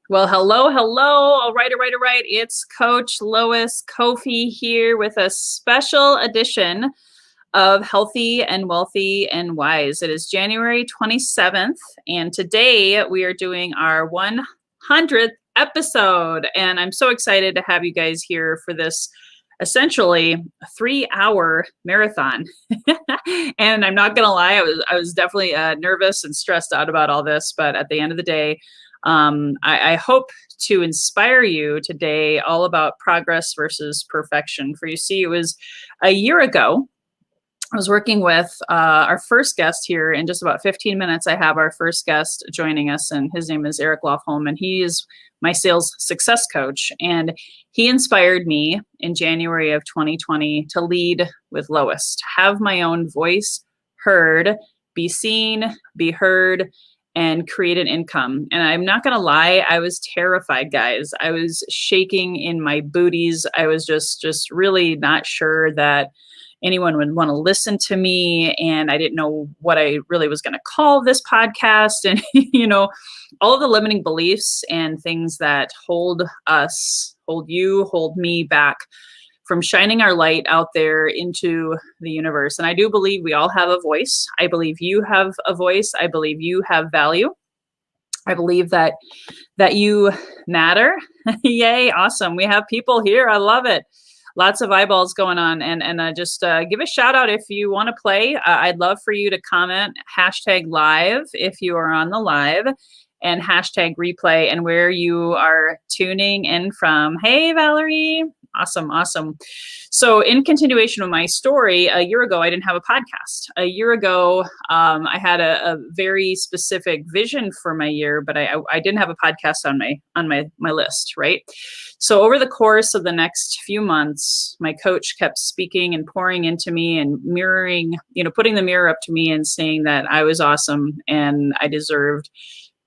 Well, hello, hello. All right, all right, all right. It's Coach Lois Kofi here with a special edition of Healthy and Wealthy and Wise. It is January 27th, and today we are doing our 100th episode. And I'm so excited to have you guys here for this essentially a 3-hour marathon. And I'm not going to lie, I was definitely nervous and stressed out about all this, but at the end of the day, I hope to inspire you today all about progress versus perfection. For you see, it was a year ago. I was working with our first guest here in just about 15 minutes. I have our first guest joining us, and his name is Eric Lofholm, and he is my sales success coach. And he inspired me in January of 2020 to lead with Lois, to have my own voice heard, be seen, be heard, and create an income. And I'm not going to lie, I was terrified, guys. I was shaking in my booties. I was just really not sure that anyone would want to listen to me. And I didn't know what I really was going to call this podcast. And, all of the limiting beliefs and things that hold us, hold you, hold me back from shining our light out there into the universe. And I do believe we all have a voice. I believe you have a voice. I believe you have value. I believe that you matter. Yay, awesome. We have people here. I love it. Lots of eyeballs going on. And just give a shout out if you want to play. I'd love for you to comment #live if you are on the live, and #replay and where you are tuning in from. Hey, Valerie. Awesome. Awesome. So in continuation of my story, a year ago, I didn't have a podcast. A year ago, I had a very specific vision for my year, but I didn't have a podcast on my list, right? So over the course of the next few months, my coach kept speaking and pouring into me and mirroring, putting the mirror up to me and saying that I was awesome and I deserved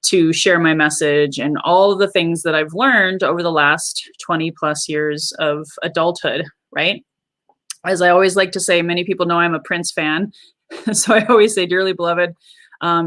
to share my message and all of the things that I've learned over the last 20 plus years of adulthood, right? As I always like to say, many people know I'm a Prince fan. So I always say, dearly beloved,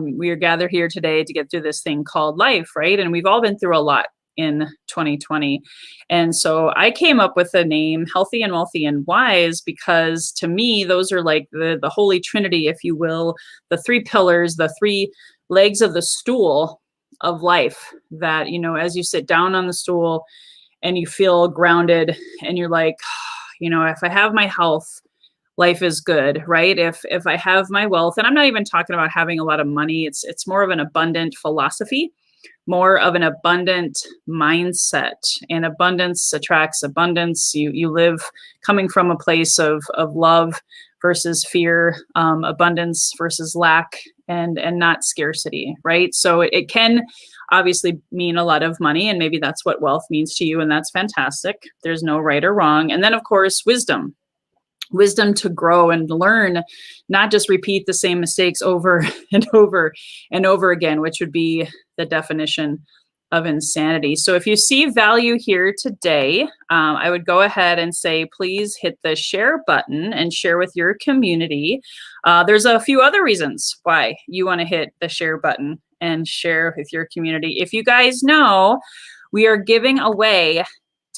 we are gathered here today to get through this thing called life, right? And we've all been through a lot in 2020. And so I came up with the name Healthy and Wealthy and Wise because to me, those are like the holy trinity, if you will, the three pillars, the three legs of the stool of life that, as you sit down on the stool and you feel grounded and you're like, if I have my health, life is good, right? If I have my wealth, and I'm not even talking about having a lot of money, it's more of an abundant philosophy, more of an abundant mindset, and abundance attracts abundance. You live coming from a place of love versus fear, abundance versus lack, and not scarcity, right? So it can obviously mean a lot of money, and maybe that's what wealth means to you, and that's fantastic. There's no right or wrong. And then, of course, wisdom to grow and learn, not just repeat the same mistakes over and over and over again, which would be the definition of insanity. So if you see value here today, I would go ahead and say, please hit the share button and share with your community. There's a few other reasons why you want to hit the share button and share with your community. If you guys know, we are giving away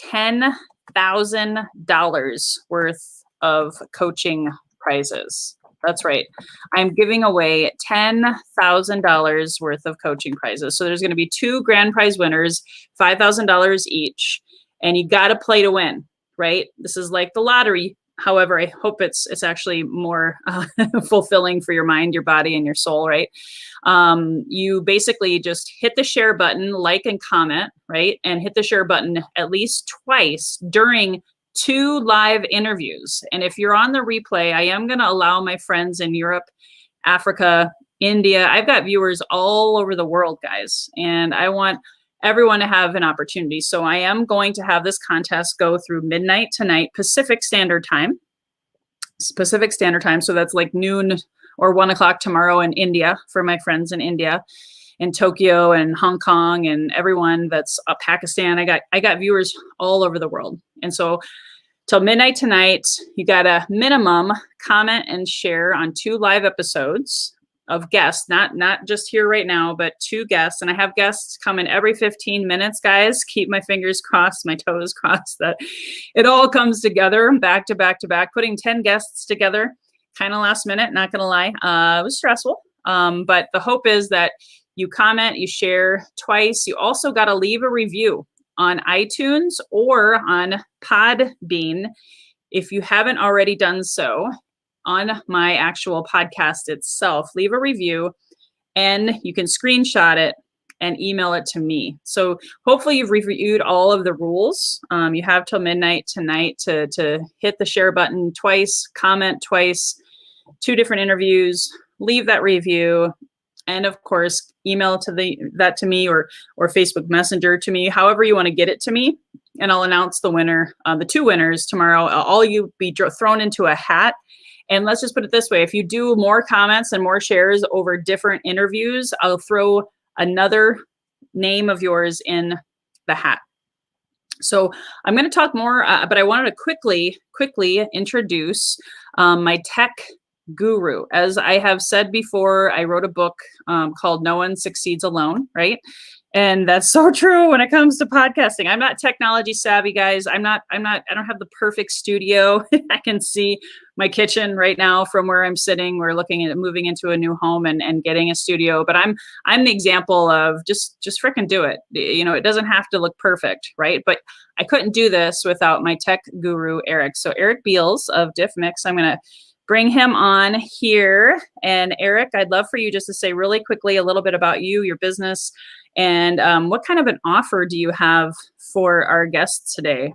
$10,000 worth of coaching prizes. That's right. I'm giving away $10,000 worth of coaching prizes. So there's going to be 2 grand prize winners, $5,000 each, and you got to play to win, right? This is like the lottery. However, I hope it's actually more fulfilling for your mind, your body, and your soul, right? You basically just hit the share button, like and comment, right? And hit the share button at least twice during 2 live interviews. And if you're on the replay, I am going to allow my friends in Europe, Africa, India. I've got viewers all over the world, guys, and I want everyone to have an opportunity. So I am going to have this contest go through midnight tonight, Pacific Standard Time. So that's like noon or 1 o'clock tomorrow in India for my friends in India, in Tokyo and Hong Kong, and everyone that's Pakistan. I got viewers all over the world. And so till midnight tonight, you got a minimum comment and share on 2 live episodes. of guests, not just here right now, but 2 guests. And I have guests come in every 15 minutes, guys. Keep my fingers crossed, my toes crossed that it all comes together back to back to back. Putting 10 guests together, kind of last minute, not going to lie. It was stressful. But the hope is that you comment, you share twice. You also got to leave a review on iTunes or on Podbean if you haven't already done so. On my actual podcast itself, leave a review, and you can screenshot it and email it to me. So hopefully you've reviewed all of the rules. You have till midnight tonight to hit the share button twice, comment twice, 2 different interviews, leave that review, and of course email that to me or Facebook Messenger to me, however you want to get it to me, and I'll announce the winner, the 2 winners tomorrow. All you be thrown into a hat. And let's just put it this way. If you do more comments and more shares over different interviews, I'll throw another name of yours in the hat. So I'm going to talk more, but I wanted to quickly introduce my tech guru. As I have said before, I wrote a book called No One Succeeds Alone, right? And that's so true when it comes to podcasting. I'm not technology savvy, guys. I don't have the perfect studio. I can see my kitchen right now from where I'm sitting. We're looking at moving into a new home and getting a studio, but I'm the example of just freaking do it. You know, it doesn't have to look perfect, right? But I couldn't do this without my tech guru, Eric. So Eric Beals of Diff Mix, I'm going to bring him on here. And Eric, I'd love for you just to say really quickly a little bit about you, your business, and what kind of an offer do you have for our guests today?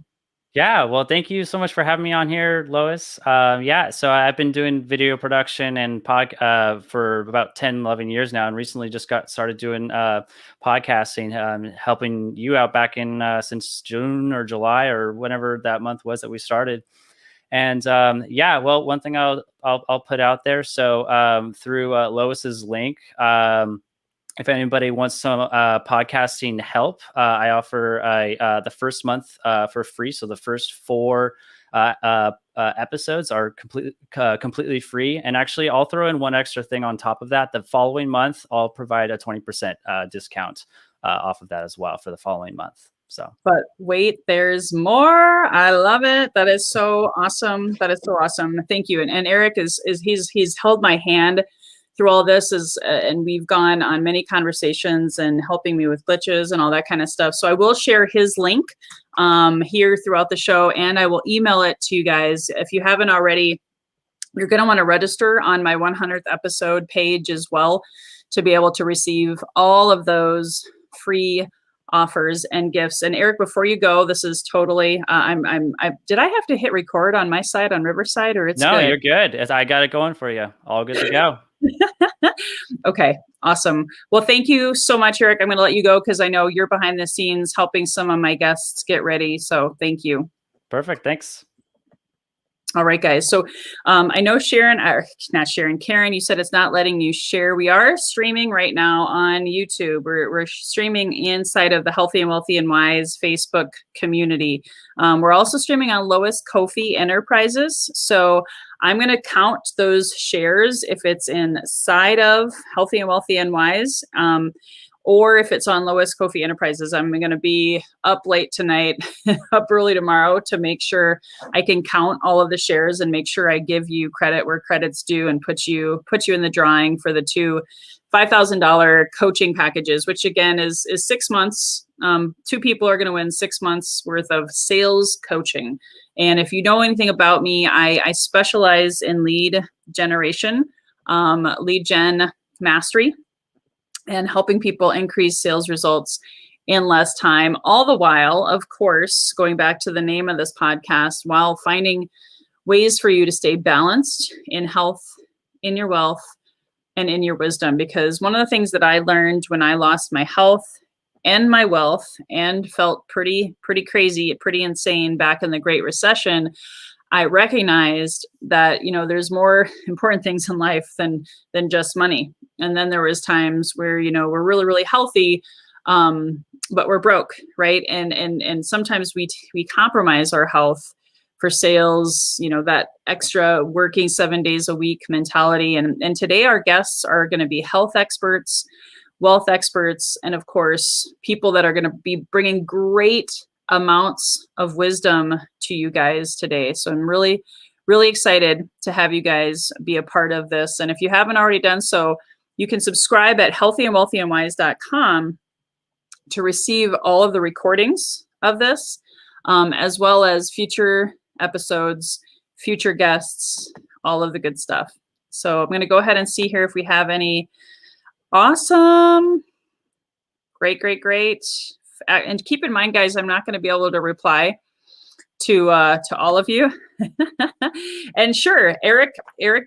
Yeah, well, thank you so much for having me on here, Lois. So I've been doing video production and for about 10, 11 years now, and recently just got started doing podcasting, helping you out back in since June or July or whenever that month was that we started. And one thing I'll put out there. So through Lois's link, if anybody wants some podcasting help, I offer the first month for free. So the first 4 episodes are completely free. And actually, I'll throw in one extra thing on top of that. The following month, I'll provide a 20% discount off of that as well for the following month. So, but wait, there's more. I love it. That is so awesome. That is so awesome. Thank you. And Eric he's held my hand through all this and we've gone on many conversations and helping me with glitches and all that kind of stuff. So I will share his link here throughout the show, and I will email it to you guys. If you haven't already, you're going to want to register on my 100th episode page as well to be able to receive all of those free offers and gifts. And Eric, before you go, this is totally, did I have to hit record on my side on Riverside, or it's no, good? You're good. I got it going for you. All good to go. Okay, awesome. Well, thank you so much, Eric. I'm going to let you go because I know you're behind the scenes helping some of my guests get ready. So thank you. Perfect. Thanks. All right, guys. So I know Karen, you said it's not letting you share. We are streaming right now on YouTube. We're streaming inside of the Healthy and Wealthy and Wise Facebook community. We're also streaming on Lois Kofi Enterprises. So I'm going to count those shares if it's inside of Healthy and Wealthy and Wise. Or if it's on Lois Kofi Enterprises. I'm going to be up late tonight, up early tomorrow to make sure I can count all of the shares and make sure I give you credit where credit's due and put you in the drawing for the 2 $5,000 coaching packages, which again is 6 months. 2 people are going to win 6 months worth of sales coaching. And if you know anything about me, I specialize in lead generation, lead gen mastery, and helping people increase sales results in less time, all the while, of course, going back to the name of this podcast, while finding ways for you to stay balanced in health, in your wealth, and in your wisdom. Because one of the things that I learned when I lost my health and my wealth and felt pretty crazy, pretty insane back in the Great Recession, I recognized that, there's more important things in life than just money. And then there was times where, we're really, really healthy, but we're broke, right? And sometimes we compromise our health for sales, that extra working 7 days a week mentality. And today our guests are going to be health experts, wealth experts, and of course, people that are going to be bringing great amounts of wisdom to you guys today. So I'm really, really excited to have you guys be a part of this. And if you haven't already done so, you can subscribe at healthyandwealthyandwise.com to receive all of the recordings of this, as well as future episodes, future guests, all of the good stuff. So I'm going to go ahead and see here if we have any awesome, great. And keep in mind, guys, I'm not going to be able to reply to all of you. And sure, Eric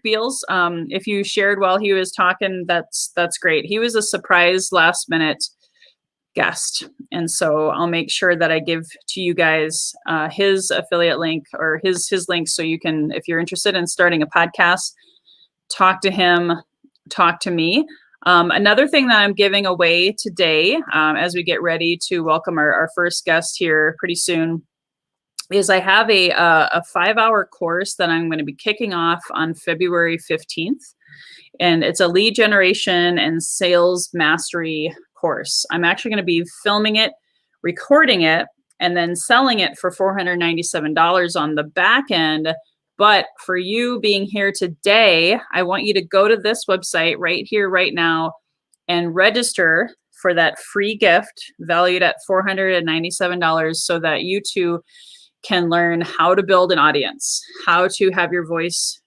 Beals, if you shared while he was talking, that's great. He was a surprise last minute guest, and so I'll make sure that I give to you guys his affiliate link or his link, so you can, if you're interested in starting a podcast, talk to him, talk to me. Another thing that I'm giving away today, as we get ready to welcome our first guest here pretty soon, is I have a 5-hour course that I'm going to be kicking off on February 15th. And it's a lead generation and sales mastery course. I'm actually going to be filming it, recording it, and then selling it for $497 on the back end. But for you being here today, I want you to go to this website right here, right now, and register for that free gift valued at $497 so that you too can learn how to build an audience, how to have your voice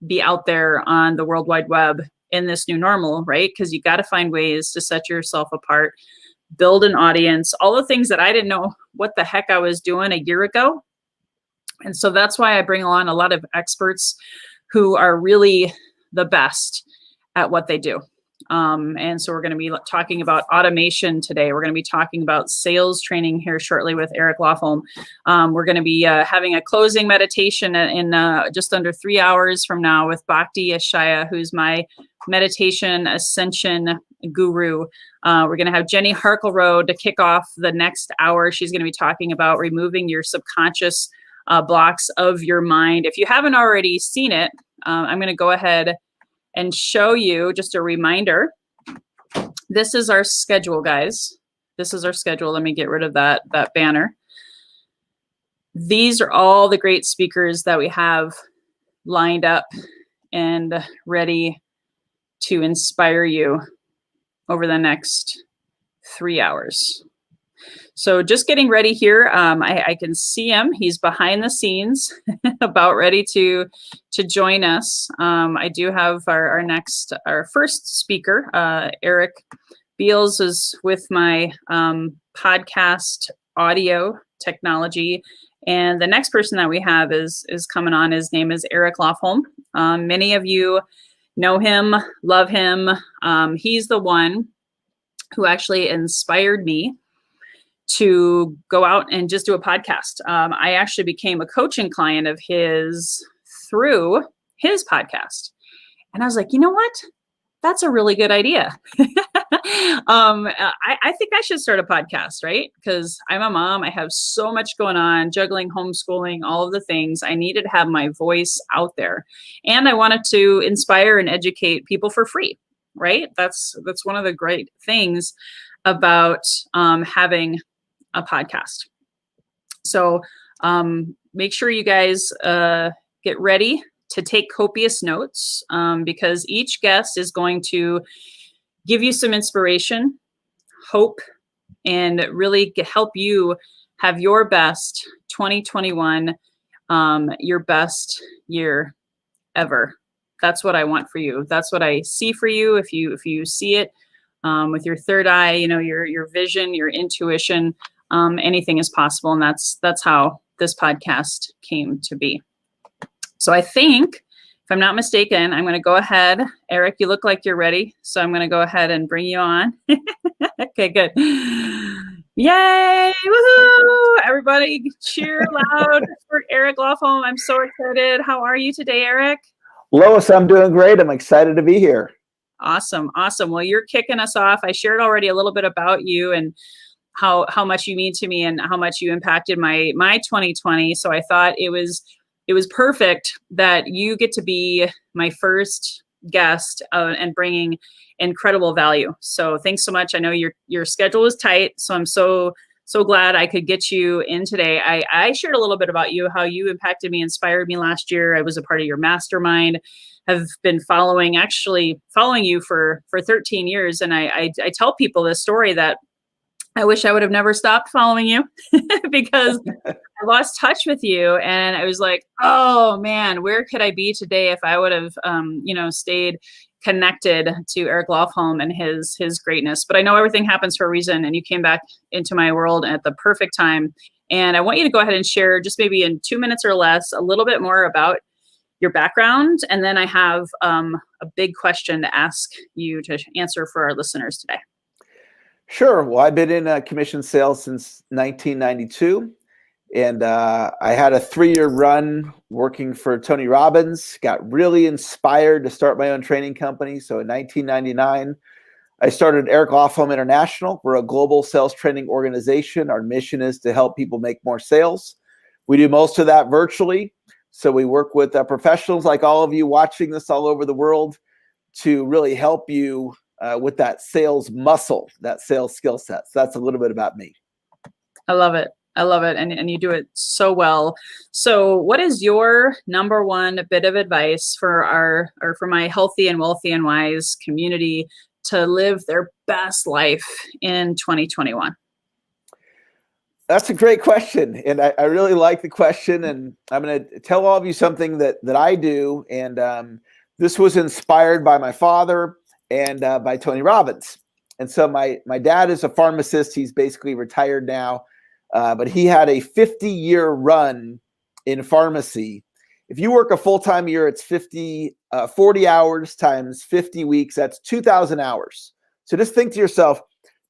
be out there on the World Wide Web in this new normal, right? Because you got to find ways to set yourself apart, build an audience, all the things that I didn't know what the heck I was doing a year ago. And so that's why I bring on a lot of experts who are really the best at what they do. And so we're going to be talking about automation today. We're going to be talking about sales training here shortly with Eric Lofholm. We're going to be having a closing meditation in just under 3 hours from now with Bhakti Ishaya, who's my meditation ascension guru. We're going to have Jenny Harkelrode to kick off the next hour. She's going to be talking about removing your subconscious blocks of your mind. If you haven't already seen it, I'm going to go ahead and show you just a reminder. This is our schedule, guys. This is our schedule. Let me get rid of that banner. These are all the great speakers that we have lined up and ready to inspire you over the next 3 hours. So just getting ready here. I can see him. He's behind the scenes, about ready to join us. I do have our first speaker, Eric Beals, is with my podcast audio technology. And the next person that we have is coming on. His name is Eric Lofholm. Many of you know him, love him. He's the one who actually inspired me to go out and just do a podcast. I actually became a coaching client of his through his podcast. And I was like, you know what? That's a really good idea. I think I should start a podcast, right? Because I'm a mom. I have so much going on, juggling, homeschooling, all of the things. I needed to have my voice out there. And I wanted to inspire and educate people for free, right? That's one of the great things about having a podcast. So make sure you guys get ready to take copious notes, because each guest is going to give you some inspiration, hope, and really help you have your best 2021, your best year ever. That's what I want for you. That's what I see for you. If you see it with your third eye, your vision, your intuition, anything is possible. And that's how this podcast came to be. So I think, if I'm not mistaken, I'm going to go ahead. Eric, you look like you're ready. So I'm going to go ahead and bring you on. Okay, good. Yay! Woohoo! Everybody cheer loud for Eric Lofholm. I'm so excited. How are you today, Eric? Lois, I'm doing great. I'm excited to be here. Awesome. Well, you're kicking us off. I shared already a little bit about you and how much you mean to me and how much you impacted my 2020. So I thought it was it was perfect that you get to be my first guest and bringing incredible value. So thanks so much. I know your schedule is tight, so I'm so glad I could get you in today. I shared a little bit about you, how you impacted me, inspired me last year. I was a part of your mastermind, have been following you for 13 years. And I tell people this story that I wish I would have never stopped following you because I lost touch with you. And I was like, oh man, where could I be today if I would have, stayed connected to Eric Lofholm and his greatness. But I know everything happens for a reason, and you came back into my world at the perfect time. And I want you to go ahead and share, just maybe in 2 minutes or less, a little bit more about your background. And then I have a big question to ask you to answer for our listeners today. Sure. Well, I've been in commission sales since 1992. And I had a 3-year run working for Tony Robbins, got really inspired to start my own training company. So in 1999, I started Eric Lofholm International. We're a global sales training organization. Our mission is to help people make more sales. We do most of that virtually. So we work with professionals like all of you watching this all over the world to really help you with that sales muscle, that sales skill set. So that's a little bit about me. I love it. I love it. And you do it so well. So what is your number one bit of advice for my healthy and wealthy and wise community to live their best life in 2021? That's a great question. And I really like the question. And I'm going to tell all of you something that I do. And this was inspired by my father and by Tony Robbins. And so my dad is a pharmacist. He's basically retired now. But he had a 50-year run in pharmacy. If you work a full-time year, it's 40 hours times 50 weeks. That's 2,000 hours. So just think to yourself,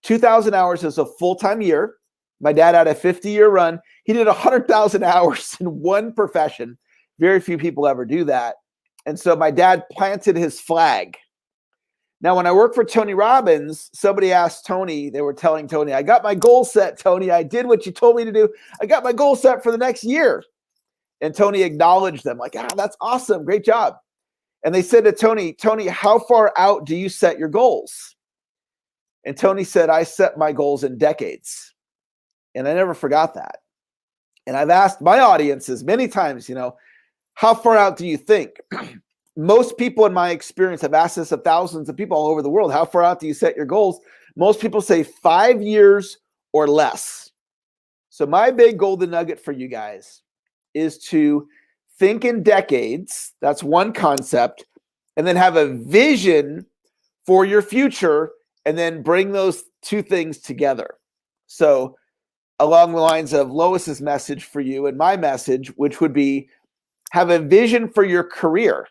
2,000 hours is a full-time year. My dad had a 50-year run. He did 100,000 hours in one profession. Very few people ever do that. And so my dad planted his flag. Now, when I worked for Tony Robbins, somebody asked Tony, they were telling Tony, I got my goal set, Tony. I did what you told me to do. I got my goal set for the next year. And Tony acknowledged them like, that's awesome. Great job. And they said to Tony, how far out do you set your goals? And Tony said, I set my goals in decades. And I never forgot that. And I've asked my audiences many times, how far out do you think? Most people in my experience have asked this of thousands of people all over the world. How far out do you set your goals? Most people say 5 years or less. So my big golden nugget for you guys is to think in decades. That's one concept. And then have a vision for your future and then bring those two things together. So along the lines of Lois's message for you and my message, which would be have a vision for your career.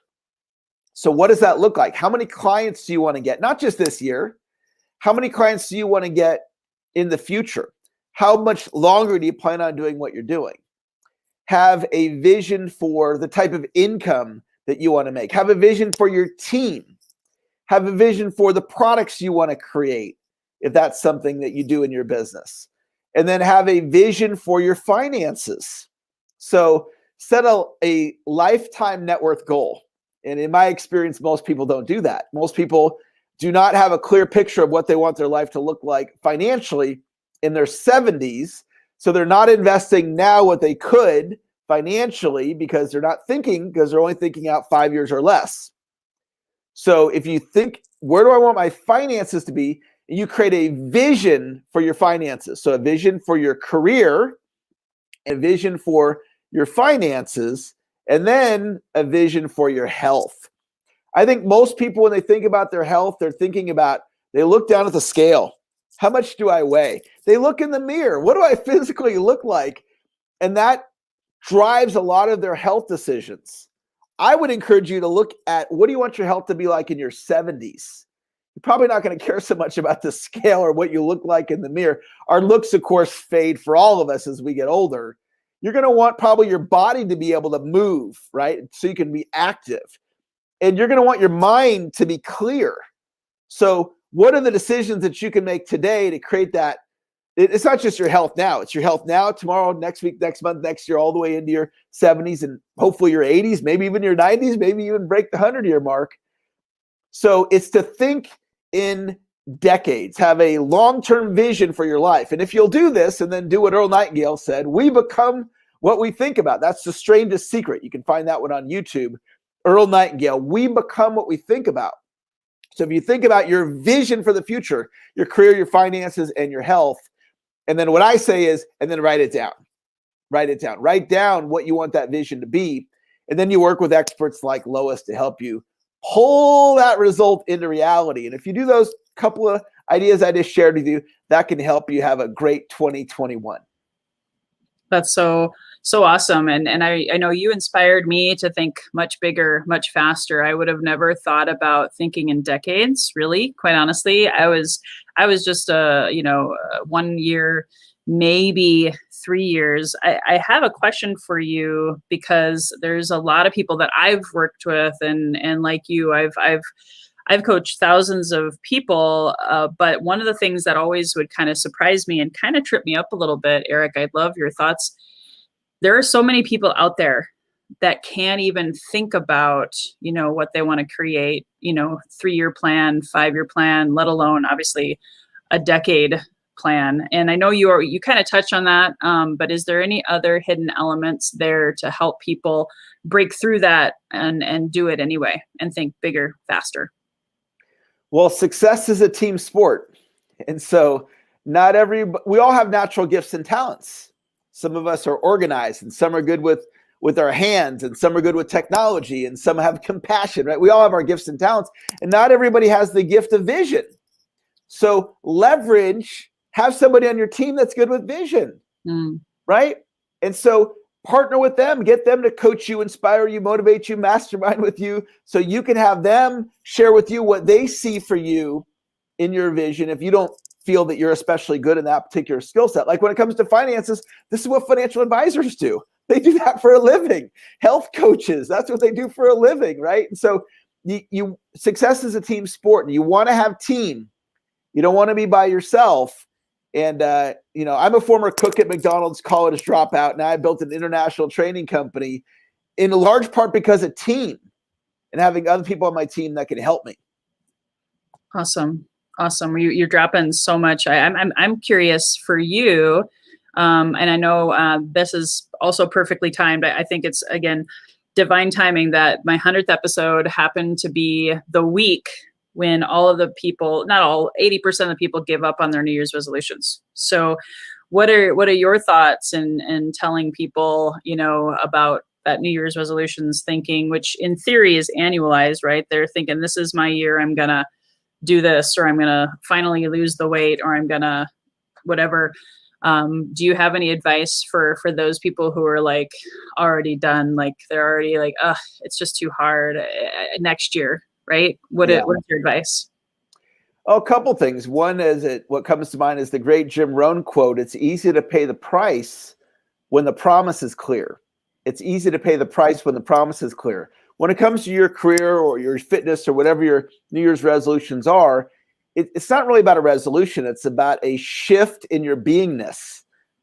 So what does that look like? How many clients do you want to get? Not just this year. How many clients do you want to get in the future? How much longer do you plan on doing what you're doing? Have a vision for the type of income that you want to make. Have a vision for your team. Have a vision for the products you want to create, if that's something that you do in your business. And then have a vision for your finances. So set a lifetime net worth goal. And in my experience, most people don't do that. Most people do not have a clear picture of what they want their life to look like financially in their 70s. So they're not investing now what they could financially because they're only thinking out 5 years or less. So if you think, where do I want my finances to be? You create a vision for your finances. So a vision for your career, a vision for your finances, and then a vision for your health. I think most people, when they think about their health, they look down at the scale. How much do I weigh? They look in the mirror. What do I physically look like? And that drives a lot of their health decisions. I would encourage you to look at, what do you want your health to be like in your 70s? You're probably not going to care so much about the scale or what you look like in the mirror. Our looks, of course, fade for all of us as we get older. You're going to want probably your body to be able to move, right? So you can be active. And you're going to want your mind to be clear. So what are the decisions that you can make today to create that it's not just your health now. It's your health now, tomorrow, next week, next month, next year, all the way into your 70s and hopefully your 80s, maybe even your 90s, maybe even break the 100-year mark. So it's to think in decades, have a long-term vision for your life. And if you'll do this and then do what Earl Nightingale said, we become what we think about. That's the strangest secret. You can find that one on YouTube. Earl Nightingale, we become what we think about. So if you think about your vision for the future, your career, your finances, and your health, and then what I say is, and then write it down. Write it down. Write down what you want that vision to be. And then you work with experts like Lois to help you pull that result into reality. And if you do those couple of ideas I just shared with you, that can help you have a great 2021. That's so awesome. And I know you inspired me to think much bigger, much faster. I would have never thought about thinking in decades, really, quite honestly. I was just 1 year, maybe 3 years. I have a question for you, because there's a lot of people that I've worked with, and like you, I've coached thousands of people, but one of the things that always would kind of surprise me and kind of trip me up a little bit, Eric, I'd love your thoughts. There are so many people out there that can't even think about, what they want to create, 3-year plan, 5-year plan, let alone obviously a decade plan. And I know you kind of touched on that, but is there any other hidden elements there to help people break through that and do it anyway and think bigger, faster? Well, success is a team sport. And so we all have natural gifts and talents. Some of us are organized, and some are good with our hands, and some are good with technology, and some have compassion, right? We all have our gifts and talents, and not everybody has the gift of vision. So have somebody on your team that's good with vision, right? And so partner with them, get them to coach you, inspire you, motivate you, mastermind with you, so you can have them share with you what they see for you in your vision. If you don't feel that you're especially good in that particular skill set, like when it comes to finances, this is what financial advisors do. They do that for a living. Health coaches, that's what they do for a living, right? And so success is a team sport, and you want to have team. You don't want to be by yourself. And, I'm a former cook at McDonald's, college dropout. Now I built an international training company in large part because of team and having other people on my team that can help me. Awesome. You're dropping so much. I'm curious for you. And I know this is also perfectly timed. I think it's, again, divine timing that my 100th episode happened to be the week when all of the people, not all, 80% of the people give up on their New Year's resolutions. So what are your thoughts in telling people, about that New Year's resolutions thinking, which in theory is annualized, right? They're thinking, this is my year, I'm going to do this, or I'm going to finally lose the weight, or I'm going to whatever. Do you have any advice for those people who are like already done? Like they're already like, it's just too hard next year, right? What's your advice? Oh, a couple things. One is what comes to mind is the great Jim Rohn quote. It's easy to pay the price when the promise is clear. It's easy to pay the price when the promise is clear. When it comes to your career or your fitness or whatever your New Year's resolutions are, it's not really about a resolution. It's about a shift in your beingness,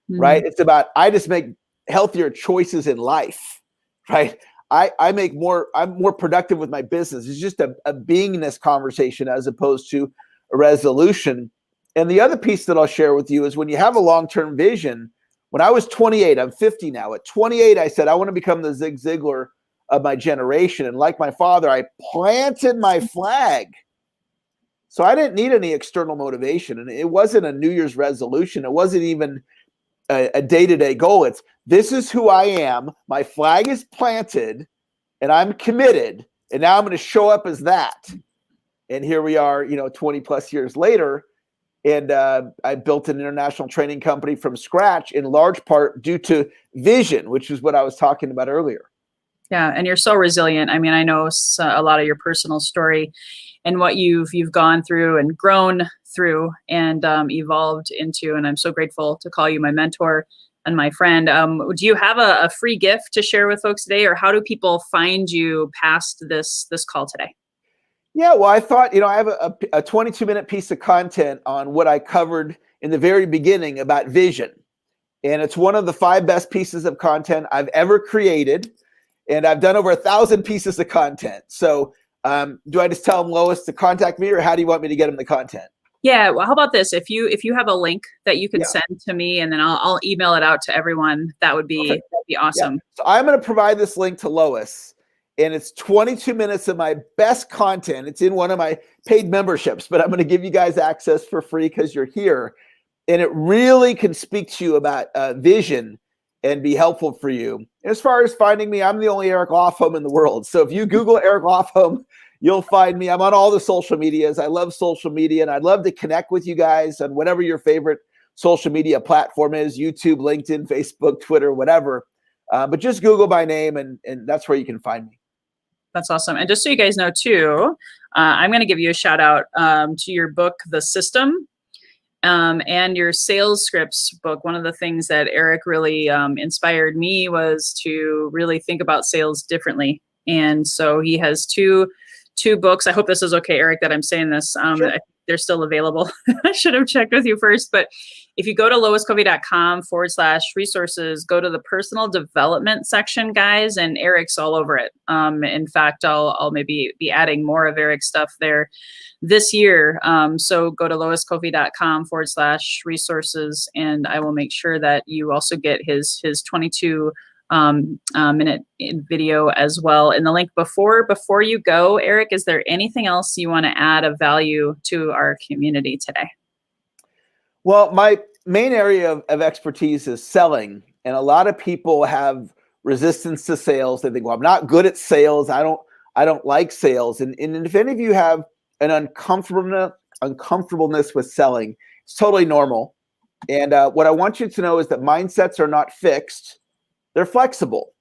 right? It's about, I just make healthier choices in life, right? I'm more productive with my business. It's just a beingness conversation as opposed to a resolution. And the other piece that I'll share with you is when you have a long-term vision. When I was 28, I'm 50 now. At 28, I said, I want to become the Zig Ziglar of my generation. And like my father, I planted my flag. So I didn't need any external motivation. And it wasn't a New Year's resolution. It wasn't even a day-to-day goal. This is who I am. My flag is planted and I'm committed. And now I'm going to show up as that. And here we are, 20 plus years later. And I built an international training company from scratch, in large part due to vision, which is what I was talking about earlier. Yeah, and you're so resilient. I mean, I know a lot of your personal story and what you've gone through and grown through and evolved into. And I'm so grateful to call you my mentor and my friend. Do you have a free gift to share with folks today, or how do people find you past this call today? Yeah, well, I thought, I have a 22-minute piece of content on what I covered in the very beginning about vision. And it's one of the 5 best pieces of content I've ever created. And I've done over 1,000 pieces of content. So do I just tell them, Lois, to contact me, or how do you want me to get them the content? Yeah. Well, how about this? If you have a link that you can send to me, and then I'll email it out to everyone, that'd be awesome. Yeah. So I'm going to provide this link to Lois, and it's 22 minutes of my best content. It's in one of my paid memberships, but I'm going to give you guys access for free because you're here. And it really can speak to you about vision and be helpful for you. As far as finding me, I'm the only Eric Lofholm in the world. So if you Google Eric Lofholm, you'll find me. I'm on all the social medias. I love social media, and I'd love to connect with you guys on whatever your favorite social media platform is: YouTube, LinkedIn, Facebook, Twitter, whatever. But just Google my name, and that's where you can find me. That's awesome. And just so you guys know too, I'm going to give you a shout out to your book, The System. And your sales scripts book. One of the things that Eric really inspired me was to really think about sales differently. And so he has two books. I hope this is okay, Eric, that I'm saying this. Sure. They're still available. I should have checked with you first. But if you go to loiscovey.com/resources, go to the personal development section, guys, and Eric's all over it. In fact, I'll maybe be adding more of Eric's stuff there this year. So go to loiscovey.com/resources, and I will make sure that you also get his 22 minute video as well. And the link before you go, Eric, is there anything else you want to add of value to our community today? Well, my main area of expertise is selling. And a lot of people have resistance to sales. They think, well, I'm not good at sales. I don't like sales. And if any of you have an uncomfortableness with selling, it's totally normal. And what I want you to know is that mindsets are not fixed. They're flexible.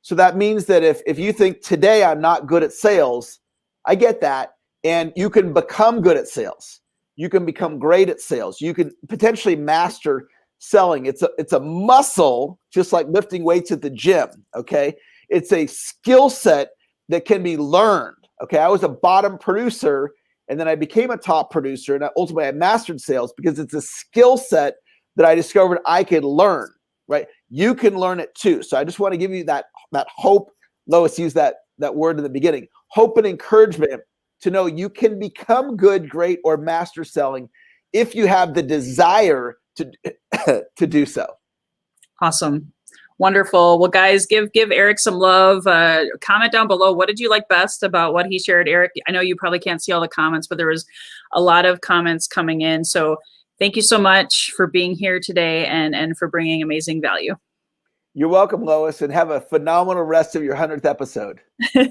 So that means that if you think today I'm not good at sales, I get that. And you can become good at sales. You can become great at sales. You can potentially master selling. It's a muscle, just like lifting weights at the gym. Okay. It's a skill set that can be learned. Okay. I was a bottom producer, and then I became a top producer, and ultimately I mastered sales because it's a skill set that I discovered I could learn. Right? You can learn it too. So I just want to give you that hope. Lois used that word in the beginning. Hope and encouragement to know you can become good, great, or master selling if you have the desire to do so. Awesome. Wonderful. Well, guys, give Eric some love. Comment down below. What did you like best about what he shared? Eric, I know you probably can't see all the comments, but there was a lot of comments coming in. So thank you so much for being here today and for bringing amazing value. You're welcome, Lois, and have a phenomenal rest of your 100th episode.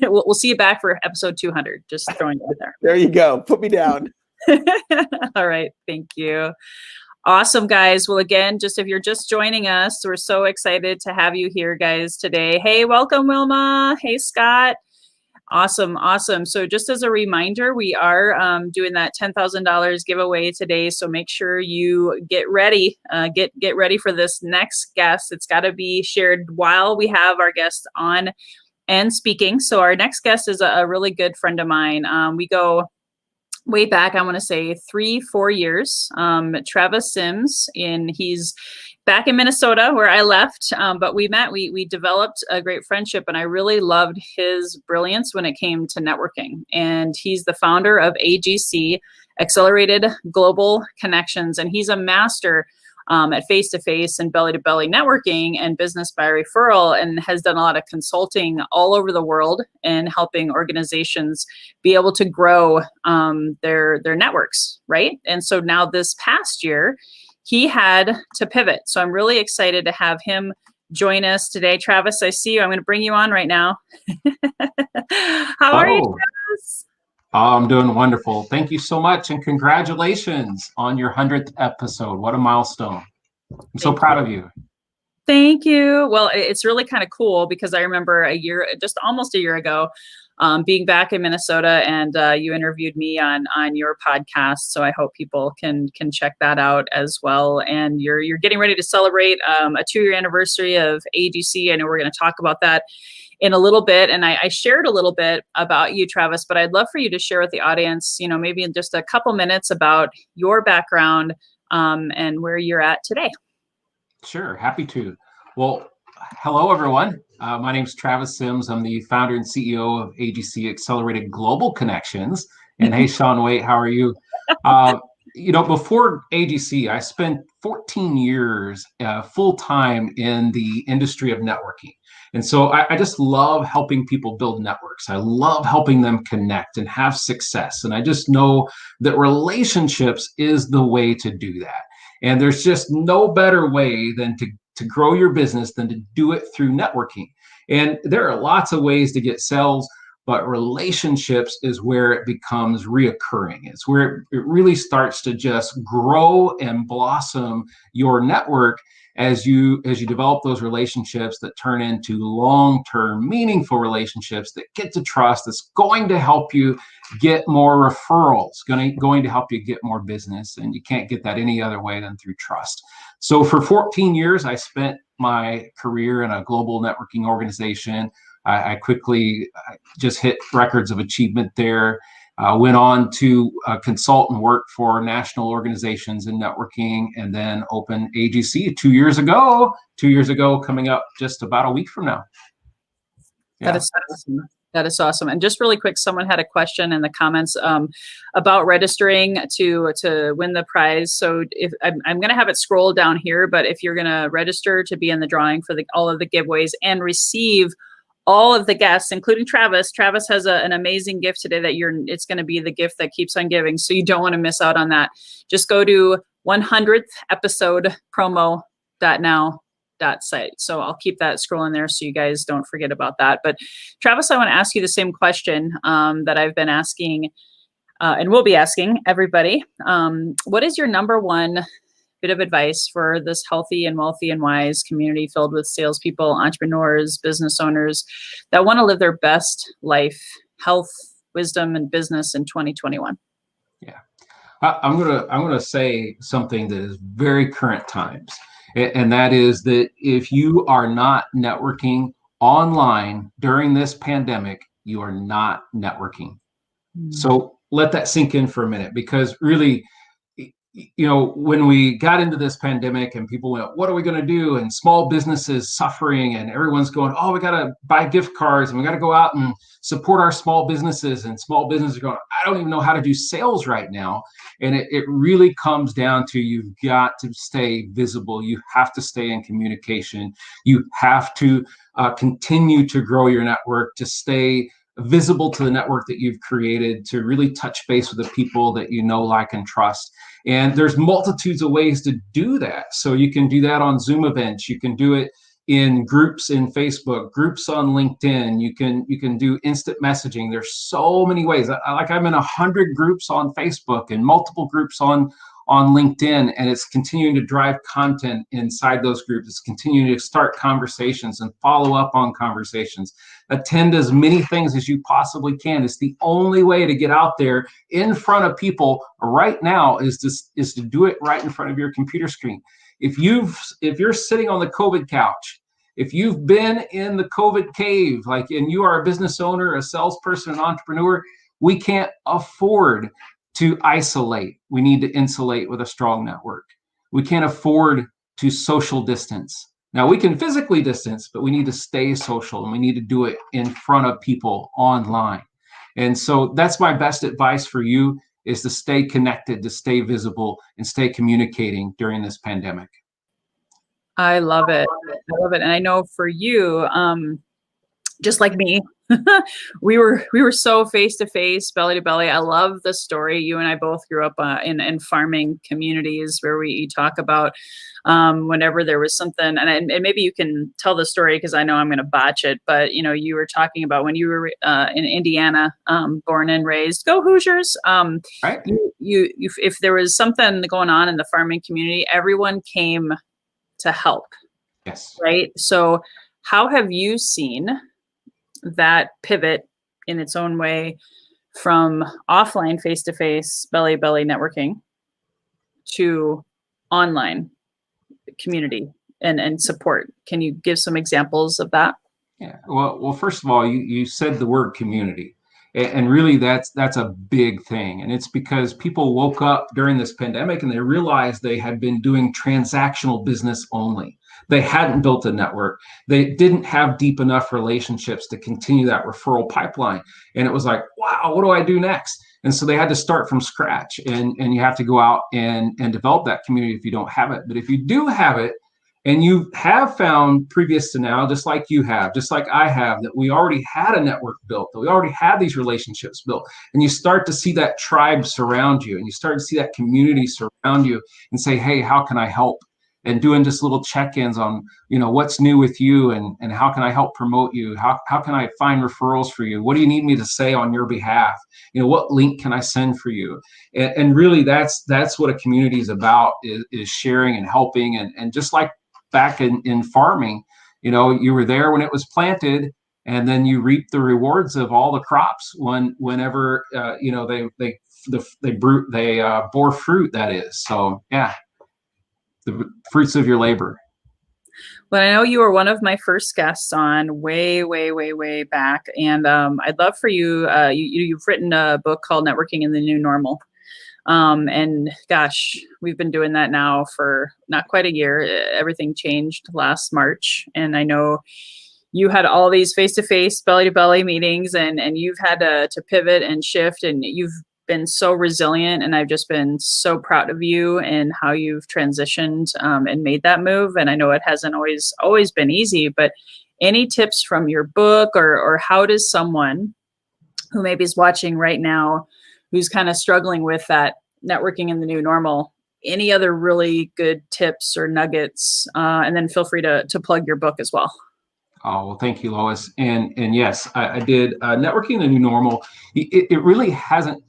We'll see you back for episode 200. Just throwing it out there. There you go. Put me down. All right. Thank you. Awesome, guys. Well, again, if you're just joining us, we're so excited to have you here, guys, today. Hey, welcome, Wilma. Hey, Scott. Awesome. Awesome. So just as a reminder, we are doing that $10,000 giveaway today. So make sure you get ready, get ready for this next guest. It's got to be shared while we have our guest on and speaking. So our next guest is a really good friend of mine. We go way back, I want to say 3-4 years. Travis Sims, and he's back in Minnesota where I left, but we met, we developed a great friendship, and I really loved his brilliance when it came to networking. And he's the founder of AGC, Accelerated Global Connections, and he's a master at face-to-face and belly-to-belly networking and business by referral, and has done a lot of consulting all over the world and helping organizations be able to grow their networks, right? And so now this past year, he had to pivot. So I'm really excited to have him join us today. Travis, I see you. I'm going to bring you on right now. How are you, Travis? I'm doing wonderful. Thank you so much. And congratulations on your 100th episode. What a milestone. I'm so proud of you. Thank you. Well, it's really kind of cool because I remember just almost a year ago, being back in Minnesota, and you interviewed me on your podcast. So I hope people can check that out as well. And you're getting ready to celebrate a 2-year anniversary of AGC. I know we're going to talk about that in a little bit. And I shared a little bit about you, Travis, but I'd love for you to share with the audience, maybe in just a couple minutes about your background, and where you're at today. Sure, happy to. Well, hello, everyone. My name is Travis Sims. I'm the founder and CEO of AGC Accelerated Global Connections. And hey, Sean Waite, how are you? Before AGC, I spent 14 years full-time in the industry of networking. And so I just love helping people build networks. I love helping them connect and have success. And I just know that relationships is the way to do that. And there's just no better way than to grow your business than to do it through networking. And there are lots of ways to get sales, but relationships is where it becomes reoccurring. It's where it really starts to just grow and blossom your network as you develop those relationships that turn into long-term, meaningful relationships that get to trust, that's going to help you get more referrals, going to help you get more business. And you can't get that any other way than through trust. So for 14 years, I spent my career in a global networking organization. I quickly just hit records of achievement there. Went on to consult and work for national organizations in networking, and then opened AGC 2 years ago. 2 years ago, coming up just about a week from now. Yeah. That is awesome. That is awesome. And just really quick, someone had a question in the comments about registering to win the prize. So if I'm going to have it scroll down here, but if you're going to register to be in the drawing for all of the giveaways and receive all of the guests, including Travis. Travis has an amazing gift today it's going to be the gift that keeps on giving. So you don't want to miss out on that. Just go to 100th episode promo.now.site. So I'll keep that scrolling there so you guys don't forget about that. But Travis, I want to ask you the same question that I've been asking and will be asking everybody. What is your number one bit of advice for this healthy and wealthy and wise community filled with salespeople, entrepreneurs, business owners that want to live their best life, health, wisdom, and business in 2021? Yeah, I'm gonna say something that is very current times, and that is that if you are not networking online during this pandemic, you are not networking. So let that sink in for a minute, because really, when we got into this pandemic and people went, what are we going to do? And small businesses suffering, and everyone's going, oh, we got to buy gift cards and we got to go out and support our small businesses. And small businesses are going, I don't even know how to do sales right now. And it really comes down to, you've got to stay visible. You have to stay in communication. You have to continue to grow your network, to stay visible to the network that you've created, to really touch base with the people that you know, like, and trust. And there's multitudes of ways to do that. So you can do that on Zoom events. You can do it in groups in Facebook, groups on LinkedIn. You can do instant messaging. There's so many ways. I'm in 100 groups on Facebook and multiple groups on LinkedIn, and it's continuing to drive content inside those groups. It's continuing to start conversations and follow up on conversations. Attend as many things as you possibly can. It's the only way to get out there in front of people right now is to do it right in front of your computer screen. If you're sitting on the COVID couch, if you've been in the COVID cave, and you are a business owner, a salesperson, an entrepreneur, we can't afford to isolate. We need to insulate with a strong network. We can't afford to social distance. Now, we can physically distance, but we need to stay social, and we need to do it in front of people online. And so that's my best advice for you, is to stay connected, to stay visible, and stay communicating during this pandemic. I love it. I love it. And I know for you, just like me, we were so face to face, belly to belly. I love the story. You and I both grew up in farming communities where we talk about whenever there was something, and maybe you can tell the story because I know I'm going to botch it. But you were talking about when you were in Indiana, born and raised. Go Hoosiers! Right. If there was something going on in the farming community, everyone came to help. Yes. Right. So how have you seen that pivot in its own way from offline face-to-face belly-to-belly networking to online community and support? Can you give some examples of that? Yeah. Well, first of all, you said the word community, And really, that's a big thing. And it's because people woke up during this pandemic and they realized they had been doing transactional business only. They hadn't built a network. They didn't have deep enough relationships to continue that referral pipeline. And it was like, wow, what do I do next? And so they had to start from scratch. And you have to go out and develop that community if you don't have it. But if you do have it, and you have found previous to now, just like you have, just like I have, that we already had a network built, that we already had these relationships built, and you start to see that tribe surround you, and you start to see that community surround you and say, hey, how can I help? And doing just little check-ins on, what's new with you, and how can I help promote you? How can I find referrals for you? What do you need me to say on your behalf? What link can I send for you? And really, that's what a community is about, is sharing and helping. And just like back in farming, you were there when it was planted, and then you reap the rewards of all the crops whenever they bore fruit. That is, so yeah, the fruits of your labor. Well, I know you were one of my first guests on way back, and I'd love for you. You've written a book called Networking in the New Normal. And gosh, we've been doing that now for not quite a year. Everything changed last March. And I know you had all these face-to-face, belly-to-belly meetings, and you've had to pivot and shift, and you've been so resilient. And I've just been so proud of you and how you've transitioned and made that move. And I know it hasn't always been easy, but any tips from your book, or how does someone who maybe is watching right now, who's kind of struggling with that networking in the new normal, any other really good tips or nuggets? And then feel free to plug your book as well. Oh, well, thank you, Lois. And yes, I did. Networking in the New Normal, it really hasn't.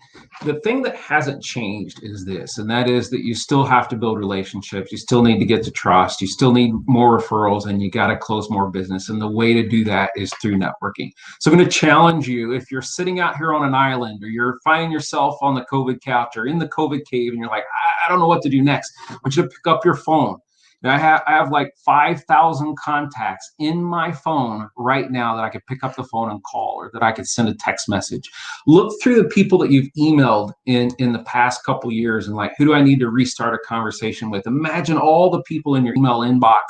The thing that hasn't changed is this, and that is that you still have to build relationships. You still need to get to trust. You still need more referrals, and you got to close more business. And the way to do that is through networking. So I'm going to challenge you, if you're sitting out here on an island, or you're finding yourself on the COVID couch or in the COVID cave, and you're like, I don't know what to do next, I want you to pick up your phone. And I have like 5,000 contacts in my phone right now that I could pick up the phone and call, or that I could send a text message. Look through the people that you've emailed in the past couple years, and like, who do I need to restart a conversation with? Imagine all the people in your email inbox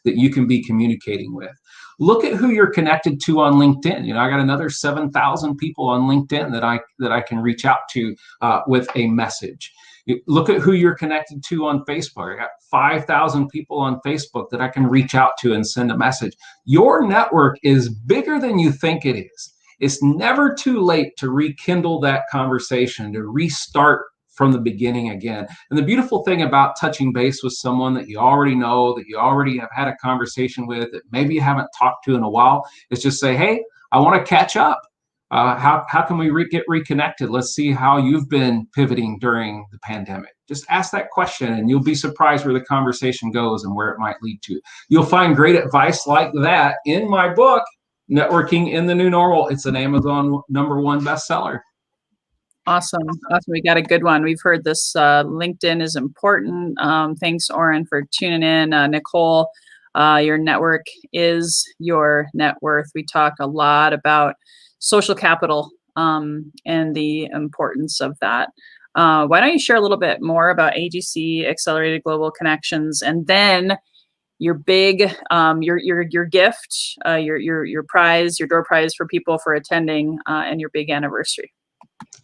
that you can be communicating with. Look at who you're connected to on LinkedIn. I got another 7,000 people on LinkedIn that I can reach out to with a message. Look at who you're connected to on Facebook. I got 5,000 people on Facebook that I can reach out to and send a message. Your network is bigger than you think it is. It's never too late to rekindle that conversation, to restart from the beginning again. And the beautiful thing about touching base with someone that you already know, that you already have had a conversation with, that maybe you haven't talked to in a while, is just say, hey, I want to catch up. How can we get reconnected? Let's see how you've been pivoting during the pandemic. Just ask that question, and you'll be surprised where the conversation goes and where it might lead to. You'll find great advice like that in my book, Networking in the New Normal. It's an Amazon #1 bestseller. Awesome. We got a good one. We've heard this. LinkedIn is important. Thanks, Oren, for tuning in. Nicole, your network is your net worth. We talk a lot about social capital and the importance of that. Why don't you share a little bit more about AGC, Accelerated Global Connections, and then your big, your gift, your prize, your door prize for people for attending, and your big anniversary.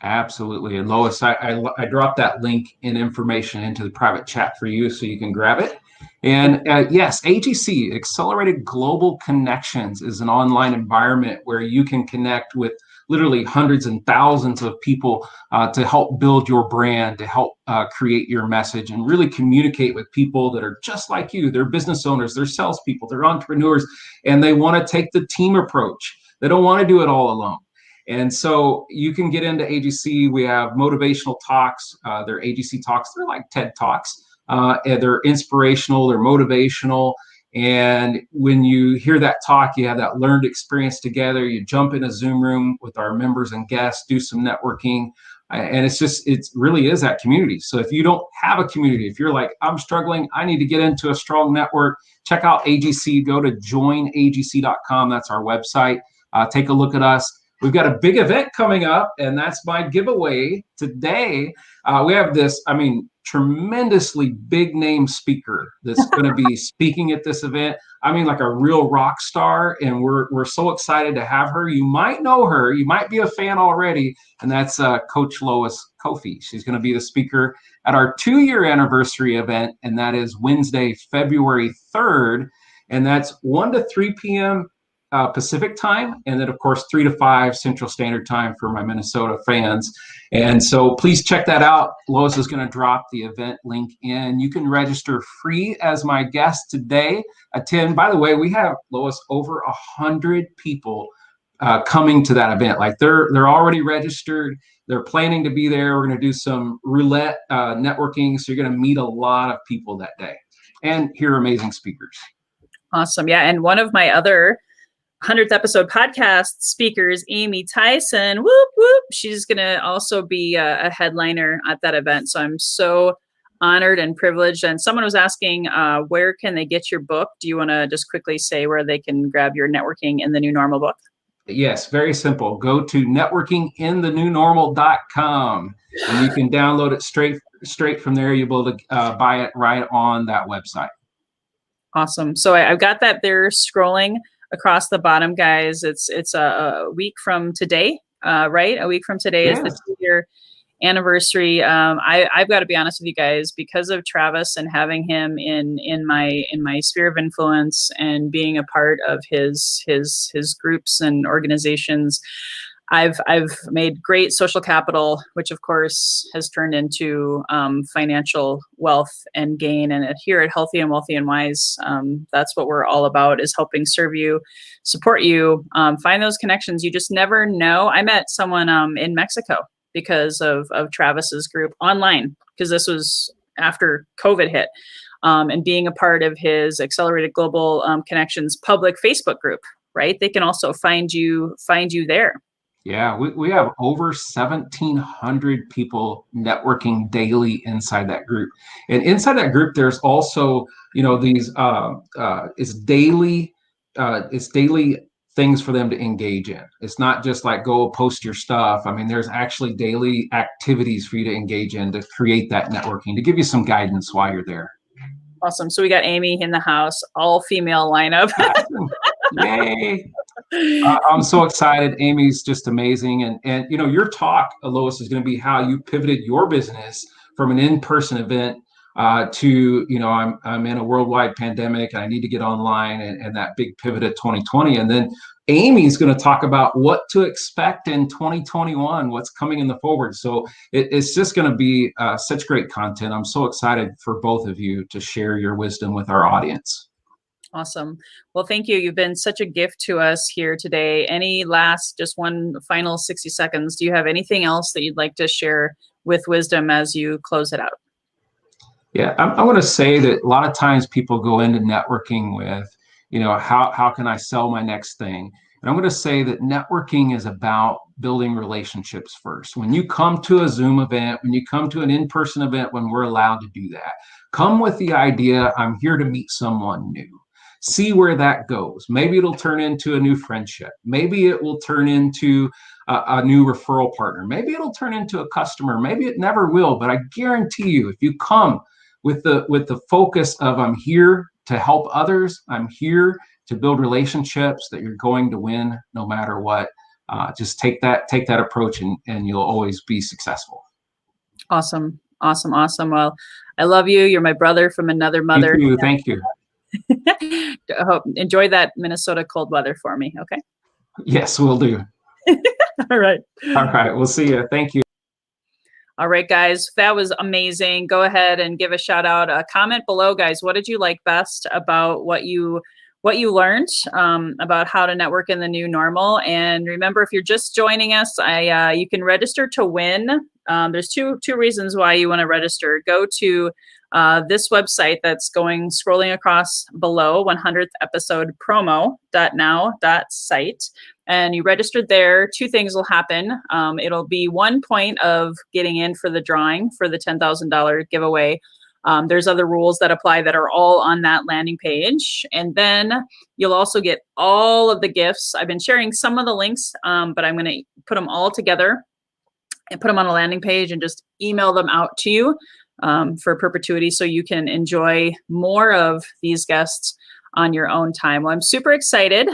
Absolutely. And Lois, I dropped that link and information into the private chat for you so you can grab it. And yes, AGC, Accelerated Global Connections, is an online environment where you can connect with literally hundreds and thousands of people to help build your brand, to help create your message, and really communicate with people that are just like you. They're business owners, they're salespeople, they're entrepreneurs, and they want to take the team approach. They don't want to do it all alone. And so you can get into AGC. We have motivational talks. They're AGC talks. They're like TED Talks. And they're inspirational, they're motivational. And when you hear that talk, you have that learned experience together. You jump in a Zoom room with our members and guests, do some networking. And it really is that community. So if you don't have a community, if you're like, I'm struggling, I need to get into a strong network, check out AGC. Go to joinagc.com. That's our website. Take a look at us. we've got a big event coming up, and that's my giveaway today. We have this, I mean, tremendously big name speaker that's going to be speaking at this event. I mean, like a real rock star, and we're so excited to have her. You might know her, you might be a fan already, and that's Coach Lois Kofi. She's going to be the speaker at our 2-year anniversary event, and that is Wednesday, February 3rd, and that's 1 to 3 p.m. Pacific time, and then of course 3 to 5 Central Standard Time for my Minnesota fans. And so please check that out. Lois is going to drop the event link in. You can register free as my guest today. Attend. By the way, we have, Lois, over 100 people coming to that event. Like they're already registered. They're planning to be there. We're going to do some roulette networking, so you're going to meet a lot of people that day and hear amazing speakers. Awesome. Yeah, and one of my other 100th episode podcast speakers, Amy Tyson, whoop, whoop. She's going to also be a headliner at that event. So I'm so honored and privileged. And someone was asking, where can they get your book? Do you want to just quickly say where they can grab your Networking in the New Normal book? Yes, very simple. Go to networkingintheNewNormal.com and you can download it straight from there. You'll be able to buy it right on that website. Awesome. So I've got that there scrolling across the bottom, guys. It's a week from today, right? A week from today is the 2-year anniversary. I've got to be honest with you guys, because of Travis and having him in my sphere of influence and being a part of his groups and organizations, I've made great social capital, which of course has turned into financial wealth and gain. And here at Healthy and Wealthy and Wise, that's what we're all about, is helping serve you, support you, find those connections. You just never know. I met someone in Mexico because of Travis's group online, because this was after COVID hit, and being a part of his Accelerated Global Connections public Facebook group, right? They can also find you there. Yeah, we have over 1,700 people networking daily inside that group. And inside that group, there's also, these it's daily things for them to engage in. It's not just like go post your stuff. I mean, there's actually daily activities for you to engage in to create that networking, to give you some guidance while you're there. Awesome. So we got Amy in the house, all female lineup. Yay. I'm so excited. Amy's just amazing. And your talk, Lois, is going to be how you pivoted your business from an in-person event to, I'm in a worldwide pandemic and I need to get online, and that big pivot of 2020. And then Amy's going to talk about what to expect in 2021, what's coming in the forward. So it's just going to be such great content. I'm so excited for both of you to share your wisdom with our audience. Awesome. Well, thank you. You've been such a gift to us here today. Any last, just one final 60 seconds. Do you have anything else that you'd like to share with wisdom as you close it out? Yeah, I want to say that a lot of times people go into networking with, how can I sell my next thing? And I'm going to say that networking is about building relationships first. When you come to a Zoom event, when you come to an in-person event, when we're allowed to do that, come with the idea, I'm here to meet someone new. See where that goes. Maybe it'll turn into a new friendship. Maybe it will turn into a new referral partner. Maybe it'll turn into a customer. Maybe it never will. But I guarantee you, if you come with the focus of I'm here to help others, I'm here to build relationships, that you're going to win no matter what. Just take that approach, and you'll always be successful. Awesome. Well, I love you. You're my brother from another mother. Thank you. Enjoy that Minnesota cold weather for me. Okay. Yes, we'll do. All right. We'll see you. Thank you. All right, guys, that was amazing. Go ahead and give a shout out, comment below, guys. What did you like best about what you learned about how to network in the new normal? And remember, if you're just joining us, you can register to win. There's two reasons why you want to register. Go to this website that's scrolling across below, 100th episode promo.now.site. And you registered there. 2 things will happen. It'll be 1 point of getting in for the drawing for the $10,000 giveaway. There's other rules that apply that are all on that landing page. And then you'll also get all of the gifts. I've been sharing some of the links, but I'm going to put them all together and put them on a landing page and just email them out to you for perpetuity, so you can enjoy more of these guests on your own time. Well, I'm super excited.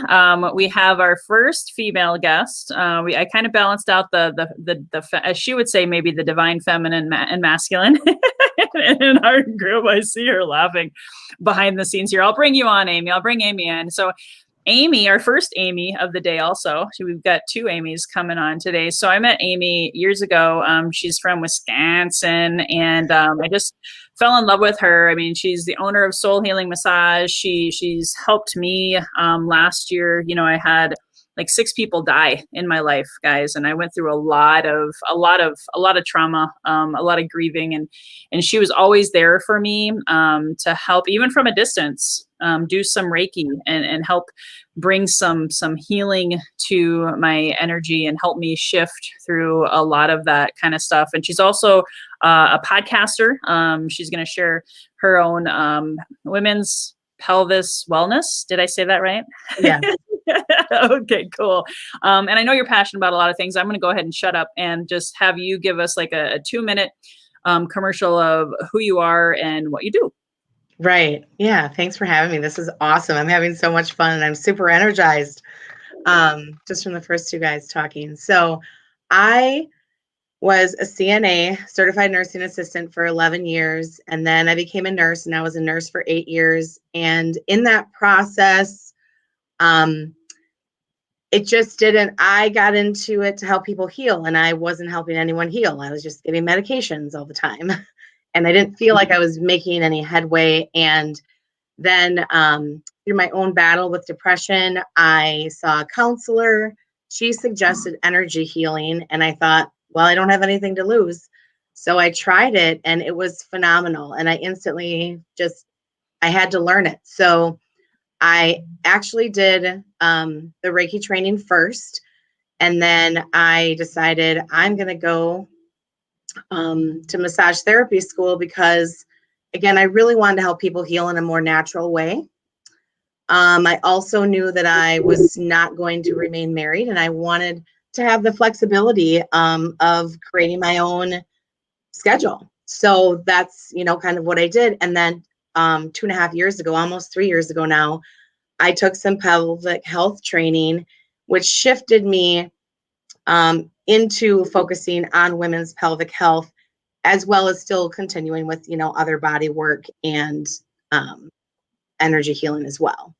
We have our first female guest. I kind of balanced out as she would say, maybe the divine feminine and masculine in our group. I see her laughing behind the scenes here. I'll bring you on, Amy. I'll bring Amy in. So Amy, our first Amy of the day also. So we've got two Amys coming on today. So I met Amy years ago. She's from Wisconsin, and I just fell in love with her. I mean, she's the owner of Soul Healing Massage. She's helped me last year. You know, I had like 6 people die in my life, guys, and I went through a lot of trauma, a lot of grieving, and she was always there for me to help, even from a distance, do some Reiki and help bring some healing to my energy and help me shift through a lot of that kind of stuff. And she's also a podcaster. She's going to share her own women's pelvis wellness. Did I say that right? Yeah. Okay, cool. And I know you're passionate about a lot of things. I'm going to go ahead and shut up and just have you give us like a 2-minute commercial of who you are and what you do. Right. Yeah. Thanks for having me. This is awesome. I'm having so much fun and I'm super energized just from the first 2 guys talking. So I was a CNA, certified nursing assistant, for 11 years. And then I became a nurse, and I was a nurse for 8 years. And in that process, it just didn't, I got into it to help people heal, and I wasn't helping anyone heal. I was just giving medications all the time. And I didn't feel like I was making any headway. And then through my own battle with depression, I saw a counselor. She suggested energy healing, and I thought, well, I don't have anything to lose. So I tried it, and it was phenomenal. And I instantly I had to learn it. So I actually did the Reiki training first, and then I decided I'm going to go to massage therapy school because, again, I really wanted to help people heal in a more natural way. I also knew that I was not going to remain married, and I wanted to have the flexibility of creating my own schedule. So that's, kind of what I did. And then 2.5 years ago, almost 3 years ago now, I took some pelvic health training, which shifted me into focusing on women's pelvic health, as well as still continuing with, other body work and energy healing as well.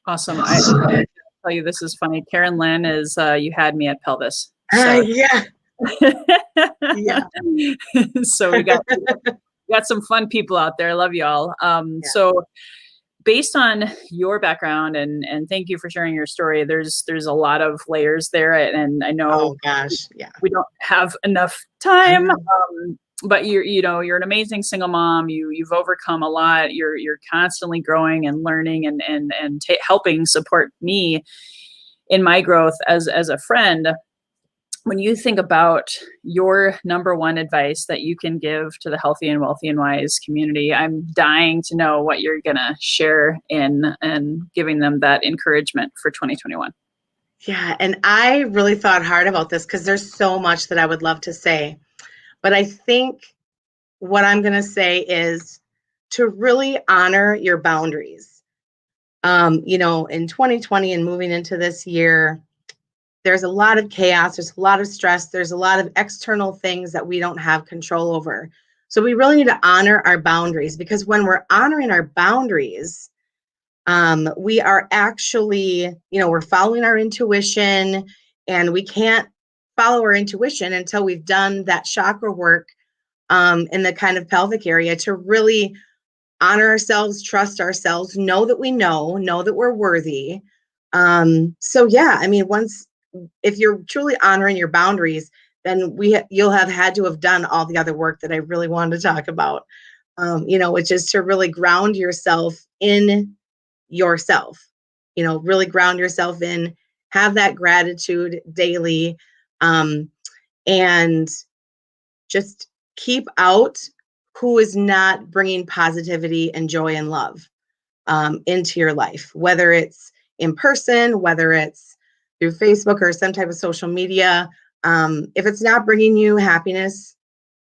Awesome. I tell you, this is funny. Karen Lynn is, you had me at pelvis. So. Yeah. Yeah. So we got some fun people out there. I love y'all. So based on your background, and thank you for sharing your story, there's a lot of layers there, and I know oh gosh, yeah, we don't have enough time, but you're an amazing single mom. You've overcome a lot. You're constantly growing and learning and helping support me in my growth as a friend. When you think about your number one advice that you can give to the healthy and wealthy and wise community, I'm dying to know what you're going to share in and giving them that encouragement for 2021. Yeah. And I really thought hard about this because there's so much that I would love to say. But I think what I'm going to say is to really honor your boundaries. In 2020 and moving into this year, there's a lot of chaos, there's a lot of stress, there's a lot of external things that we don't have control over. So we really need to honor our boundaries, because when we're honoring our boundaries, we are actually, we're following our intuition, and we can't follow our intuition until we've done that chakra work in the kind of pelvic area to really honor ourselves, trust ourselves, know that we know that we're worthy. If you're truly honoring your boundaries, then you'll have had to have done all the other work that I really wanted to talk about, which is to really ground yourself in yourself, really ground yourself in, have that gratitude daily, and just keep out who is not bringing positivity and joy and love into your life, whether it's in person, whether it's through Facebook or some type of social media. If it's not bringing you happiness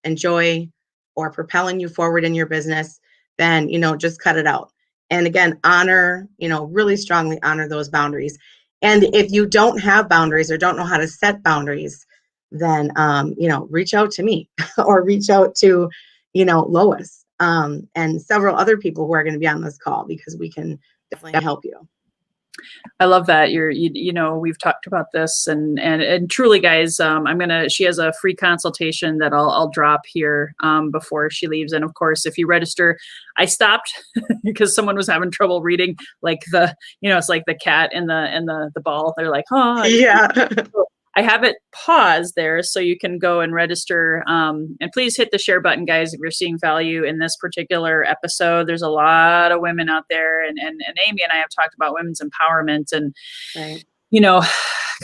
and joy or propelling you forward in your business, then, just cut it out. And again, honor, really strongly honor those boundaries. And if you don't have boundaries or don't know how to set boundaries, then, reach out to me or reach out to, Lois, and several other people who are going to be on this call, because we can definitely help you. I love that we've talked about this and truly, guys, she has a free consultation that I'll drop here before she leaves. And of course, if you register, I stopped because someone was having trouble reading, like it's like the cat and the ball. They're like, oh yeah. I have it paused there so you can go and register. And please hit the share button, guys, if you're seeing value in this particular episode. There's a lot of women out there, and Amy and I have talked about women's empowerment and, right.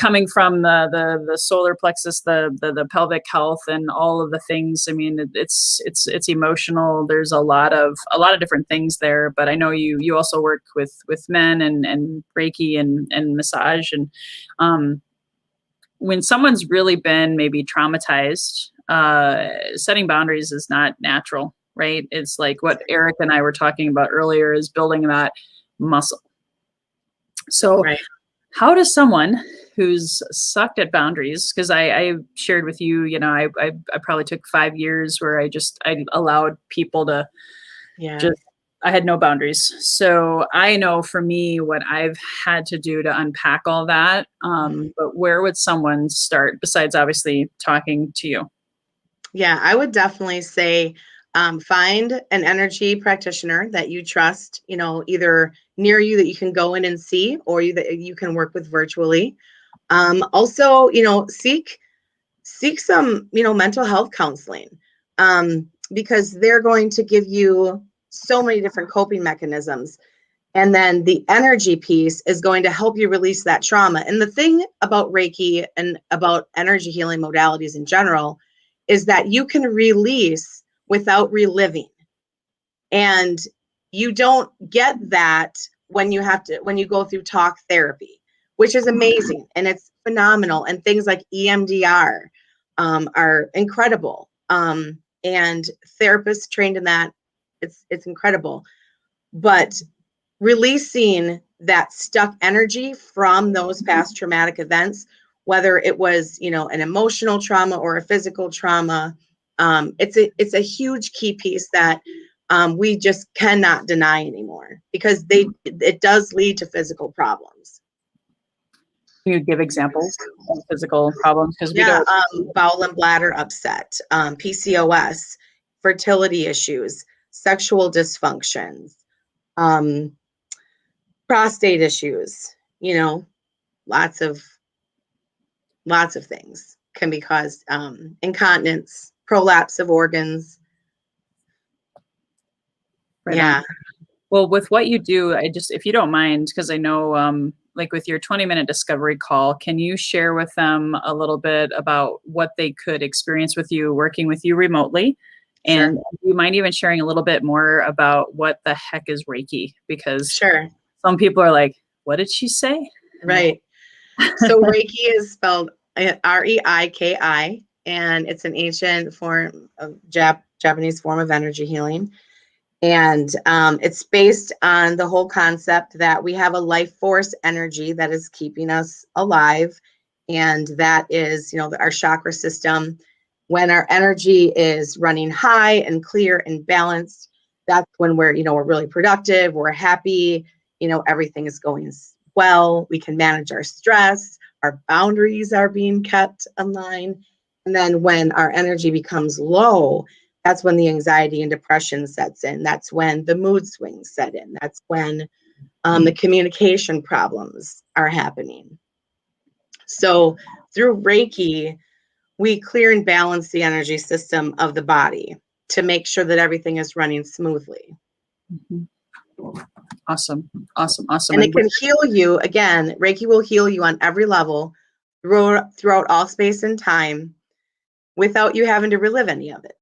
Coming from the solar plexus, the pelvic health and all of the things. I mean, it's emotional. There's a lot of different things there, but I know you also work with men and Reiki and massage and, when someone's really been maybe traumatized, setting boundaries is not natural, right? It's like what Eric and I were talking about earlier, is building that muscle. So right. How does someone who's sucked at boundaries, because I shared with you, I probably took 5 years where I allowed people to I had no boundaries. So I know for me what I've had to do to unpack all that. But where would someone start besides obviously talking to you? Yeah, I would definitely say find an energy practitioner that you trust, either near you that you can go in and see, or that you can work with virtually. Also, seek some, mental health counseling, because they're going to give you so many different coping mechanisms. And then the energy piece is going to help you release that trauma. And the thing about Reiki and about energy healing modalities in general is that you can release without reliving. And you don't get that when you go through talk therapy, which is amazing and it's phenomenal. And things like EMDR are incredible. And therapists trained in that, it's incredible. But releasing that stuck energy from those past traumatic events, whether it was, an emotional trauma or a physical trauma, it's a huge key piece that we just cannot deny anymore, because it does lead to physical problems. Can you give examples of physical problems? Because bowel and bladder upset, PCOS, fertility issues, sexual dysfunctions, prostate issues, lots of things can be caused, incontinence, prolapse of organs. Right on. Well, with what you do, if you don't mind, because I know, like with your 20-minute discovery call, can you share with them a little bit about what they could experience with you, working with you remotely? Sure. And do you mind even sharing a little bit more about what the heck is Reiki? Because some people are like, what did she say? Right. So Reiki is spelled Reiki, and it's an ancient form of Japanese form of energy healing. And it's based on the whole concept that we have a life force energy that is keeping us alive. And that is, our chakra system. When our energy is running high and clear and balanced, that's when we're really productive, we're happy, everything is going well, we can manage our stress, our boundaries are being kept in line. And then when our energy becomes low, that's when the anxiety and depression sets in. That's when the mood swings set in. That's when the communication problems are happening. So through Reiki, we clear and balance the energy system of the body to make sure that everything is running smoothly. Awesome. And it can heal you. Again, Reiki will heal you on every level throughout all space and time without you having to relive any of it.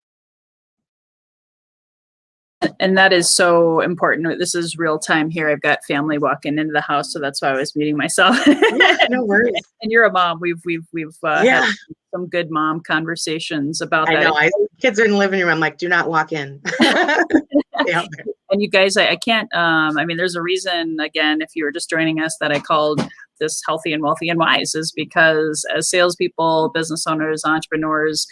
And that is so important. This is real time here. I've got family walking into the house, so that's why I was muting myself. Yeah, no worries. And you're a mom. We've Yeah. had some good mom conversations about I that. know. Kids are in the living room. I'm like, do not walk in. Yeah. And you guys, I can't, I mean, there's a reason, again, if you were just joining us, that I called this Healthy and Wealthy and Wise, is because as salespeople, business owners, entrepreneurs,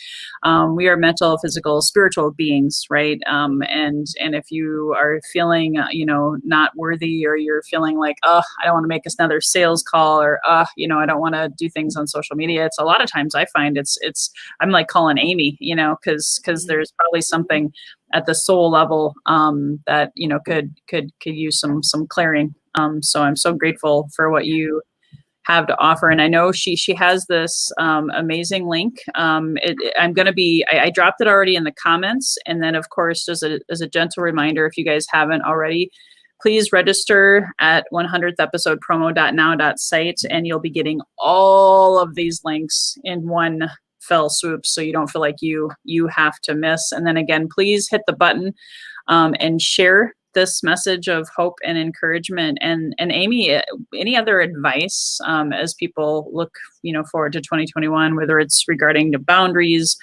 we are mental, physical, spiritual beings, right? And if you are feeling, not worthy, or you're feeling like, oh, I don't want to make another sales call, or, I don't want to do things on social media. It's a lot of times I find I'm like calling Amy, because there's probably something at the soul level that could use some clearing. So I'm so grateful for what you have to offer, and I know she has this amazing link. I dropped it already in the comments, and then of course, as a gentle reminder, if you guys haven't already, please register at 100th episode promo.now.site, and you'll be getting all of these links in one fell swoop, so you don't feel like you have to miss. And then again, please hit the button and share this message of hope and encouragement. And Amy, any other advice as people look forward to 2021, whether it's regarding the boundaries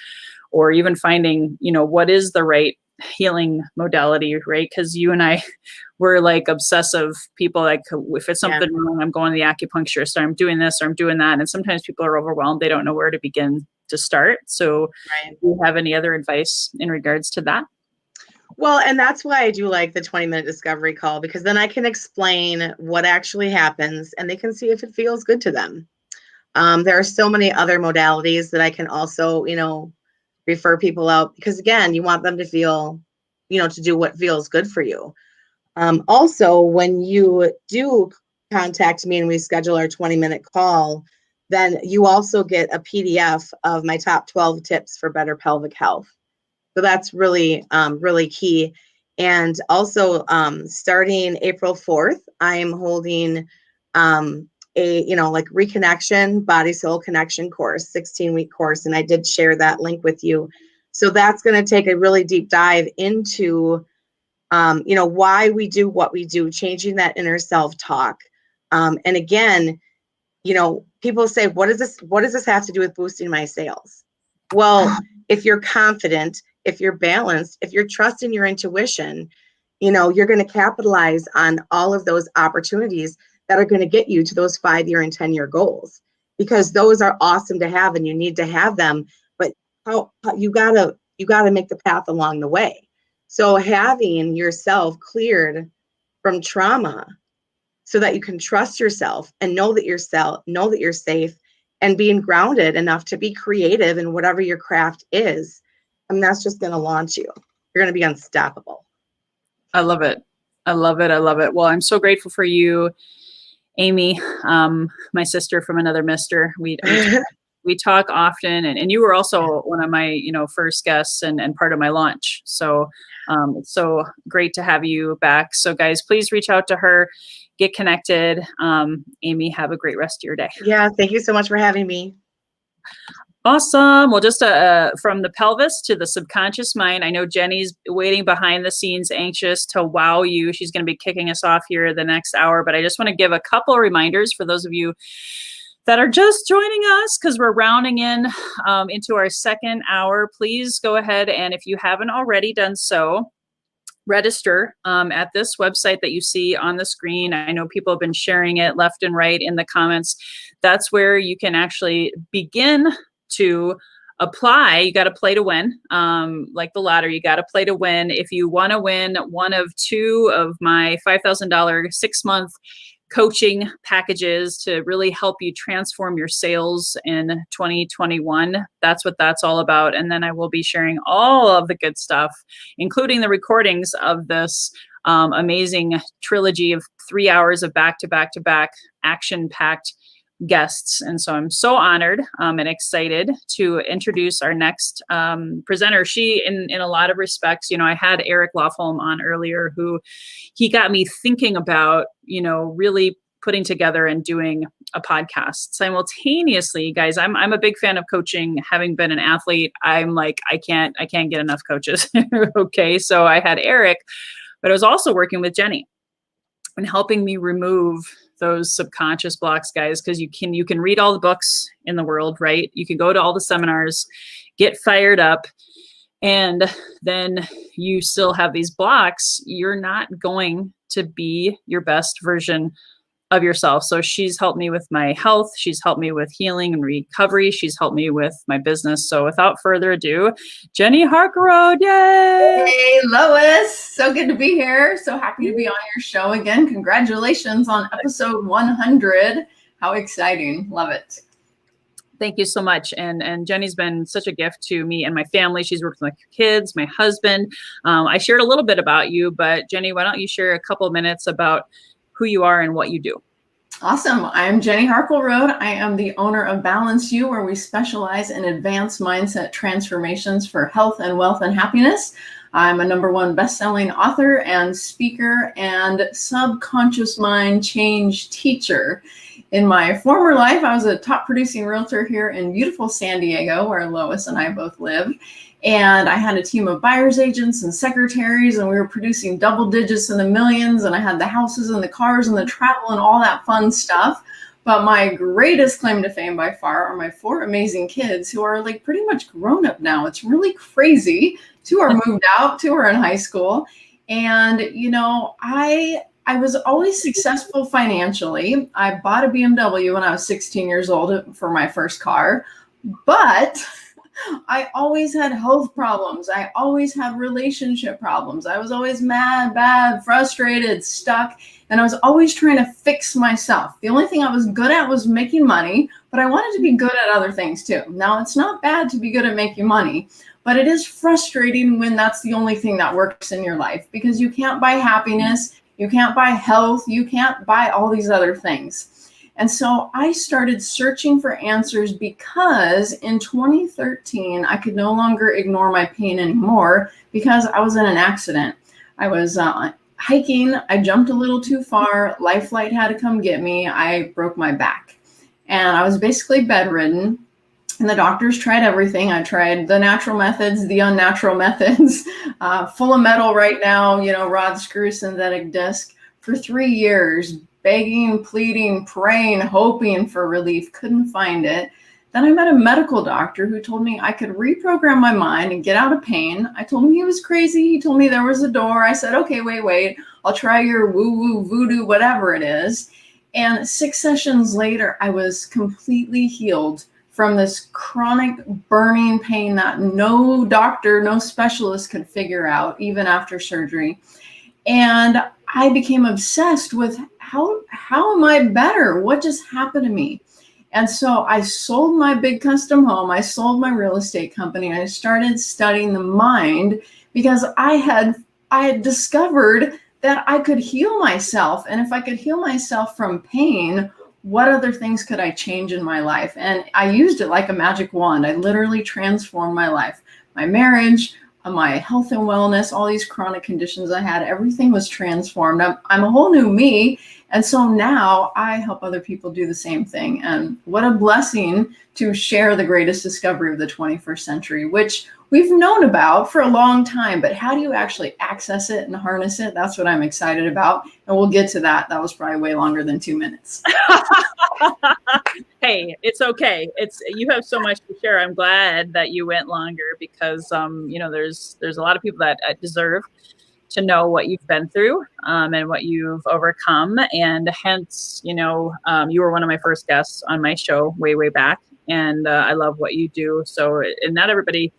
or even finding what is the right healing modality, right? Because you and I, we're like obsessive people. Like, if it's something wrong, I'm going to the acupuncturist, or I'm doing this, or I'm doing that. And sometimes people are overwhelmed. They don't know where to begin to start. So do you have any other advice in regards to that? Well, and that's why I do like the 20-minute discovery call, because then I can explain what actually happens and they can see if it feels good to them. There are so many other modalities that I can also, refer people out, because again, you want them to feel, to do what feels good for you. Also, when you do contact me and we schedule our 20-minute call, then you also get a PDF of my top 12 tips for better pelvic health. So that's really, really key. And also, starting April 4th, I am holding reconnection, body soul connection course, 16-week course. And I did share that link with you. So that's going to take a really deep dive into, why we do what we do, changing that inner self-talk. And again, people say, what does this have to do with boosting my sales? Well, if you're confident, if you're balanced, if you're trusting your intuition, you're going to capitalize on all of those opportunities that are going to get you to those 5-year and 10-year goals, because those are awesome to have and you need to have them. But how you gotta make the path along the way. So having yourself cleared from trauma so that you can trust yourself and know that you're safe, and being grounded enough to be creative in whatever your craft is. I mean, that's just going to launch you. You're going to be unstoppable. I love it. I love it. I love it. Well, I'm so grateful for you, Amy, my sister from another mister. We talk often, and you were also one of my, first guests and part of my launch. So it's so great to have you back. So guys, please reach out to her, get connected. Amy, have a great rest of your day. Yeah. Thank you so much for having me. Awesome. Well, just from the pelvis to the subconscious mind, I know Jenny's waiting behind the scenes, anxious to wow you. She's going to be kicking us off here the next hour, but I just want to give a couple of reminders for those of you that are just joining us, because we're rounding into our second hour. Please go ahead, and if you haven't already done so, register at this website that you see on the screen. I know people have been sharing it left and right in the comments. That's where you can actually begin to apply. You got to play to win. Like the lottery, you got to play to win. If you want to win one of two of my $5,000 6-month coaching packages to really help you transform your sales in 2021. That's what that's all about. And then I will be sharing all of the good stuff, including the recordings of this amazing trilogy of 3 hours of back-to-back-to-back action-packed guests. And so I'm so honored and excited to introduce our next presenter. She, in a lot of respects, I had Eric Lofholm on earlier, who he got me thinking about, really putting together and doing a podcast simultaneously. Guys, I'm a big fan of coaching. Having been an athlete, I'm like, I can't get enough coaches. Okay. So I had Eric, but I was also working with Jenny and helping me remove those subconscious blocks, guys, because you can read all the books in the world, right? You can go to all the seminars, get fired up, and then you still have these blocks. You're not going to be your best version of yourself. So she's helped me with my health. She's helped me with healing and recovery. She's helped me with my business. So without further ado, Jenny Harkelrode, yay! Hey, Lois. So good to be here. So happy to be on your show again. Congratulations on episode 100. How exciting. Love it. Thank you so much. And Jenny's been such a gift to me and my family. She's worked with my kids, my husband. I shared a little bit about you, but Jenny, why don't you share a couple of minutes about who you are and what you do? Awesome. I'm Jenny Harkelrode. I am the owner of Balance You, where we specialize in advanced mindset transformations for health and wealth and happiness. I'm a #1 best-selling author and speaker and subconscious mind change teacher. In my former life, I was a top producing realtor here in beautiful San Diego, where Lois and I both live. And I had a team of buyer's agents and secretaries, and we were producing double digits in the millions. And I had the houses and the cars and the travel and all that fun stuff. But my greatest claim to fame by far are my 4 amazing kids who are like pretty much grown up now. It's really crazy. 2 are moved out, 2 are in high school. And, you know, I was always successful financially. I bought a BMW when I was 16 years old for my first car, but I always had health problems. I always had relationship problems. I was always mad, bad, frustrated, stuck, and I was always trying to fix myself. The only thing I was good at was making money, but I wanted to be good at other things too. Now, it's not bad to be good at making money, but it is frustrating when that's the only thing that works in your life, because you can't buy happiness, you can't buy health, you can't buy all these other things. And so I started searching for answers because in 2013, I could no longer ignore my pain anymore because I was in an accident. I was hiking. I jumped a little too far. Life Flight had to come get me. I broke my back and I was basically bedridden. And the doctors tried everything. I tried the natural methods, the unnatural methods, full of metal right now, you know, rod, screw, synthetic disc for 3 years. Begging, pleading, praying, hoping for relief, couldn't find it. Then I met a medical doctor who told me I could reprogram my mind and get out of pain. I told him he was crazy. He told me there was a door. I said, okay, wait, I'll try your woo-woo, voodoo, whatever it is. And 6 sessions later, I was completely healed from this chronic burning pain that no doctor, no specialist could figure out, even after surgery. And I became obsessed with how am I better? What just happened to me? And so I sold my big custom home. I sold my real estate company. I started studying the mind because I had discovered that I could heal myself. And if I could heal myself from pain, what other things could I change in my life? And I used it like a magic wand. I literally transformed my life, my marriage, my health and wellness, all these chronic conditions I had, everything was transformed. I'm a whole new me. And so now I help other people do the same thing. And what a blessing to share the greatest discovery of the 21st century, which we've known about for a long time, but how do you actually access it and harness it? That's what I'm excited about. And we'll get to that. That was probably way longer than 2 minutes. Hey, it's okay. You have so much to share. I'm glad that you went longer because, you know, there's a lot of people that deserve to know what you've been through and what you've overcome. And hence, you know, you were one of my first guests on my show way back. And I love what you do. So, and not everybody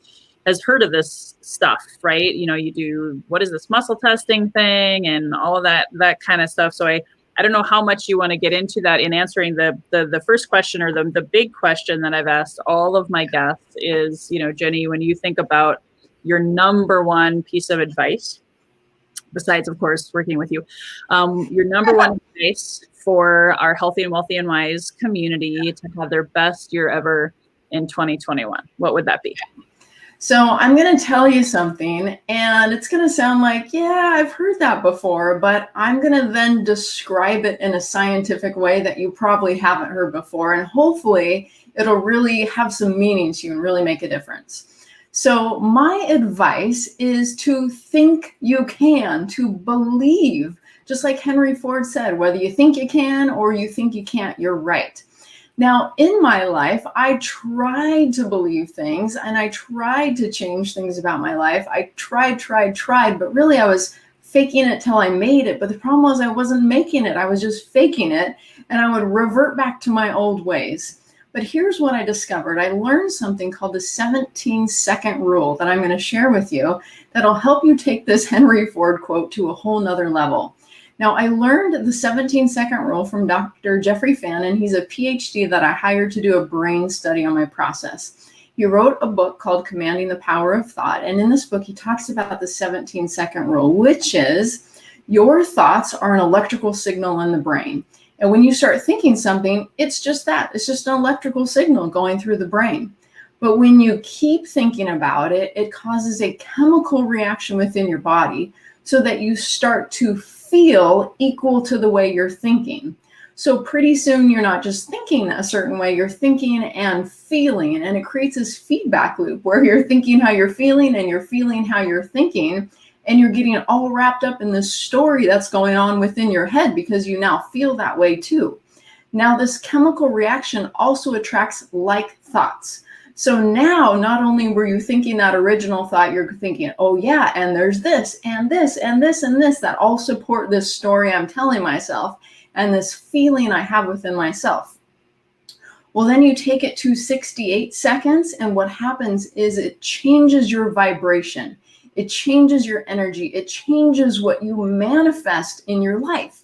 has heard of this stuff, right? You know, you do, what is this muscle testing thing and all of that kind of stuff. So I don't know how much you want to get into that in answering the first question or the big question that I've asked all of my guests is, you know, Jenny, when you think about your #1 piece of advice, besides, of course, working with you, your #1 advice for our Healthy and Wealthy and Wise community to have their best year ever in 2021, what would that be? So I'm going to tell you something, and it's going to sound like, yeah, I've heard that before, but I'm going to then describe it in a scientific way that you probably haven't heard before. And hopefully it'll really have some meaning to you and really make a difference. So my advice is to think you can, to believe, just like Henry Ford said, whether you think you can or you think you can't, you're right. Now, in my life, I tried to believe things and I tried to change things about my life. I tried, but really I was faking it till I made it. But the problem was I wasn't making it. I was just faking it, and I would revert back to my old ways. But here's what I discovered. I learned something called the 17-second rule that I'm going to share with you that'll help you take this Henry Ford quote to a whole nother level. Now, I learned the 17-second rule from Dr. Jeffrey Fannin. He's a PhD that I hired to do a brain study on my process. He wrote a book called Commanding the Power of Thought. And in this book, he talks about the 17-second rule, which is your thoughts are an electrical signal in the brain. And when you start thinking something, it's just that. It's just an electrical signal going through the brain. But when you keep thinking about it, it causes a chemical reaction within your body so that you start to feel equal to the way you're thinking. So pretty soon you're not just thinking a certain way, you're thinking and feeling, and it creates this feedback loop where you're thinking how you're feeling and you're feeling how you're thinking, and you're getting all wrapped up in this story that's going on within your head because you now feel that way too. Now, this chemical reaction also attracts like thoughts. So now, not only were you thinking that original thought, you're thinking, oh yeah, and there's this, and this, and this, and this, that all support this story I'm telling myself, and this feeling I have within myself. Well, then you take it to 68 seconds, and what happens is it changes your vibration. It changes your energy. It changes what you manifest in your life.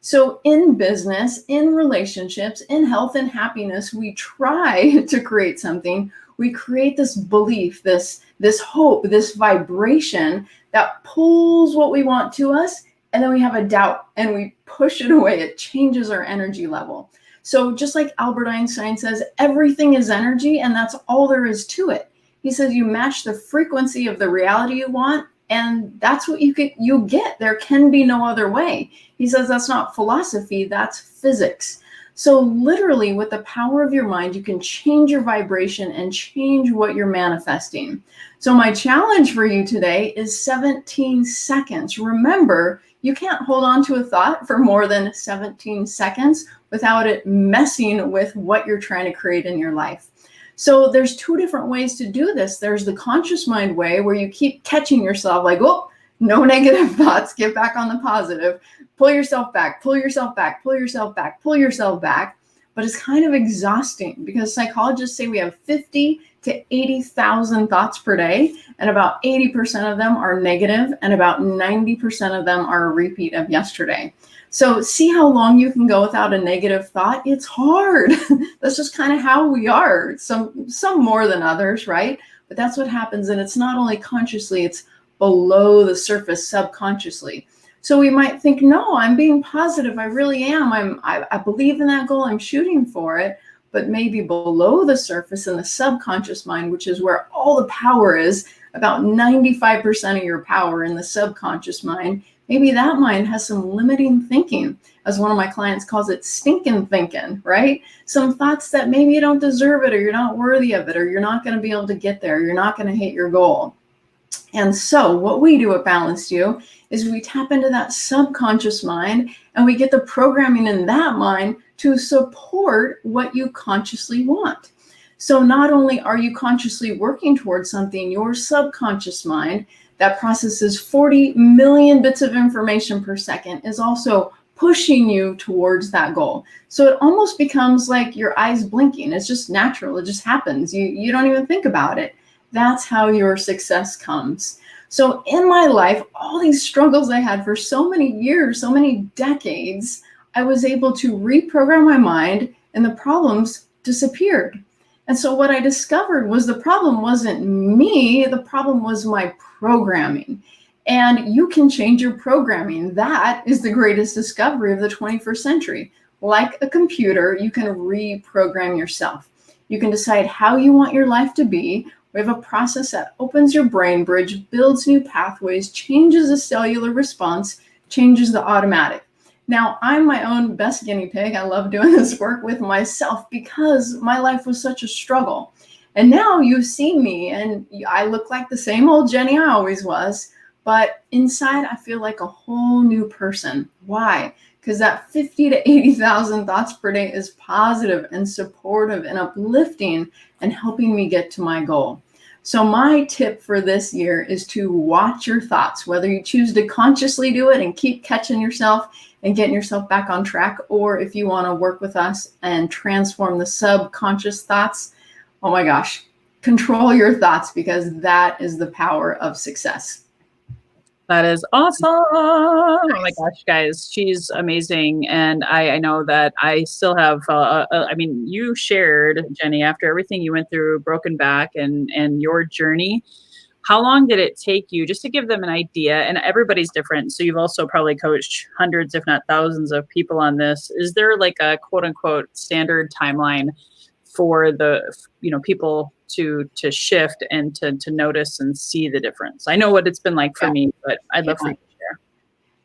So in business, in relationships, in health and happiness, we try to create something. We create this belief, this hope, this vibration that pulls what we want to us, and then we have a doubt and we push it away. It changes our energy level. So just like Albert Einstein says, everything is energy, and that's all there is to it. He says you match the frequency of the reality you want, and that's what you get. There can be no other way. He says that's not philosophy, that's physics. So literally, with the power of your mind, you can change your vibration and change what you're manifesting. So my challenge for you today is 17 seconds. Remember, you can't hold on to a thought for more than 17 seconds without it messing with what you're trying to create in your life. So there's two different ways to do this. There's the conscious mind way where you keep catching yourself like, oh, no negative thoughts, get back on the positive, pull yourself back, pull yourself back, pull yourself back, pull yourself back. But it's kind of exhausting because psychologists say we have 50 to 80,000 thoughts per day, and about 80% of them are negative, and about 90% of them are a repeat of yesterday. So see how long you can go without a negative thought? It's hard. That's just kind of how we are. Some more than others, right? But that's what happens. And it's not only consciously, it's below the surface subconsciously. So we might think, no, I'm being positive. I really am. I believe in that goal. I'm shooting for it. But maybe below the surface in the subconscious mind, which is where all the power is, about 95% of your power in the subconscious mind, maybe that mind has some limiting thinking, as one of my clients calls it, stinking thinking, right? Some thoughts that maybe you don't deserve it, or you're not worthy of it, or you're not going to be able to get there, you're not going to hit your goal. And so what we do at Balanced You is we tap into that subconscious mind, and we get the programming in that mind to support what you consciously want. So not only are you consciously working towards something, your subconscious mind that processes 40 million bits of information per second is also pushing you towards that goal. So it almost becomes like your eyes blinking. It's just natural. It just happens. You don't even think about it. That's how your success comes. So in my life, all these struggles I had for so many years, so many decades, I was able to reprogram my mind and the problems disappeared. And so what I discovered was the problem wasn't me, the problem was my programming. And you can change your programming. That is the greatest discovery of the 21st century. Like a computer, you can reprogram yourself. You can decide how you want your life to be, We have a process that opens your brain bridge, builds new pathways, changes the cellular response, changes the automatic. Now, I'm my own best guinea pig. I love doing this work with myself because my life was such a struggle. And now you've seen me and I look like the same old Jenny I always was, but inside I feel like a whole new person. Why? Because that 50 to 80,000 thoughts per day is positive and supportive and uplifting and helping me get to my goal. So my tip for this year is to watch your thoughts, whether you choose to consciously do it and keep catching yourself and getting yourself back on track, or if you want to work with us and transform the subconscious thoughts, oh my gosh, control your thoughts, because that is the power of success. That is awesome. Oh my gosh, guys, she's amazing. And I know that I still have, I mean, you shared, Jenny, after everything you went through, broken back and your journey, how long did it take you, just to give them an idea? And everybody's different. So you've also probably coached hundreds, if not thousands of people on this. Is there like a quote unquote standard timeline for the, people to shift and to notice and see the difference? I know what it's been like for me, but I'd love for you to share.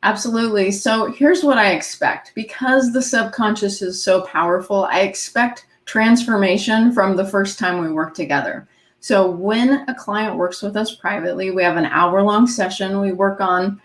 Absolutely. So here's what I expect. Because the subconscious is so powerful, I expect transformation from the first time we work together. So when a client works with us privately, we have an hour-long session. We work on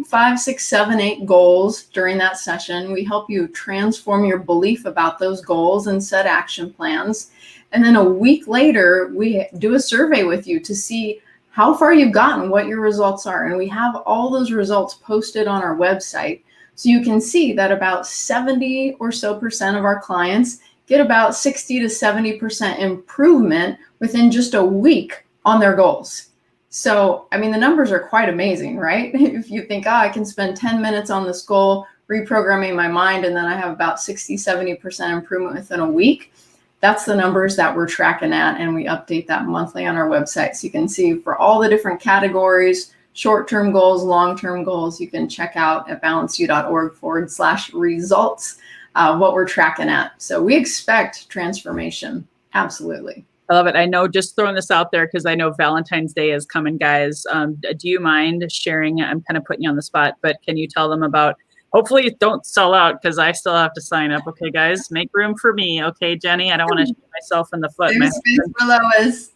5, 6, 7, 8 goals during that session. We help you transform your belief about those goals and set action plans. And then a week later, we do a survey with you to see how far you've gotten, what your results are. And we have all those results posted on our website. So you can see that about 70% or so of our clients get about 60 to 70% improvement within just a week on their goals. So, I mean, the numbers are quite amazing, right? If you think, I can spend 10 minutes on this goal, reprogramming my mind, and then I have about 60, 70% improvement within a week. That's the numbers that we're tracking at, and we update that monthly on our website. So you can see for all the different categories, short-term goals, long-term goals, you can check out at balanceyou.org/results what we're tracking at. So we expect transformation. Absolutely. I love it. I know, just throwing this out there because I know Valentine's Day is coming, guys. Do you mind sharing? I'm kind of putting you on the spot, but can you tell them about, hopefully you don't sell out because I still have to sign up. Okay, guys, make room for me. Okay, Jenny, I don't want to shoot myself in the foot. There's space for Lois.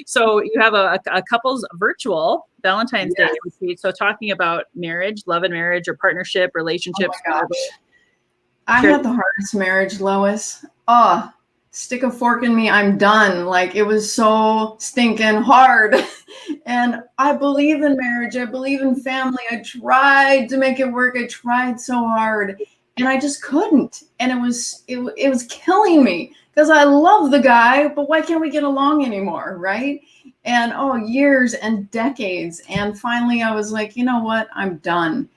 So you have a couple's virtual Valentine's Day retreat. So talking about marriage, love and marriage, or partnership, relationships. Oh my gosh. I had the hardest marriage, Lois. Stick a fork in me, I'm done. Like, it was so stinking hard. And I believe in marriage. I believe in family. I tried to make it work. I tried so hard and I just couldn't. And it was killing me because I love the guy, but why can't we get along anymore? Right. And years and decades. And finally I was like, you know what? I'm done.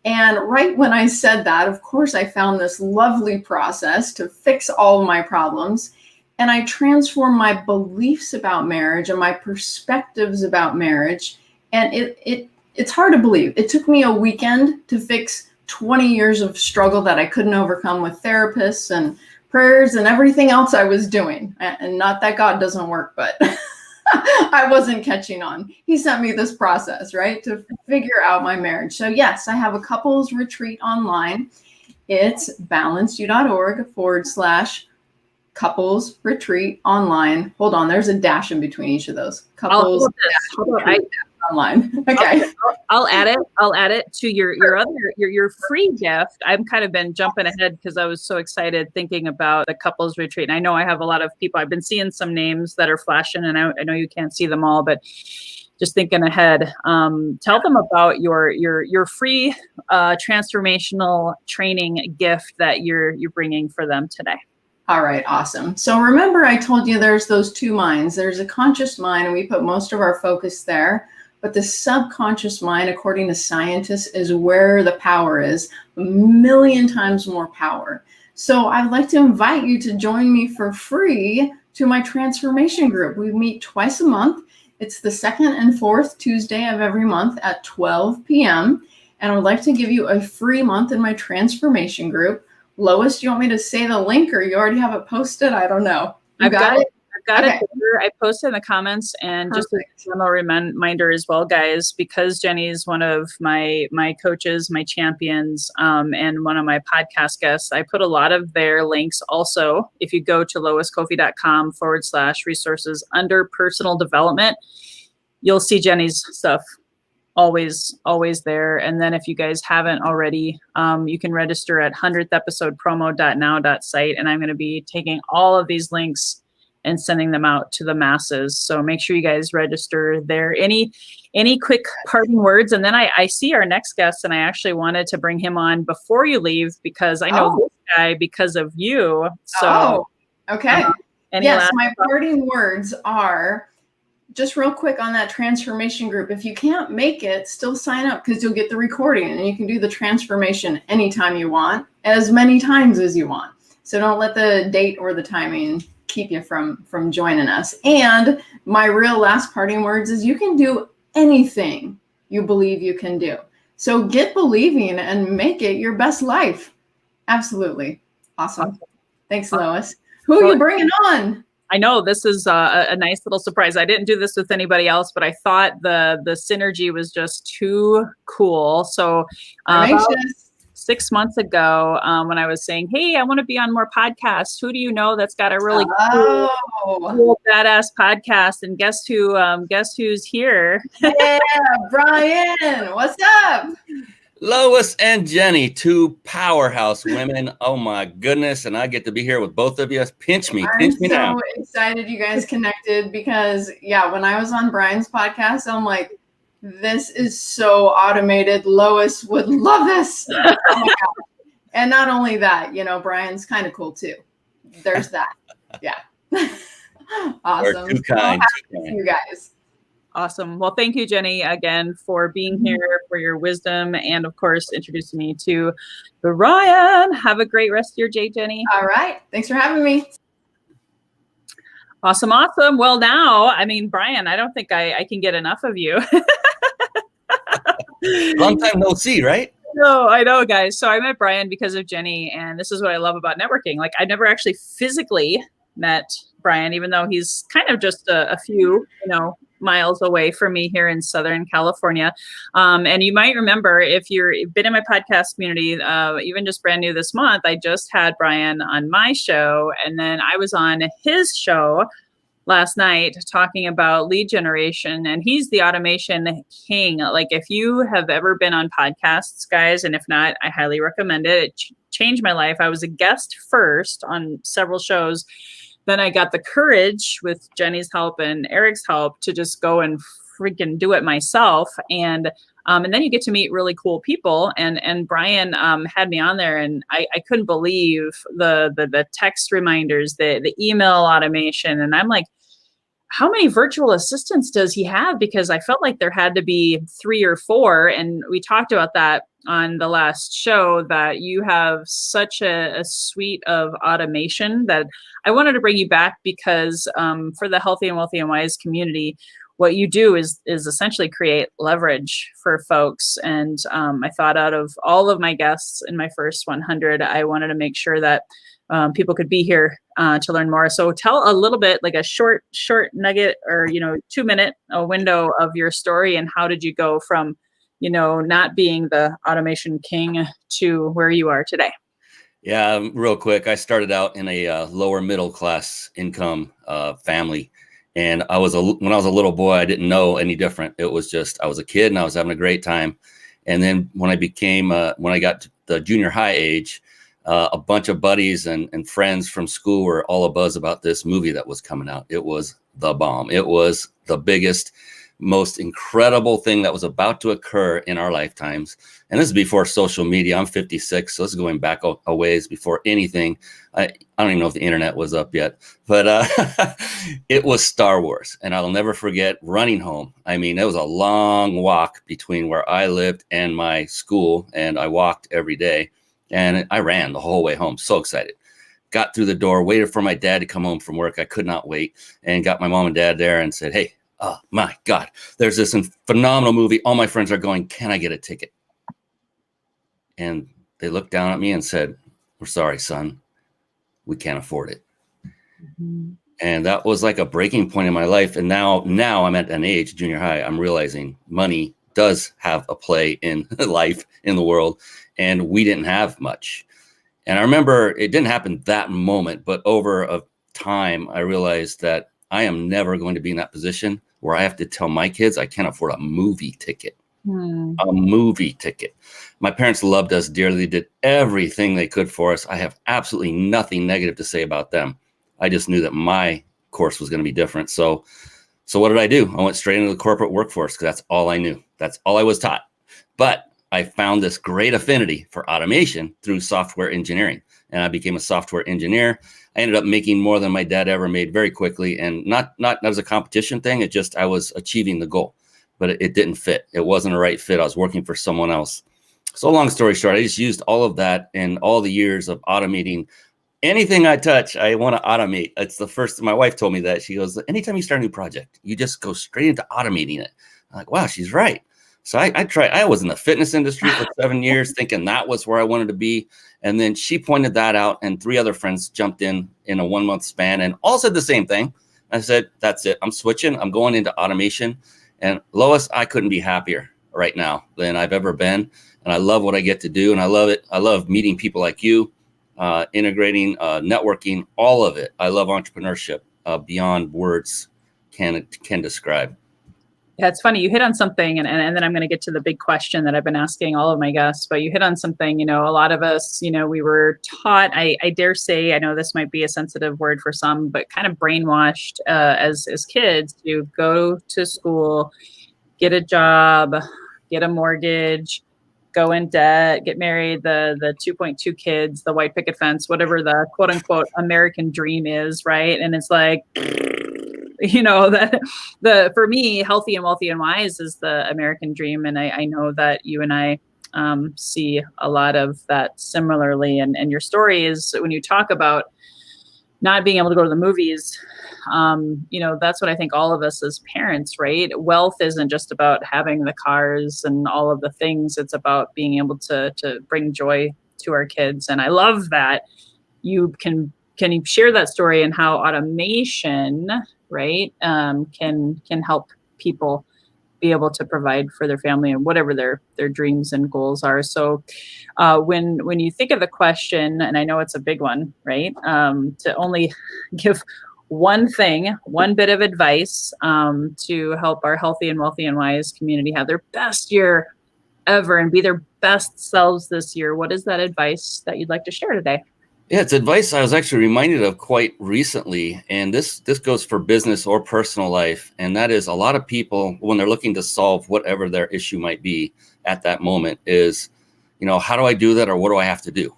And right when I said that, of course, I found this lovely process to fix all of my problems. And I transformed my beliefs about marriage and my perspectives about marriage. And it's hard to believe. It took me a weekend to fix 20 years of struggle that I couldn't overcome with therapists and prayers and everything else I was doing. And not that God doesn't work, but I wasn't catching on. He sent me this process, right, to figure out my marriage. So yes, I have a couples retreat online. It's balanceyou.org/couples retreat online. Hold on, there's a dash in between each of those. Couples online. Okay. I'll add it to your other your free gift. I've kind of been jumping ahead because I was so excited thinking about the couples retreat. And I know I have a lot of people. I've been seeing some names that are flashing, and I know you can't see them all, but just thinking ahead. Tell them about your free transformational training gift that you're bringing for them today. All right, awesome. So remember, I told you there's those two minds. There's a conscious mind, and we put most of our focus there. But the subconscious mind, according to scientists, is where the power is, 1,000,000 times more power. So I'd like to invite you to join me for free to my transformation group. We meet twice a month. It's the second and fourth Tuesday of every month at 12 p.m. And I would like to give you a free month in my transformation group. Lois, do you want me to say the link, or you already have it posted? I don't know. I've got it. I've got Okay. it there. I posted in the comments, and just a Perfect. general reminder as well, guys, because Jenny's one of my coaches, my champions, and one of my podcast guests. I put a lot of their links also. If you go to loiscoffey.com/resources under personal development, you'll see Jenny's stuff always there. And then if you guys haven't already, you can register at 100theepisodepromo.now.site, and I'm going to be taking all of these links and sending them out to the masses. So make sure you guys register there. Any quick parting words? And then I see our next guest, and I actually wanted to bring him on before you leave, because I know this guy because of you. So okay. Yes, my parting words are, just real quick on that transformation group. If you can't make it, still sign up, because you'll get the recording and you can do the transformation anytime you want, as many times as you want. So don't let the date or the timing keep you from joining us. And my real last parting words is, you can do anything you believe you can do. So get believing and make it your best life. Absolutely. Awesome. Thanks, Lois. Who are you bringing on? I know this is a nice little surprise. I didn't do this with anybody else, but I thought the synergy was just too cool. So about 6 months ago, when I was saying, hey, I want to be on more podcasts, who do you know that's got a really cool badass podcast? And guess who's here? Yeah, Brian, what's up? Lois and Jenny, two powerhouse women. Oh my goodness. And I get to be here with both of you. Pinch me now. I'm so excited you guys connected, because when I was on Brian's podcast, I'm like, this is so automated. Lois would love this. Oh my God. And not only that, Brian's kind of cool too. There's that. Yeah. Awesome. Too kind. You guys. Awesome. Well, thank you, Jenny, again, for being here, for your wisdom, and of course, introducing me to Brian. Have a great rest of your day, Jenny. All right. Thanks for having me. Awesome. Well, now, Brian, I don't think I can get enough of you. Long time no see, right? No, I know, guys. So I met Brian because of Jenny, and this is what I love about networking. Like, I never actually physically met Brian, even though he's kind of just a few, miles away from me here in Southern California. And you might remember, if you've been in my podcast community, even just brand new this month, I just had Brian on my show, and then I was on his show last night talking about lead generation, and he's the automation king. Like, if you have ever been on podcasts, guys, and if not, I highly recommend it. It changed my life. I was a guest first on several shows. Then I got the courage, with Jenny's help and Eric's help, to just go and freaking do it myself. And then you get to meet really cool people. And Brian had me on there, and I couldn't believe the text reminders, the email automation. And I'm like, how many virtual assistants does he have? Because I felt like there had to be 3 or 4. And we talked about that on the last show, that you have such a suite of automation that I wanted to bring you back, because for the Healthy and Wealthy and Wise community, what you do is essentially create leverage for folks. And I thought, out of all of my guests in my first 100, I wanted to make sure that people could be here to learn more. So tell a little bit, like a short nugget, or 2-minute window of your story, and how did you go from not being the automation king to where you are today? Yeah, real quick. I started out in a lower middle class income family. And when I was a little boy, I didn't know any different. It was just, I was a kid and I was having a great time. And then when I got to the junior high age, a bunch of buddies and friends from school were all abuzz about this movie that was coming out. It was the bomb. It was the biggest, most incredible thing that was about to occur in our lifetimes. And this is before social media. I'm 56, so this is going back a ways before anything. I don't even know if the internet was up yet, but it was Star Wars. And I'll never forget running home. It was a long walk between where I lived and my school, and I walked every day. And I ran the whole way home. So excited. Got through the door, waited for my dad to come home from work. I could not wait, and got my mom and dad there and said, hey, oh my God, there's this phenomenal movie. All my friends are going. Can I get a ticket? And they looked down at me and said, we're sorry, son. We can't afford it. Mm-hmm. And that was like a breaking point in my life. And now I'm at an age, junior high, I'm realizing money does have a play in life, in the world. And we didn't have much. And I remember it didn't happen that moment, but over a time, I realized that I am never going to be in that position where I have to tell my kids I can't afford a movie ticket. A movie ticket. My parents loved us dearly, did everything they could for us. I have absolutely nothing negative to say about them. I just knew that my course was going to be different. So what did I do? I went straight into the corporate workforce because that's all I knew. That's all I was taught. But I found this great affinity for automation through software engineering, and I became a software engineer. I ended up making more than my dad ever made very quickly, and not as a competition thing. It just, I was achieving the goal, but it didn't fit. It wasn't a right fit. I was working for someone else. So long story short, I just used all of that and all the years of automating. Anything I touch, I want to automate. It's the first, my wife told me that. She goes, anytime you start a new project, you just go straight into automating it. I'm like, wow, she's right. So I tried. I was in the fitness industry for 7 years thinking that was where I wanted to be. And then she pointed that out, and 3 other friends jumped in a 1-month span and all said the same thing. I said, that's it. I'm switching. I'm going into automation. And Lois, I couldn't be happier right now than I've ever been. And I love what I get to do. And I love it. I love meeting people like you, integrating, networking, all of it. I love entrepreneurship beyond words can describe. Yeah, it's funny. You hit on something, and then I'm going to get to the big question that I've been asking all of my guests, but you hit on something, a lot of us, we were taught, I dare say, I know this might be a sensitive word for some, but kind of brainwashed as kids to go to school, get a job, get a mortgage, go in debt, get married, the 2.2 kids, the white picket fence, whatever the quote unquote American dream is, right? And it's like, that for me, healthy and wealthy and wise is the American dream. And I know that you and I see a lot of that similarly. And your story is when you talk about not being able to go to the movies, that's what I think all of us as parents, right? Wealth isn't just about having the cars and all of the things. It's about being able to bring joy to our kids. And I love that you can you share that story and how automation, right, can help people be able to provide for their family and whatever their dreams and goals are. So when you think of the question, and I know it's a big one, right, to only give one bit of advice to help our healthy and wealthy and wise community have their best year ever and be their best selves this year, what is that advice that you'd like to share today? Yeah, it's advice I was actually reminded of quite recently, and this goes for business or personal life, and that is a lot of people, when they're looking to solve whatever their issue might be at that moment, is, how do I do that, or what do I have to do?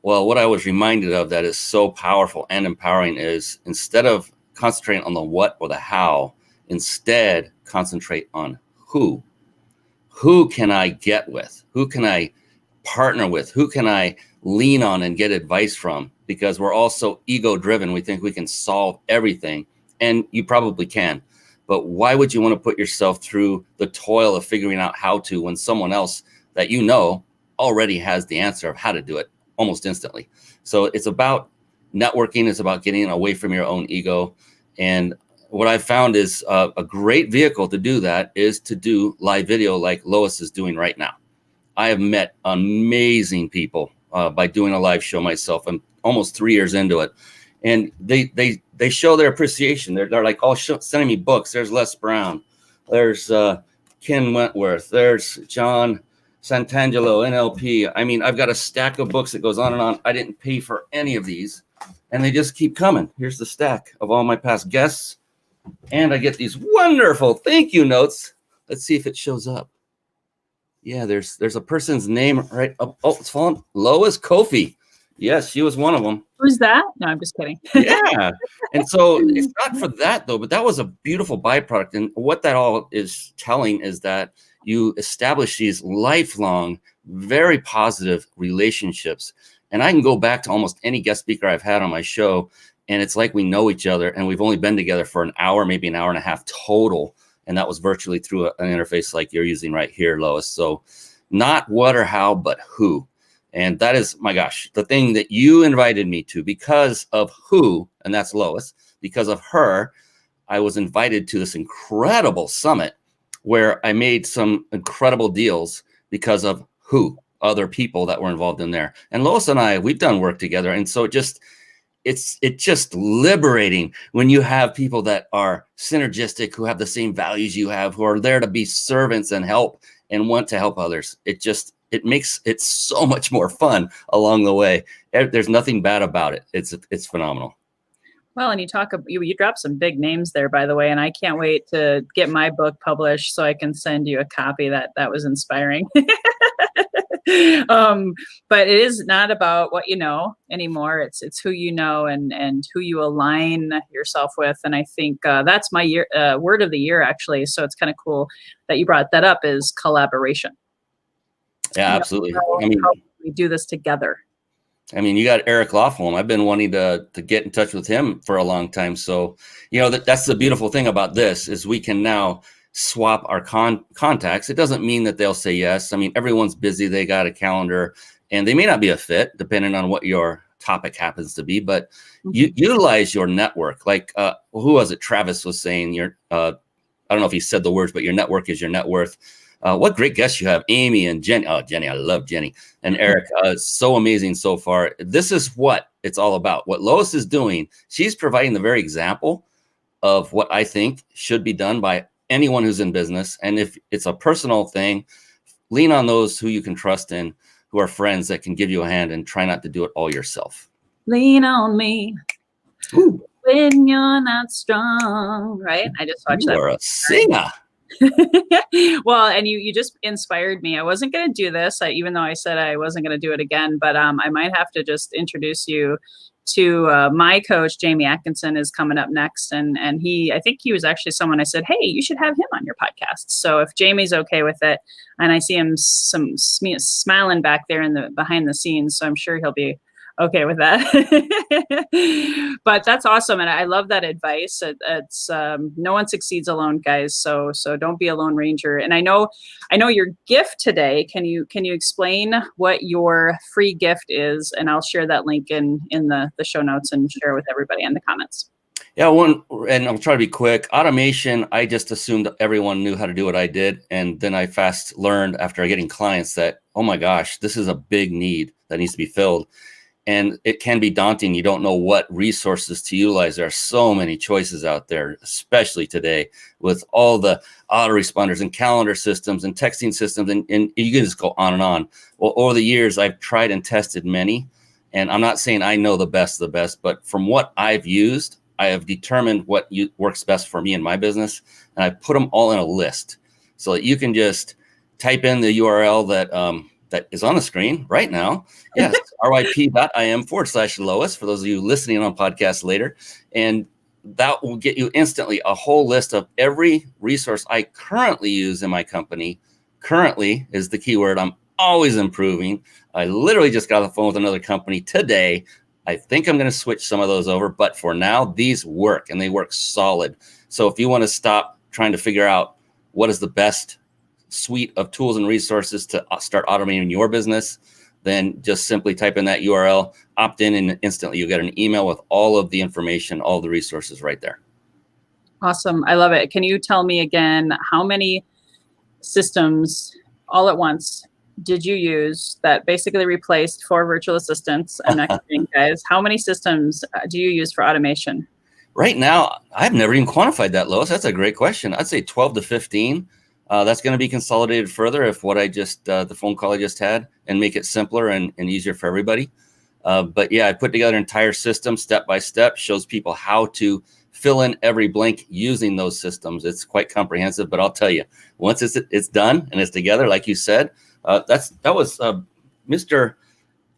Well, what I was reminded of that is so powerful and empowering is, instead of concentrating on the what or the how, instead concentrate on who. Who can I get with? Who can I partner with? Who can I lean on and get advice from? Because we're all so ego driven. We think we can solve everything, and you probably can. But why would you want to put yourself through the toil of figuring out how to, when someone else that already has the answer of how to do it almost instantly? So it's about networking. It's about getting away from your own ego. And what I've found is a great vehicle to do that is to do live video like Lois is doing right now. I have met amazing people by doing a live show myself. I'm almost 3 years into it. And they show their appreciation. They're like all sending me books. There's Les Brown. There's Ken Wentworth. There's John Santangelo, NLP. I mean, I've got a stack of books that goes on and on. I didn't pay for any of these, and they just keep coming. Here's the stack of all my past guests. And I get these wonderful thank you notes. Let's see if it shows up. Yeah, there's a person's name right up. Oh, it's fallen. Lois Kofi. Yes, she was one of them. Who's that? No, I'm just kidding. Yeah. And so it's not for that, though, but that was a beautiful byproduct. And what that all is telling is that you establish these lifelong, very positive relationships. And I can go back to almost any guest speaker I've had on my show, and it's like we know each other, and we've only been together for an hour, maybe an hour and a half total. And that was virtually through an interface like you're using right here, Lois. So not what or how, but who. And that is, my gosh, the thing that you invited me to because of who, and that's Lois, because of her, I was invited to this incredible summit where I made some incredible deals because of other people that were involved in there. And Lois and I, we've done work together. And so it's just liberating when you have people that are synergistic, who have the same values you have, who are there to be servants and help and want to help others. It makes it so much more fun along the way. There's nothing bad about it. It's phenomenal. Well, and you dropped some big names there, by the way, and I can't wait to get my book published so I can send you a copy. That was inspiring. But it is not about what you know anymore. It's who you know and who you align yourself with. And I think that's my word of the year, actually. So it's kind of cool that you brought that up, is collaboration. Yeah, absolutely. How we do this together. I mean, you got Eric Lofholm. I've been wanting to get in touch with him for a long time. So, that's the beautiful thing about this, is we can now swap our contacts. It doesn't mean that they'll say yes. I mean, everyone's busy. They got a calendar and they may not be a fit depending on what your topic happens to be, but you utilize your network. Like, who was it? Travis was saying I don't know if he said the words, but your network is your net worth. What great guests you have, Amy and Jenny. Oh, Jenny, I love Jenny. And Eric, so amazing so far. This is what it's all about. What Lois is doing, she's providing the very example of what I think should be done by anyone who's in business. And if it's a personal thing, lean on those who you can trust in, who are friends that can give you a hand, and try not to do it all yourself. Lean on me. Ooh. When you're not strong, right? I just watched that. You are a singer. Well, and you just inspired me. I wasn't going to do this, even though I said I wasn't going to do it again, but I might have to just introduce you to my coach. Jamie Atkinson is coming up next. And I think he was actually someone I said, hey, you should have him on your podcast. So if Jamie's okay with it, and I see him smiling back there behind the scenes, so I'm sure he'll be okay with that. But that's awesome. And I love that advice. It's no one succeeds alone, guys. So don't be a lone ranger. And I know your gift today. Can you explain what your free gift is? And I'll share that link in the show notes and share with everybody in the comments. Yeah, and I'll try to be quick. Automation, I just assumed everyone knew how to do what I did. And then I fast learned after getting clients that, oh my gosh, this is a big need that needs to be filled. And it can be daunting. You don't know what resources to utilize. There are so many choices out there, especially today with all the autoresponders and calendar systems and texting systems. And you can just go on and on. Well, over the years, I've tried and tested many. And I'm not saying I know the best of the best, but from what I've used, I have determined what works best for me in my business. And I put them all in a list so that you can just type in the URL that is on the screen right now. Yes, ryp.im/Lois for those of you listening on podcasts later. And that will get you instantly a whole list of every resource I currently use in my company. Currently is the keyword. I'm always improving. I literally just got off the phone with another company today. I think I'm going to switch some of those over, but for now, these work and they work solid. So if you want to stop trying to figure out what is the best suite of tools and resources to start automating your business, then just simply type in that URL, opt in, and instantly you get an email with all of the information, all the resources right there. Awesome. I love it. Can you tell me again, how many systems all at once did you use that basically replaced 4 virtual assistants? And next thing, guys, how many systems do you use for automation? Right now, I've never even quantified that, Lois. That's a great question. I'd say 12 to 15. That's going to be consolidated further if what the phone call I just had, and make it simpler and easier for everybody. But yeah, I put together an entire system step by step, shows people how to fill in every blank using those systems. It's quite comprehensive, but I'll tell you, once it's done and it's together, like you said, that was Mr.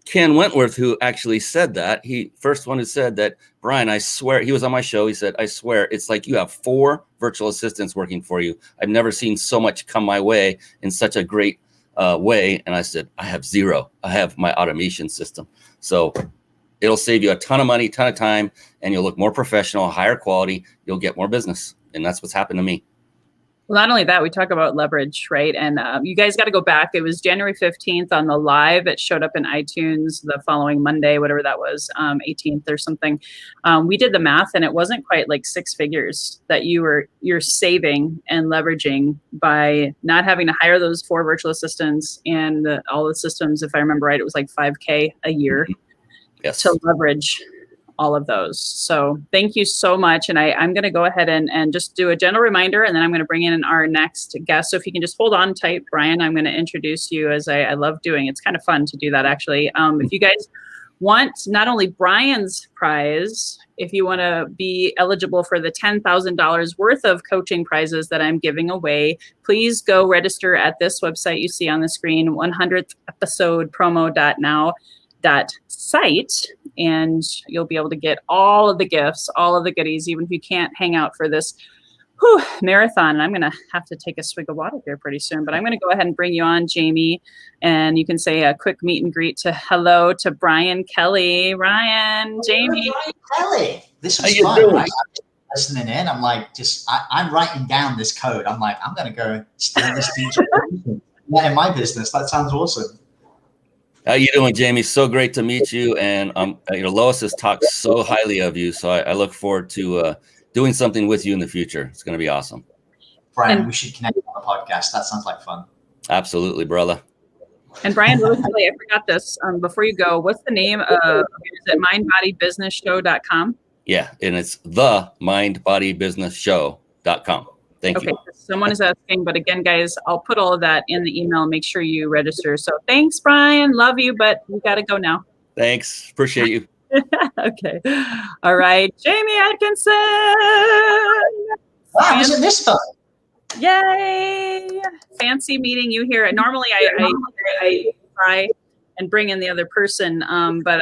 Ken Wentworth who actually said that. He first one who said that, Brian, I swear, he was on my show. He said, I swear, it's like you have 4 virtual assistants working for you. I've never seen so much come my way in such a great way. And I said, I have 0. I have my automation system. So it'll save you a ton of money, ton of time, and you'll look more professional, higher quality. You'll get more business. And that's what's happened to me. Well, not only that, we talk about leverage, right? And you guys got to go back. It was January 15th on the live. It showed up in iTunes the following Monday, whatever that was, 18th or something. We did the math, and it wasn't quite like six figures that you're saving and leveraging by not having to hire those 4 virtual assistants and all the systems. If I remember right, it was like $5K a year Yes. to leverage all of those. So thank you so much. And I'm going to go ahead and just do a general reminder, and then I'm going to bring in our next guest. So if you can just hold on tight, Brian, I'm going to introduce you, as I love doing. It's kind of fun to do that, actually. If you guys want not only Brian's prize, if you want to be eligible for the $10,000 worth of coaching prizes that I'm giving away, please go register at this website you see on the screen, 100th episode promo.now.site, and you'll be able to get all of the gifts, all of the goodies, even if you can't hang out for this marathon. And I'm going to have to take a swig of water here pretty soon, but I'm going to go ahead and bring you on, Jamie, and you can say a quick meet and greet hello to Brian Kelly. Ryan, Jamie. Brian Kelly. This was fun, right? Listening in, I'm like, I'm writing down this code. I'm like, I'm going to go steal this teacher in my business. That sounds awesome. How you doing, Jamie? So great to meet you. And Lois has talked so highly of you. So I look forward to doing something with you in the future. It's going to be awesome. Brian, we should connect on the podcast. That sounds like fun. Absolutely, brother. And Brian, really quickly, I forgot this. Before you go, what's the name of, is it mindbodybusinessshow.com? Yeah, and it's the mindbodybusinessshow.com. Thank you. Okay, someone is asking, but again, guys, I'll put all of that in the email. Make sure you register. So thanks, Brian. Love you, but we got to go now. Thanks. Appreciate you. Okay. All right. Jamie Atkinson. Wow, isn't this fun? Yay. Fancy meeting you here. Normally I try and bring in the other person, but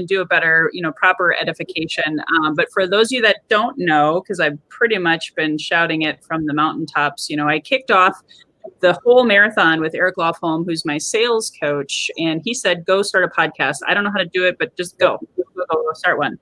do a better, proper edification. But for those of you that don't know, because I've pretty much been shouting it from the mountaintops, I kicked off the whole marathon with Eric Lofholm, who's my sales coach. And he said, go start a podcast. I don't know how to do it, but just go start one.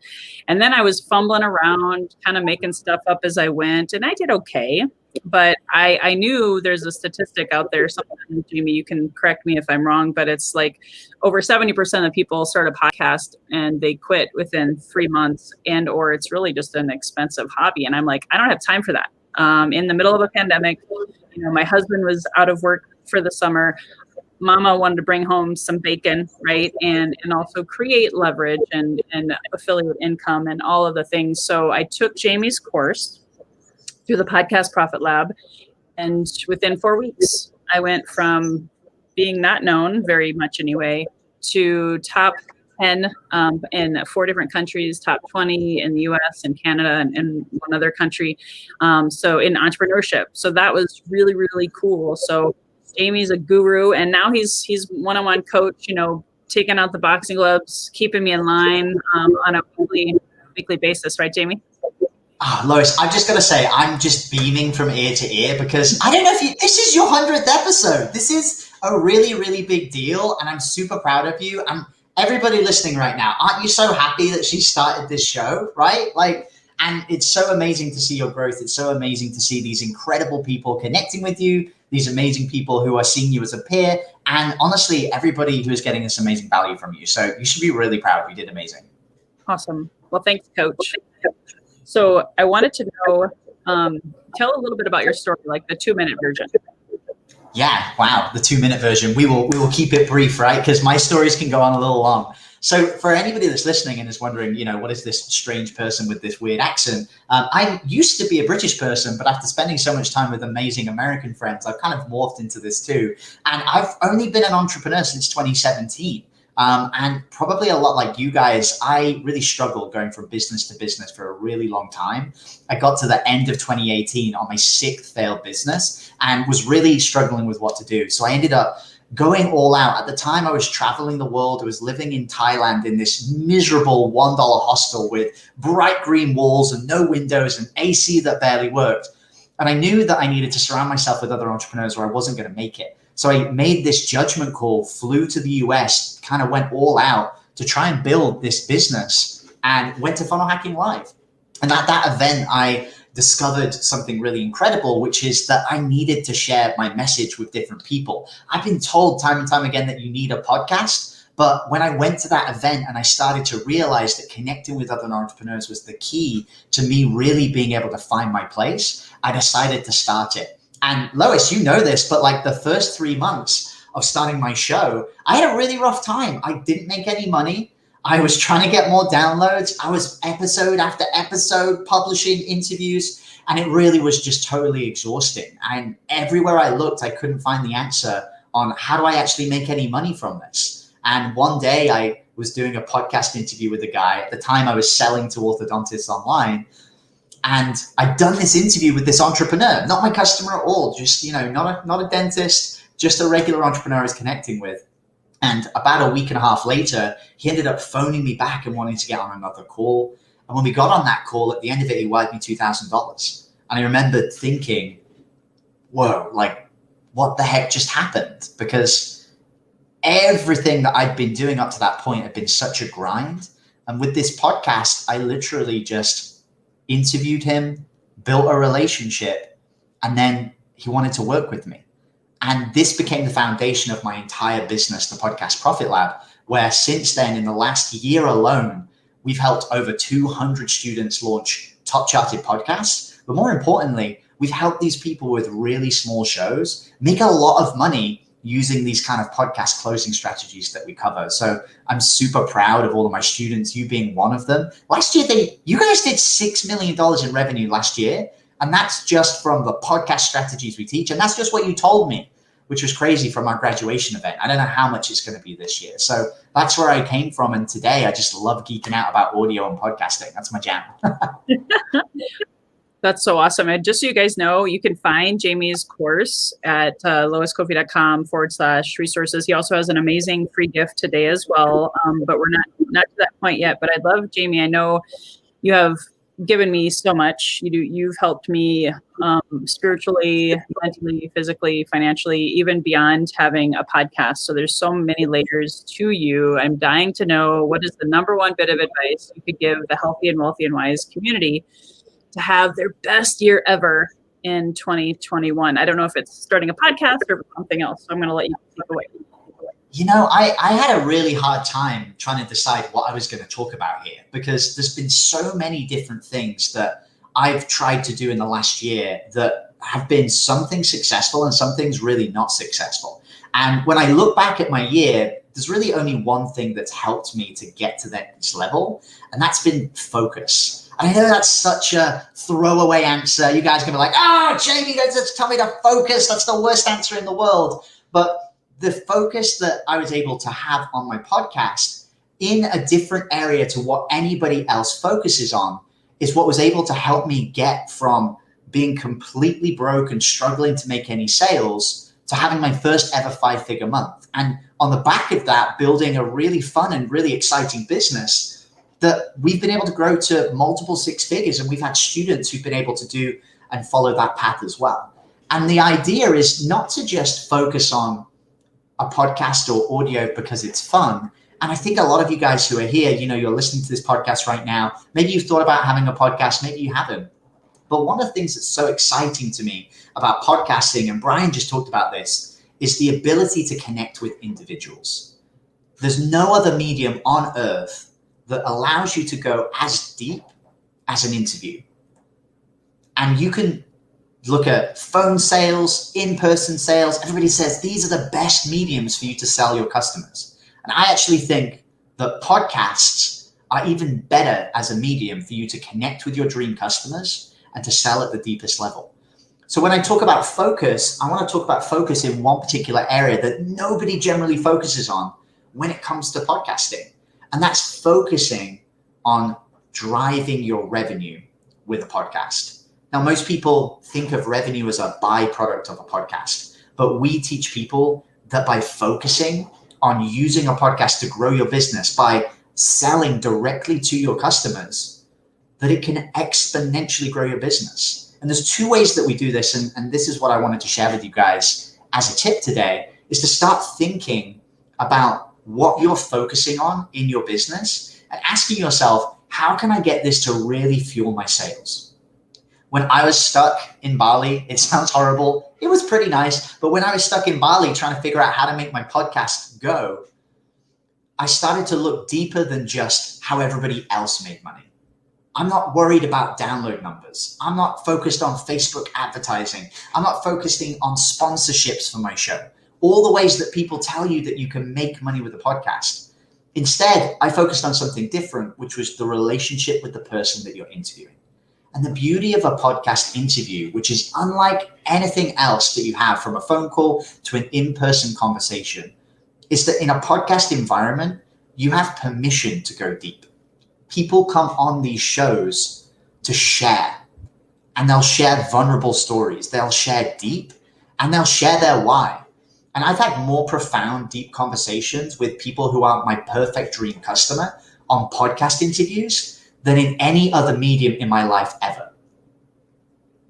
And then I was fumbling around, kind of making stuff up as I went. And I did okay. But I knew there's a statistic out there, something, Jamie, you can correct me if I'm wrong, but it's like over 70% of people start a podcast and they quit within 3 months, or it's really just an expensive hobby. And I'm like, I don't have time for that. In the middle of a pandemic, my husband was out of work for the summer. Mama wanted to bring home some bacon, right? And also create leverage and affiliate income and all of the things. So I took Jamie's course through the Podcast Profit Lab. And within 4 weeks, I went from being not known very much anyway to top 10 in 4 different countries, top 20 in the US and Canada and one other country. So in entrepreneurship. So that was really, really cool. So Jamie's a guru, and now he's one-on-one coach, taking out the boxing gloves, keeping me in line on a weekly basis. Right, Jamie? Oh, Lois, I've just got to say, I'm just beaming from ear to ear because I don't know if this is your 100th episode. This is a really, really big deal, and I'm super proud of you. And everybody listening right now, aren't you so happy that she started this show, right? And it's so amazing to see your growth. It's so amazing to see these incredible people connecting with you, these amazing people who are seeing you as a peer, and honestly, everybody who is getting this amazing value from you. So you should be really proud. You did amazing. Awesome. Well, thanks, Coach. So I wanted to know, tell a little bit about your story, like the 2-minute version. Yeah, wow, the 2-minute version. We will keep it brief, right? Because my stories can go on a little long. So for anybody that's listening and is wondering, what is this strange person with this weird accent? I used to be a British person, but after spending so much time with amazing American friends, I've kind of morphed into this too. And I've only been an entrepreneur since 2017. And probably a lot like you guys, I really struggled going from business to business for a really long time. I got to the end of 2018 on my 6th failed business and was really struggling with what to do. So I ended up going all out. At the time, I was traveling the world. I was living in Thailand in this miserable $1 hostel with bright green walls and no windows and AC that barely worked. And I knew that I needed to surround myself with other entrepreneurs or I wasn't going to make it. So I made this judgment call, flew to the US, kind of went all out to try and build this business and went to Funnel Hacking Live. And at that event, I discovered something really incredible, which is that I needed to share my message with different people. I've been told time and time again that you need a podcast, but when I went to that event and I started to realize that connecting with other entrepreneurs was the key to me really being able to find my place, I decided to start it. And Lois, you know this, but like the first 3 months of starting my show, I had a really rough time. I didn't make any money. I was trying to get more downloads. I was episode after episode publishing interviews, and it really was just totally exhausting. And everywhere I looked, I couldn't find the answer on how do I actually make any money from this. And one day I was doing a podcast interview with a guy. At the time I was selling to orthodontists online. And I'd done this interview with this entrepreneur, not my customer at all, just, not a dentist, just a regular entrepreneur I was connecting with. And about a week and a half later, he ended up phoning me back and wanting to get on another call. And when we got on that call, at the end of it, he wired me $2,000. And I remember thinking, whoa, like, what the heck just happened? Because everything that I'd been doing up to that point had been such a grind. And with this podcast, I literally just interviewed him, built a relationship, and then he wanted to work with me. And this became the foundation of my entire business, the Podcast Profit Lab, where since then, in the last year alone, we've helped over 200 students launch top charted podcasts. But more importantly, we've helped these people with really small shows make a lot of money using these kind of podcast closing strategies that we cover. So I'm super proud of all of my students, you being one of them. Last year, you guys did $6 million in revenue last year. And that's just from the podcast strategies we teach. And that's just what you told me, which was crazy from our graduation event. I don't know how much it's going to be this year. So that's where I came from. And today I just love geeking out about audio and podcasting. That's my jam. That's so awesome. And just so you guys know, you can find Jamie's course at loiscoffey.com/resources. He also has an amazing free gift today as well. But we're not to that point yet. But I'd love, Jamie, I know you have given me so much. You've helped me spiritually, mentally, physically, financially, even beyond having a podcast. So there's so many layers to you. I'm dying to know, what is the number one bit of advice you could give the healthy and wealthy and wise community to have their best year ever in 2021? I don't know if it's starting a podcast or something else. So I'm going to let you take away. I had a really hard time trying to decide what I was going to talk about here, because there's been so many different things that I've tried to do in the last year that have been some things successful and some things really not successful. And when I look back at my year, there's really only one thing that's helped me to get to that next level, and that's been focus. I know that's such a throwaway answer. You guys are going to be like, Jamie, just tell me to focus. That's the worst answer in the world. But the focus that I was able to have on my podcast in a different area to what anybody else focuses on is what was able to help me get from being completely broke and struggling to make any sales to having my first ever 5-figure month. And on the back of that, building a really fun and really exciting business that we've been able to grow to multiple 6 figures. And we've had students who've been able to do and follow that path as well. And the idea is not to just focus on a podcast or audio because it's fun. And I think a lot of you guys who are here, you're listening to this podcast right now. Maybe you've thought about having a podcast, maybe you haven't. But one of the things that's so exciting to me about podcasting, and Brian just talked about this, is the ability to connect with individuals. There's no other medium on earth that allows you to go as deep as an interview. And you can look at phone sales, in-person sales. Everybody says these are the best mediums for you to sell your customers. And I actually think that podcasts are even better as a medium for you to connect with your dream customers and to sell at the deepest level. So when I talk about focus, I want to talk about focus in one particular area that nobody generally focuses on when it comes to podcasting. And that's focusing on driving your revenue with a podcast. Now, most people think of revenue as a byproduct of a podcast, but we teach people that by focusing on using a podcast to grow your business, by selling directly to your customers, that it can exponentially grow your business. And there's 2 ways that we do this. And this is what I wanted to share with you guys as a tip today, is to start thinking about what you're focusing on in your business and asking yourself, how can I get this to really fuel my sales? When I was stuck in Bali, it sounds horrible. It was pretty nice. But when I was stuck in Bali trying to figure out how to make my podcast go, I started to look deeper than just how everybody else made money. I'm not worried about download numbers. I'm not focused on Facebook advertising. I'm not focusing on sponsorships for my show. All the ways that people tell you that you can make money with a podcast. Instead, I focused on something different, which was the relationship with the person that you're interviewing. And the beauty of a podcast interview, which is unlike anything else that you have, from a phone call to an in-person conversation, is that in a podcast environment, you have permission to go deep. People come on these shows to share, and they'll share vulnerable stories. They'll share deep, and they'll share their why. And I've had more profound, deep conversations with people who aren't my perfect dream customer on podcast interviews than in any other medium in my life ever.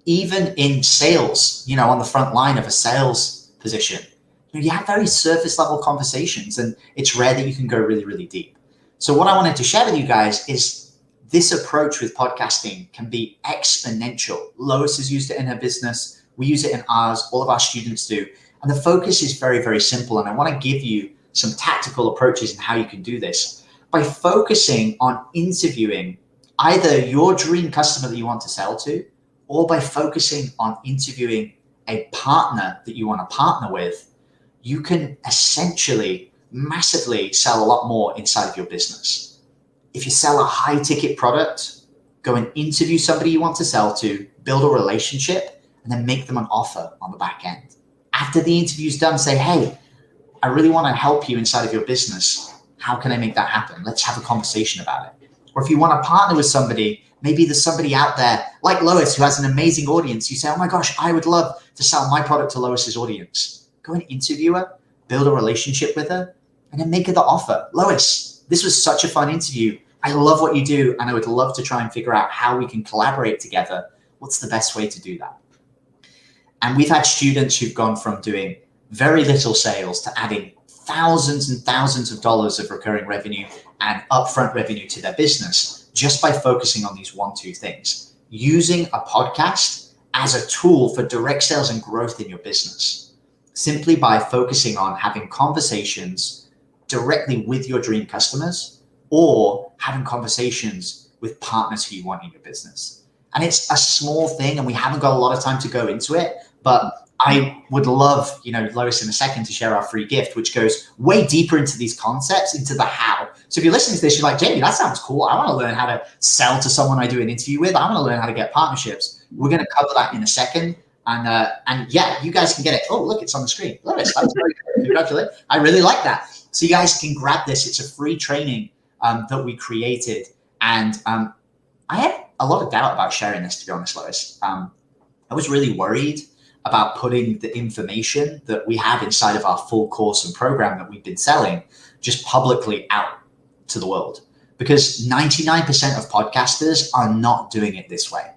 Even in sales, on the front line of a sales position, you have very surface level conversations, and it's rare that you can go really, really deep. So what I wanted to share with you guys is this approach with podcasting can be exponential. Lois has used it in her business. We use it in ours. All of our students do. And the focus is very, very simple. And I want to give you some tactical approaches in how you can do this by focusing on interviewing either your dream customer that you want to sell to, or by focusing on interviewing a partner that you want to partner with. You can essentially massively sell a lot more inside of your business. If you sell a high ticket product, go and interview somebody you want to sell to, build a relationship, and then make them an offer on the back end. After the interview's done, say, hey, I really want to help you inside of your business. How can I make that happen? Let's have a conversation about it. Or if you want to partner with somebody, maybe there's somebody out there like Lois who has an amazing audience. You say, oh my gosh, I would love to sell my product to Lois's audience. Go and interview her, build a relationship with her, and then make her the offer. Lois, this was such a fun interview. I love what you do, and I would love to try and figure out how we can collaborate together. What's the best way to do that? And we've had students who've gone from doing very little sales to adding thousands and thousands of dollars of recurring revenue and upfront revenue to their business just by focusing on these 1-2 things. Using a podcast as a tool for direct sales and growth in your business, simply by focusing on having conversations directly with your dream customers or having conversations with partners who you want in your business. And it's a small thing, and we haven't got a lot of time to go into it, but I would love, Lois in a second to share our free gift, which goes way deeper into these concepts, into the how. So if you're listening to this, you're like, Jamie, that sounds cool. I want to learn how to sell to someone I do an interview with. I want to learn how to get partnerships. We're going to cover that in a second. And yeah, you guys can get it. Oh, look, it's on the screen. Lois, that was very good. Congratulations. I really like that. So you guys can grab this. It's a free training that we created. And I had a lot of doubt about sharing this, to be honest, Lois. I was really worried about putting the information that we have inside of our full course and program that we've been selling just publicly out to the world, because 99% of podcasters are not doing it this way.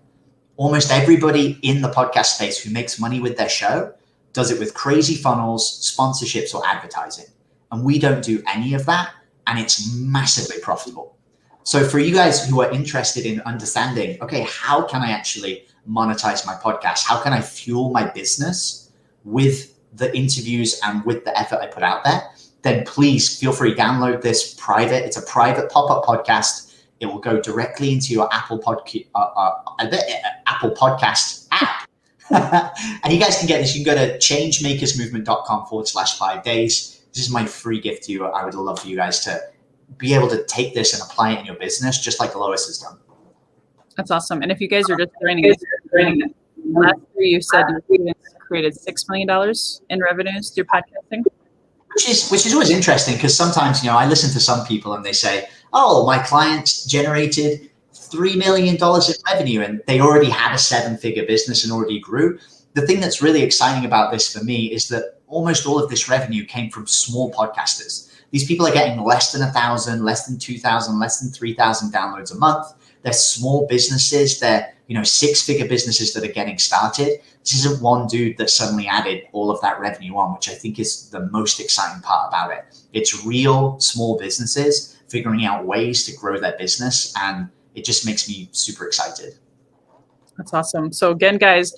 Almost everybody in the podcast space who makes money with their show does it with crazy funnels, sponsorships, or advertising. And we don't do any of that, and it's massively profitable. So for you guys who are interested in understanding, okay, how can I actually monetize my podcast? How can I fuel my business with the interviews and with the effort I put out there? Then please feel free to download this private. It's a private pop-up podcast. It will go directly into your Apple Podcast app. And you guys can get this. You can go to changemakersmovement.com/5 days. This is my free gift to you. I would love for you guys to be able to take this and apply it in your business, just like Lois has done. That's awesome. And if you guys are just joining us, last year you said you created $6 million in revenues through podcasting. Which is always interesting, because sometimes, I listen to some people and they say, oh, my clients generated $3 million in revenue, and they already had a 7-figure business and already grew. The thing that's really exciting about this for me is that almost all of this revenue came from small podcasters. These people are getting less than 1,000, less than 2,000, less than 3,000 downloads a month. They're small businesses. They're, 6-figure businesses that are getting started. This isn't one dude that suddenly added all of that revenue on, which I think is the most exciting part about it. It's real small businesses figuring out ways to grow their business, and it just makes me super excited. That's awesome. So again, guys,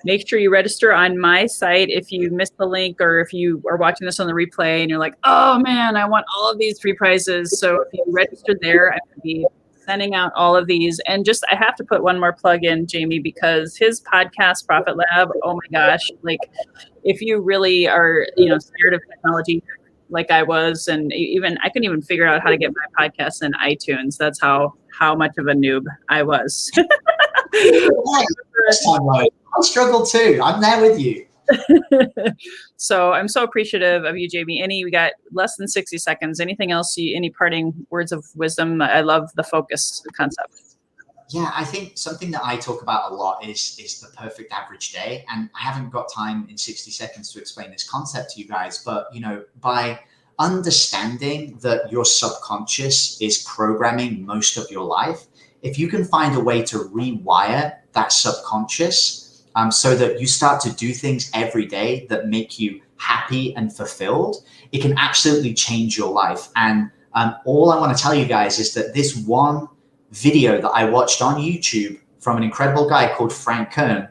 make sure you register on my site if you missed the link, or if you are watching this on the replay and you're like, oh man, I want all of these free prizes. So if you registered there, I'm going to be sending out all of these. And just, I have to put one more plug in, Jamie, because his podcast, Profit Lab, oh my gosh, like if you really are, scared of technology like I was, and even I couldn't even figure out how to get my podcast in iTunes. That's how much of a noob I was. I struggle too. I'm there with you. So I'm so appreciative of you, Jamie. We got less than 60 seconds. Anything else? Any parting words of wisdom? I love the focus concept. Yeah, I think something that I talk about a lot is the perfect average day. And I haven't got time in 60 seconds to explain this concept to you guys, but by understanding that your subconscious is programming most of your life, if you can find a way to rewire that subconscious so that you start to do things every day that make you happy and fulfilled, it can absolutely change your life. And all I want to tell you guys is that this one video that I watched on YouTube from an incredible guy called Frank Kern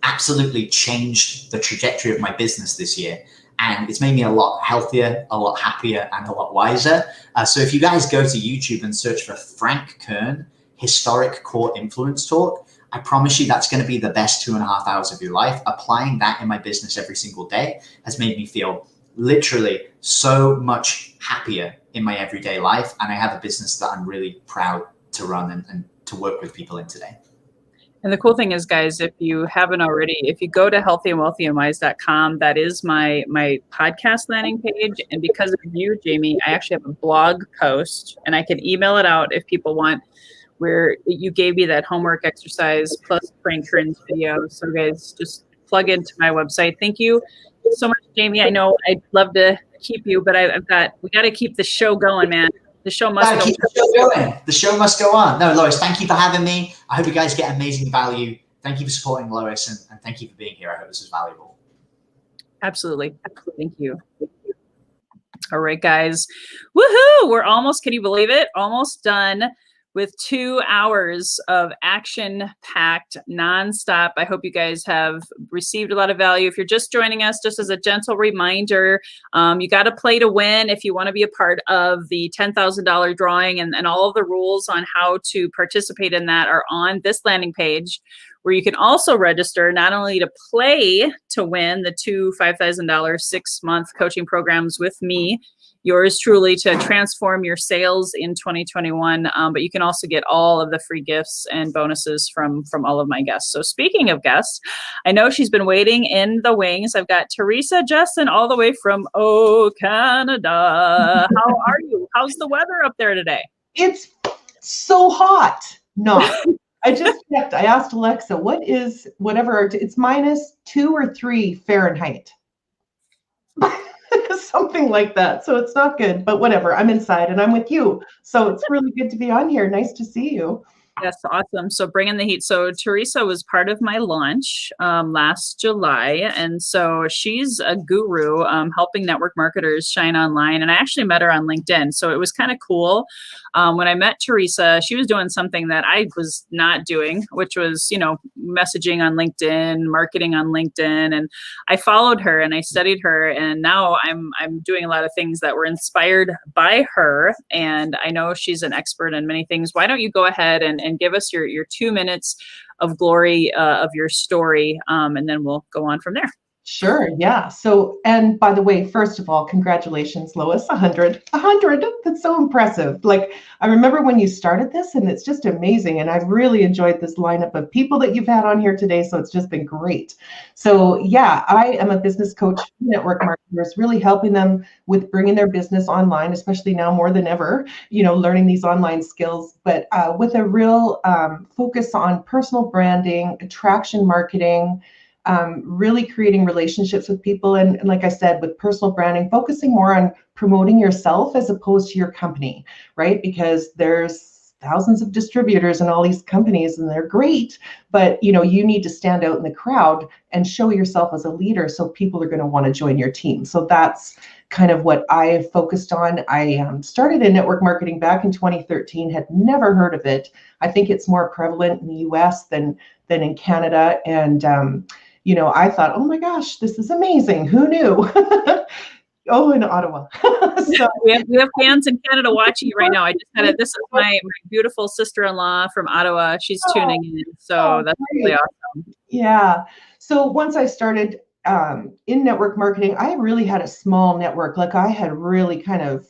absolutely changed the trajectory of my business this year. And it's made me a lot healthier, a lot happier, and a lot wiser. So if you guys go to YouTube and search for Frank Kern, Historic Core Influence Talk, I promise you that's going to be the best 2.5 hours of your life. Applying that in my business every single day has made me feel literally so much happier in my everyday life. And I have a business that I'm really proud to run and to work with people in today. And the cool thing is, guys, if you haven't already, if you go to healthyandwealthyandwise.com, that is my podcast landing page. And because of you, Jamie, I actually have a blog post, and I can email it out if people want, where you gave me that homework exercise plus Frank Kern's video. So guys, just plug into my website. Thank you so much, Jamie. I know I'd love to keep you, but we got to keep the show going, man. The show must go. Keep the show going. The show must go on. No, Lois, thank you for having me. I hope you guys get amazing value. Thank you for supporting Lois, and thank you for being here. I hope this was valuable. Absolutely. Thank you. All right, guys. Woohoo! We're almost, can you believe it? Almost done with 2 hours of action-packed, nonstop. I hope you guys have received a lot of value. If you're just joining us, just as a gentle reminder, you got to play to win if you want to be a part of the $10,000 drawing, and all of the rules on how to participate in that are on this landing page, where you can also register not only to play to win the 2 $5,000 6-month coaching programs with me, yours truly, to transform your sales in 2021. But you can also get all of the free gifts and bonuses from all of my guests. So speaking of guests, I know she's been waiting in the wings. I've got Teresa Justin all the way from Canada. How are you? How's the weather up there today? It's so hot. No, I just checked. I asked Alexa, what is whatever, it's -2 or 3 Fahrenheit. Something like that. So it's not good, but whatever. I'm inside and I'm with you. So it's really good to be on here. Nice to see you. Yes, awesome. So bring in the heat. So Teresa was part of my launch last July. And so she's a guru helping network marketers shine online. And I actually met her on LinkedIn. So it was kind of cool. When I met Teresa, she was doing something that I was not doing, which was, messaging on LinkedIn, marketing on LinkedIn. And I followed her and I studied her. And now I'm doing a lot of things that were inspired by her. And I know she's an expert in many things. Why don't you go ahead and give us your 2 minutes of glory of your story, and then we'll go on from there. Sure. Yeah. So, and by the way, first of all, congratulations, Lois, 100. That's so impressive. Like, I remember when you started this, and it's just amazing. And I've really enjoyed this lineup of people that you've had on here today. So it's just been great. So yeah, I am a business coach, network marketers, really helping them with bringing their business online, especially now more than ever, learning these online skills, but with a real focus on personal branding, attraction marketing, really creating relationships with people. And like I said, with personal branding, focusing more on promoting yourself as opposed to your company, right? Because there's thousands of distributors and all these companies, and they're great, but you know, you need to stand out in the crowd and show yourself as a leader, so people are going to want to join your team. So that's kind of what I have focused on. I started in network marketing back in 2013, had never heard of it. I think it's more prevalent in the US than in Canada. And, you know, I thought, oh my gosh, this is amazing. Who knew? Oh, in Ottawa. So we have fans in Canada watching you right now. I just had this is my beautiful sister-in-law from Ottawa. She's tuning in. So that's really awesome. Yeah. So once I started in network marketing, I really had a small network. Like I had really kind of,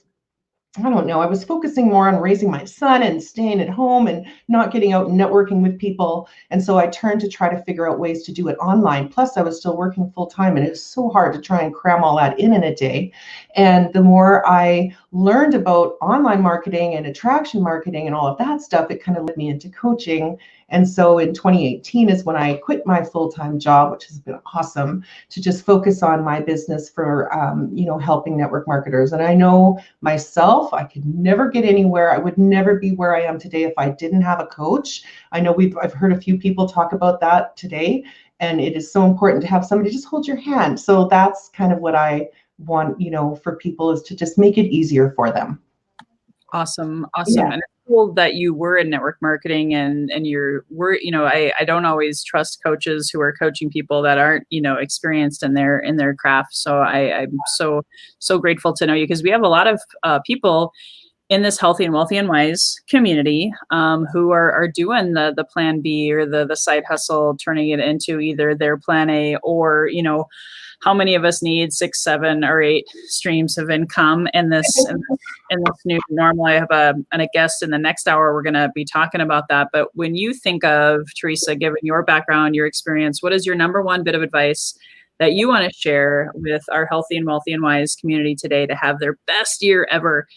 I don't know, I was focusing more on raising my son and staying at home and not getting out and networking with people. And so I turned to try to figure out ways to do it online. Plus, I was still working full time, and it was so hard to try and cram all that in a day. And the more I learned about online marketing and attraction marketing and all of that stuff, it kind of led me into coaching. And so in 2018 is when I quit my full-time job, which has been awesome, to just focus on my business for, you know, helping network marketers. And I know myself, I could never get anywhere. I would never be where I am today if I didn't have a coach. I know I've heard a few people talk about that today, and it is so important to have somebody just hold your hand. So that's kind of what I want, you know, for people, is to just make it easier for them. Awesome. Yeah. And it's cool that you were in network marketing and you know, I don't always trust coaches who are coaching people that aren't, you know, experienced in their craft. So I'm so grateful to know you, because we have a lot of people in this healthy and wealthy and wise community who are doing the plan B or the side hustle, turning it into either their plan A, or, you know, how many of us need 6, 7, or 8 streams of income in this new normal? I have a guest in the next hour. We're going to be talking about that. But when you think of, Teresa, given your background, your experience, what is your number one bit of advice that you want to share with our healthy and wealthy and wise community today to have their best year ever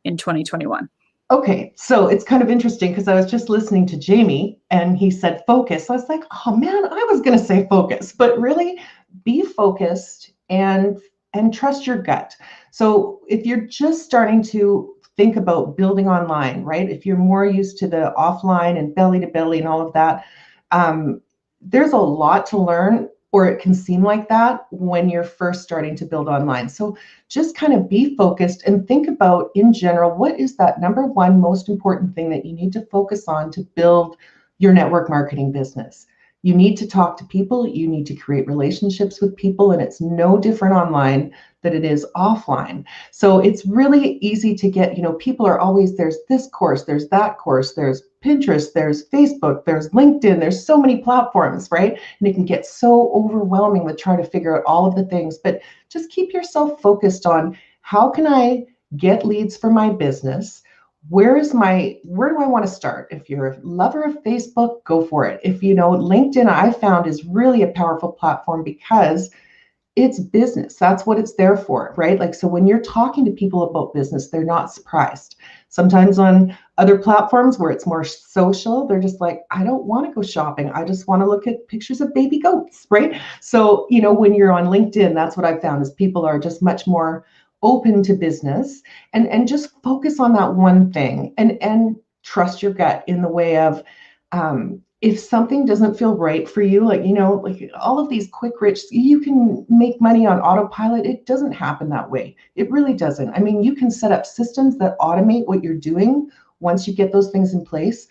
in 2021? Okay, so it's kind of interesting because I was just listening to Jamie and he said focus. I was like, oh man, I was going to say focus, but really be focused and trust your gut. So if you're just starting to think about building online, right? If you're more used to the offline and belly to belly and all of that, there's a lot to learn, or it can seem like that when you're first starting to build online. So just kind of be focused and think about, in general, what is that number one most important thing that you need to focus on to build your network marketing business? You need to talk to people, you need to create relationships with people, and it's no different online than it is offline. So it's really easy to get, you know, people are always, there's this course, there's that course, there's Pinterest, there's Facebook, there's LinkedIn, there's so many platforms, right? And it can get so overwhelming with trying to figure out all of the things, but just keep yourself focused on, how can I get leads for my business? Where do I want to start? If you're a lover of Facebook, go for it. If you know, LinkedIn, I found, is really a powerful platform because it's business. That's what it's there for, right? Like, so when you're talking to people about business, they're not surprised. Sometimes on other platforms where it's more social, they're just like, I don't want to go shopping. I just want to look at pictures of baby goats, right? So, you know, when you're on LinkedIn, that's what I found, is people are just much more open to business, and just focus on that one thing, and trust your gut in the way of, if something doesn't feel right for you, like, you know, like all of these quick rich, you can make money on autopilot. It doesn't happen that way. It really doesn't. I mean, you can set up systems that automate what you're doing once you get those things in place.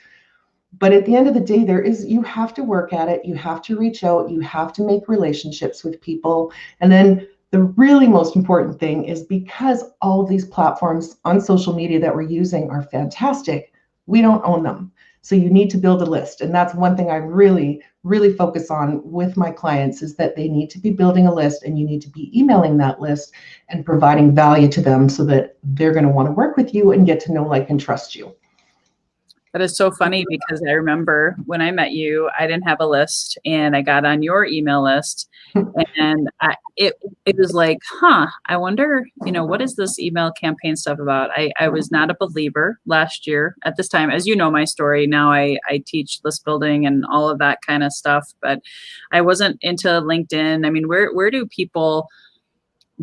But at the end of the day, you have to work at it. You have to reach out. You have to make relationships with people. And then the really most important thing is, because all of these platforms on social media that we're using are fantastic, we don't own them. So you need to build a list. And that's one thing I really, really focus on with my clients, is that they need to be building a list, and you need to be emailing that list and providing value to them so that they're going to want to work with you and get to know, like, and trust you. That is so funny, because I remember when I met you, I didn't have a list, and I got on your email list, and it was like, I wonder, you know, what is this email campaign stuff about? I was not a believer last year at this time. As you know my story, now I teach list building and all of that kind of stuff, but I wasn't into LinkedIn. I mean, where do people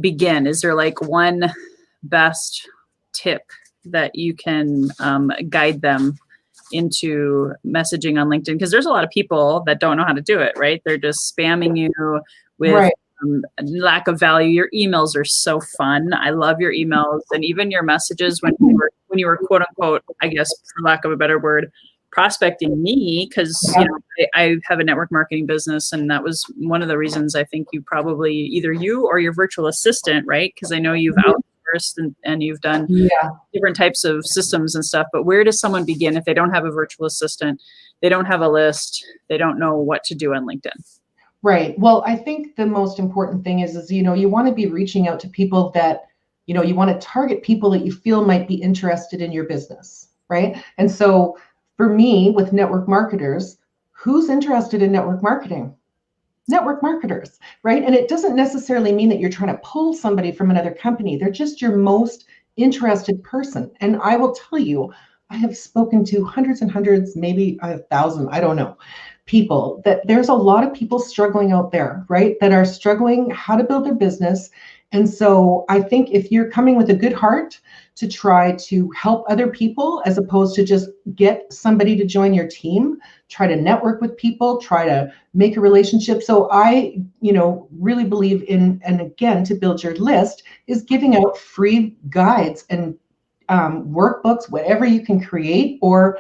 begin? Is there like one best tip that you can guide them into messaging on LinkedIn? Because there's a lot of people that don't know how to do it, right? They're just spamming you with Right. lack of value. Your emails are so fun. I love your emails, and even your messages when you were quote unquote, I guess for lack of a better word, prospecting me, because you know I have a network marketing business, and that was one of the reasons I think you probably either you or your virtual assistant, right? Because I know you've outsourced and you've done different types of systems and stuff. But where does someone begin if they don't have a virtual assistant, they don't have a list, they don't know what to do on LinkedIn? Right. Well, I think the most important thing is you know, you want to be reaching out to people that, you know, you want to target people that you feel might be interested in your business, right? And so for me, with network marketers, who's interested in network marketing? Network marketers, right? And it doesn't necessarily mean that you're trying to pull somebody from another company. They're just your most interested person. And I will tell you, I have spoken to hundreds and hundreds, maybe 1,000, I don't know, people, that there's a lot of people struggling out there, right? That are struggling how to build their business. And so I think if you're coming with a good heart to try to help other people, as opposed to just get somebody to join your team, try to network with people, try to make a relationship. So I, you know, really believe in, and again, to build your list is giving out free guides and workbooks, whatever you can create, or,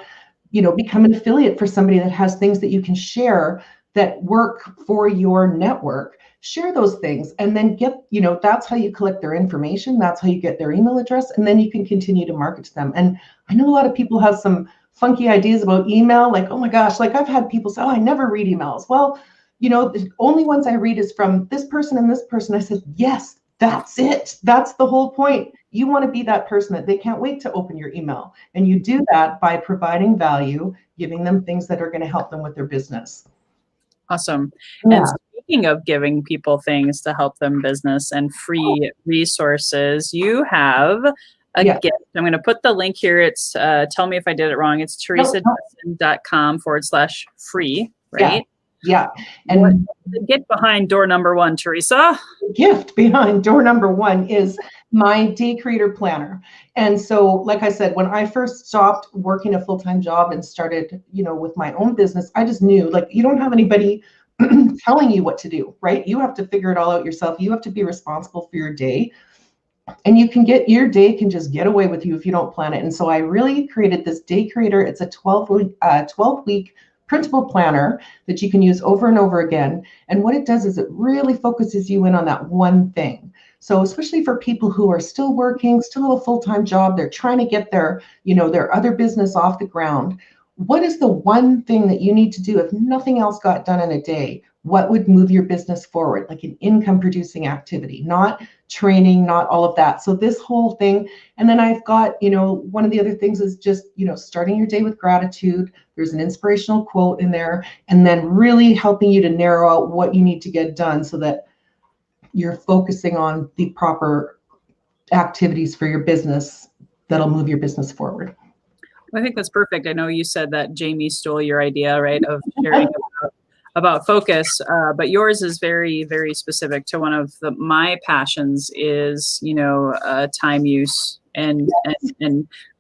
you know, become an affiliate for somebody that has things that you can share that work for your network. Share those things and then get, you know, that's how you collect their information. That's how you get their email address, and then you can continue to market to them. And I know a lot of people have some funky ideas about email, like, oh my gosh, like I've had people say, oh, I never read emails. Well, you know, the only ones I read is from this person and this person. I said, yes, that's it. That's the whole point. You want to be that person that they can't wait to open your email. And you do that by providing value, giving them things that are going to help them with their business. Awesome. Yeah. And speaking of giving people things to help them business and free resources, you have a gift. I'm going to put the link here. It's tell me if I did it wrong. It's teresadustin.com/free, right? Yeah. And get behind door number one, Teresa. The gift behind door number one is my Day Creator Planner. And so, like I said, when I first stopped working a full-time job and started, you know, with my own business, I just knew, like, you don't have anybody telling you what to do, right? You have to figure it all out yourself. You have to be responsible for your day. And you can get, your day can just get away with you if you don't plan it. And so I really created this Day Creator. It's a 12-week printable planner that you can use over and over again. And what it does is it really focuses you in on that one thing. So especially for people who are still working, still have a full-time job, they're trying to get their, you know, their other business off the ground. What is the one thing that you need to do if nothing else got done in a day? What would move your business forward? Like an income producing activity, not training, not all of that. So this whole thing. And then I've got, you know, one of the other things is just, you know, starting your day with gratitude. There's an inspirational quote in there, and then really helping you to narrow out what you need to get done so that you're focusing on the proper activities for your business that'll move your business forward. I think that's perfect. I know you said that Jamie stole your idea, right, of sharing about focus, but yours is very, very specific to one of my passions is, you know, time use and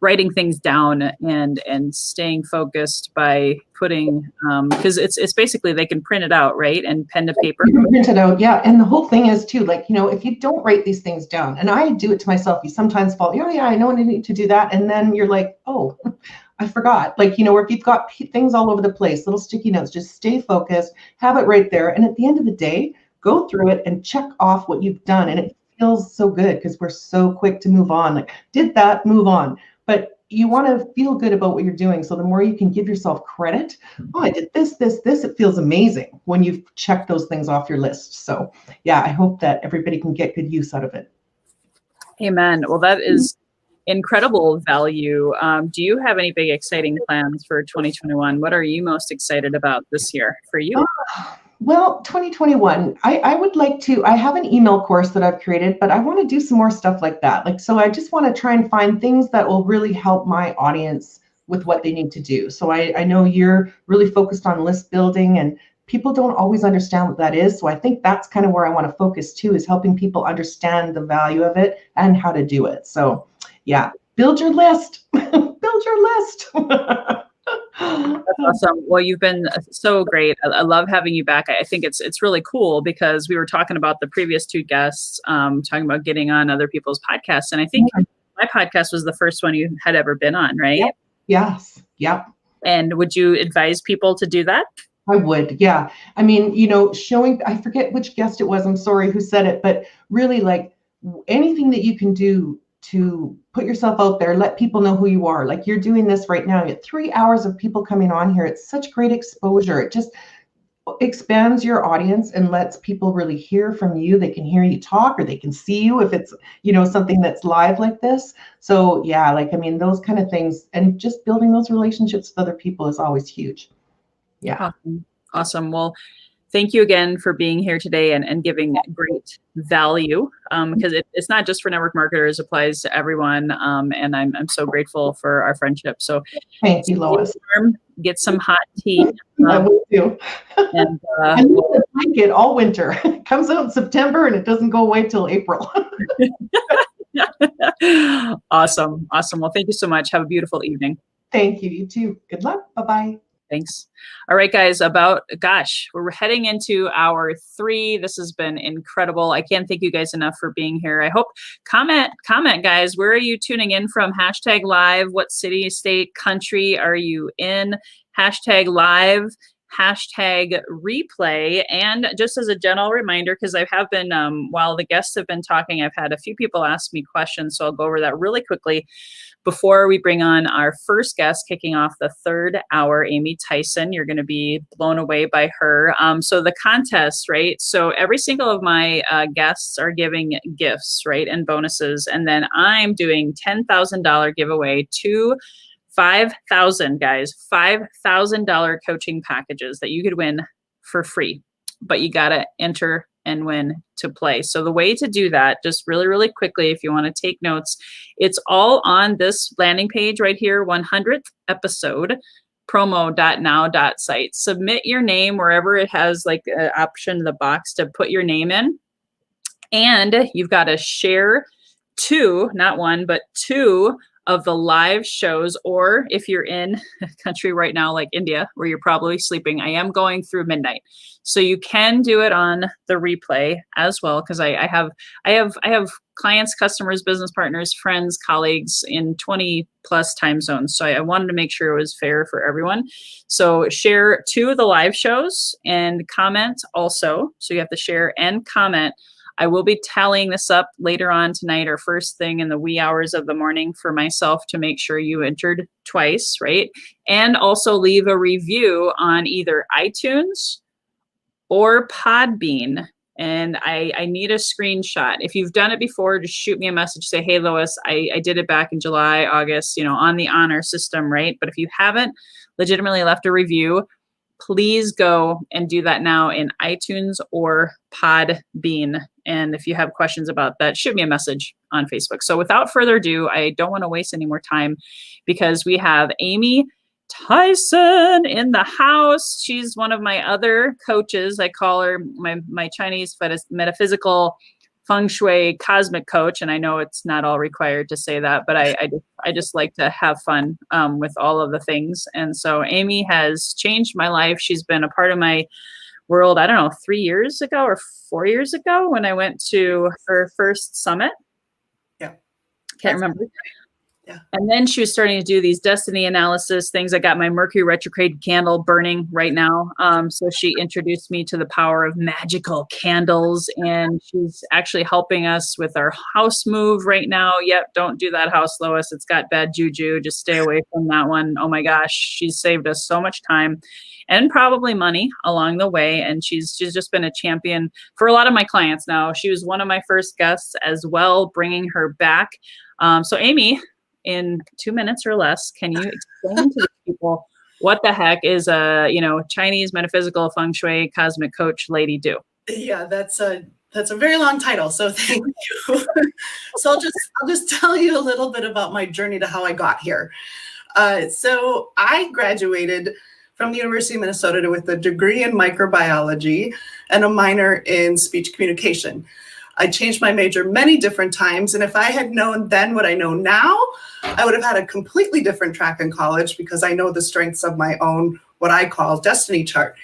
writing things down and staying focused by putting, because it's basically they can print it out, right, and pen to paper. You can print it out, yeah. And the whole thing is too, like, you know, if you don't write these things down, and I do it to myself, you sometimes fall, oh yeah, I know I need to do that, and then you're like, oh, I forgot. Like, you know, or if you've got things all over the place, little sticky notes, just stay focused, have it right there. And at the end of the day, go through it and check off what you've done. And it feels so good because we're so quick to move on. Like, did that, move on. But you want to feel good about what you're doing. So the more you can give yourself credit, oh, I did this, it feels amazing when you've checked those things off your list. So yeah, I hope that everybody can get good use out of it. Amen. Well, that is incredible value. Do you have any big exciting plans for 2021? What are you most excited about this year for you? Well, 2021, I would like to, I have an email course that I've created, but I want to do some more stuff like that. Like, so I just want to try and find things that will really help my audience with what they need to do. So I know you're really focused on list building, and people don't always understand what that is. So I think that's kind of where I want to focus too, is helping people understand the value of it and how to do it. So yeah, build your list, build your list. That's awesome. Well, you've been so great. I love having you back. I think it's really cool because we were talking about the previous two guests, talking about getting on other people's podcasts. And I think my podcast was the first one you had ever been on, right? Yep. Yes. Yep. And would you advise people to do that? I would. Yeah. I mean, showing, I forget which guest it was, I'm sorry who said it, but really like anything that you can do to put yourself out there, let people know who you are. Like you're doing this right now. You have 3 hours of people coming on here. It's such great exposure. It just expands your audience and lets people really hear from you. They can hear you talk, or they can see you if it's, something that's live like this. So yeah, like, I mean, those kind of things, and just building those relationships with other people is always huge. Yeah. Awesome. Well, thank you again for being here today and giving great value, because it's not just for network marketers, it applies to everyone. And I'm so grateful for our friendship. So thank you, Lois. Get some hot tea. I will do. And I need a blanket all winter. It comes out in September and it doesn't go away till April. Awesome. Well, thank you so much. Have a beautiful evening. Thank you. You too. Good luck. Bye-bye. Thanks. All right, guys, we're heading into hour 3. This has been incredible. I can't thank you guys enough for being here. I hope, comment, guys, where are you tuning in from? #live. What city, state, country are you in? #live, #replay. And just as a general reminder, because I have been, while the guests have been talking, I've had a few people ask me questions. So I'll go over that really quickly before we bring on our first guest, kicking off the 3rd hour, Amy Tyson. You're going to be blown away by her. So the contest, right? So every single of my guests are giving gifts, right? And bonuses. And then I'm doing $10,000 giveaway to 5,000 guys, $5,000 coaching packages that you could win for free, but you got to enter and win to play. So the way to do that, just really, really quickly, if you want to take notes, it's all on this landing page right here, 100th episode, promo.now.site. Submit your name wherever it has like an option in the box to put your name in. And you've got to share 2, not 1, but 2 of the live shows, or if you're in a country right now like India where you're probably sleeping, I am going through midnight, so you can do it on the replay as well, because I have clients, customers, business partners, friends, colleagues in 20 plus time zones, so I wanted to make sure it was fair for everyone. So share 2 of the live shows and comment also, so you have to share and comment. I will be tallying this up later on tonight or first thing in the wee hours of the morning for myself to make sure you entered twice, right? And also leave a review on either iTunes or Podbean. And I need a screenshot. If you've done it before, just shoot me a message, say, hey, Lois, I did it back in July, August, on the honor system, right? But if you haven't legitimately left a review, please go and do that now in iTunes or Podbean. And if you have questions about that, shoot me a message on Facebook. So without further ado, I don't want to waste any more time because we have Amy Tyson in the house. She's one of my other coaches. I call her my Chinese metaphysical feng shui cosmic coach. And I know it's not all required to say that, but I just like to have fun with all of the things. And so Amy has changed my life. She's been a part of my world, I don't know, 3 years ago or 4 years ago when I went to her first summit. Yeah. Can't remember. Yeah. And then she was starting to do these destiny analysis things. I got my Mercury retrograde candle burning right now. So she introduced me to the power of magical candles, and she's actually helping us with our house move right now. Yep. Don't do that house, Lois. It's got bad juju. Just stay away from that one. Oh my gosh. She's saved us so much time and probably money along the way. And she's just been a champion for a lot of my clients now. She was one of my first guests as well, bringing her back. So Amy, in 2 minutes or less, can you explain to the people what the heck is a Chinese metaphysical feng shui cosmic coach lady do? Yeah, that's a very long title, so thank you. So I'll just tell you a little bit about my journey to how I got here. So I graduated from the University of Minnesota with a degree in microbiology and a minor in speech communication. I changed my major many different times. And if I had known then what I know now, I would have had a completely different track in college because I know the strengths of my own, what I call destiny chart.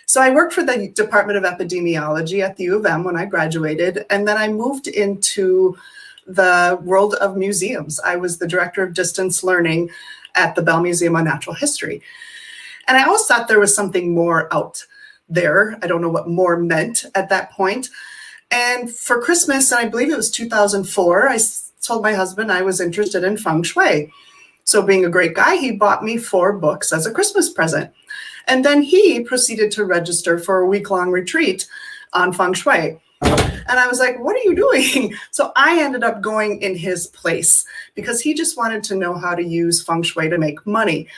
So I worked for the Department of Epidemiology at the U of M when I graduated. And then I moved into the world of museums. I was the director of distance learning at the Bell Museum of Natural History. And I always thought there was something more out there. I don't know what more meant at that point. And for Christmas, and I believe it was 2004, I told my husband I was interested in feng shui. So being a great guy, he bought me 4 books as a Christmas present. And then he proceeded to register for a week-long retreat on feng shui. And I was like, what are you doing? So I ended up going in his place because he just wanted to know how to use feng shui to make money.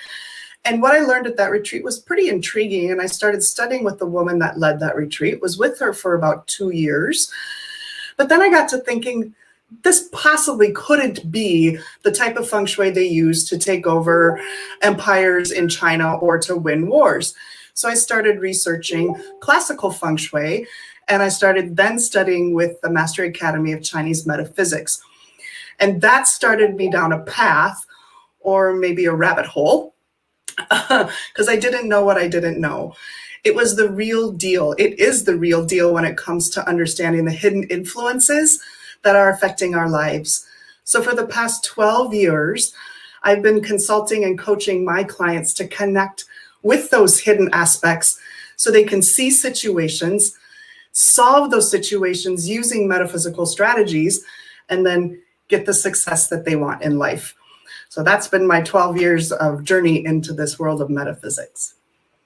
And what I learned at that retreat was pretty intriguing. And I started studying with the woman that led that retreat, was with her for about 2 years. But then I got to thinking, this possibly couldn't be the type of feng shui they use to take over empires in China or to win wars. So I started researching classical feng shui, and I started then studying with the Master Academy of Chinese Metaphysics. And that started me down a path, or maybe a rabbit hole, because I didn't know what I didn't know. It was the real deal. It is the real deal when it comes to understanding the hidden influences that are affecting our lives. So for the past 12 years, I've been consulting and coaching my clients to connect with those hidden aspects so they can see situations, solve those situations using metaphysical strategies, and then get the success that they want in life. So that's been my 12 years of journey into this world of metaphysics.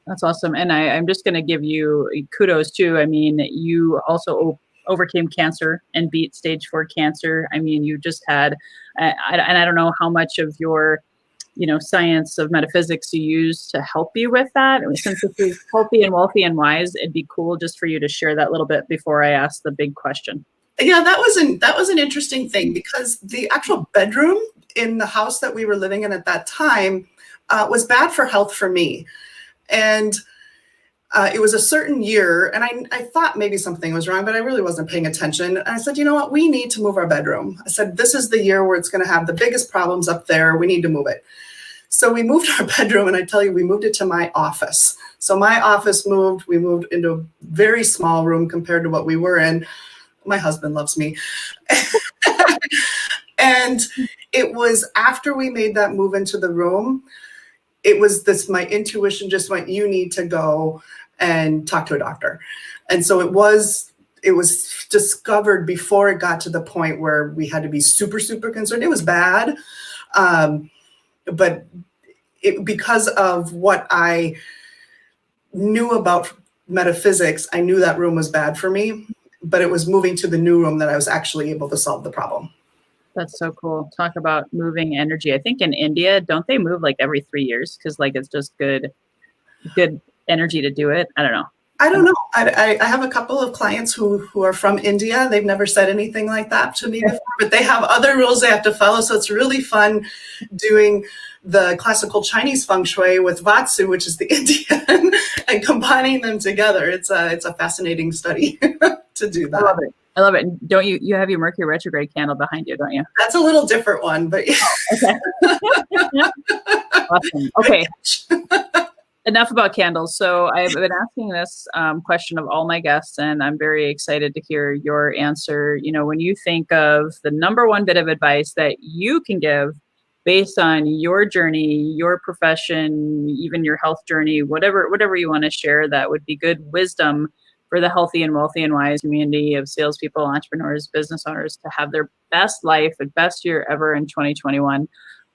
That's awesome. And I'm just going to give you kudos too. I mean, you also overcame cancer and beat stage 4 cancer. I mean, you just had, and I don't know how much of your, science of metaphysics you use to help you with that. I mean, since this is healthy and wealthy and wise, it'd be cool just for you to share that little bit before I ask the big question. Yeah, that was an interesting thing because the actual bedroom in the house that we were living in at that time was bad for health for me. And it was a certain year, and I thought maybe something was wrong, but I really wasn't paying attention. And I said, you know what, we need to move our bedroom. I said, this is the year where it's going to have the biggest problems up there. We need to move it. So we moved our bedroom, and I tell you, we moved it to my office. So my office moved. We moved into a very small room compared to what we were in. My husband loves me. And it was after we made that move into the room, it was this, my intuition just went, you need to go and talk to a doctor. And so it was discovered before it got to the point where we had to be super, super concerned. It was bad. But because of what I knew about metaphysics, I knew that room was bad for me, but it was moving to the new room that I was actually able to solve the problem. That's so cool. Talk about moving energy. I think in India, don't they move like every 3 years? Because like it's just good energy to do it. I don't know. I don't know. I have a couple of clients who are from India. They've never said anything like that to me before, but they have other rules they have to follow. So it's really fun doing the classical Chinese feng shui with Vatsu, which is the Indian, and combining them together. It's a fascinating study to do that. I love it. And don't you have your Mercury retrograde candle behind you, don't you? That's a little different one, but yeah. Okay. Awesome. Okay. Enough about candles. So I've been asking this question of all my guests, and I'm very excited to hear your answer. When you think of the number one bit of advice that you can give based on your journey, your profession, even your health journey, whatever you want to share, that would be good wisdom for the healthy and wealthy and wise community of salespeople, entrepreneurs, business owners to have their best life and best year ever in 2021.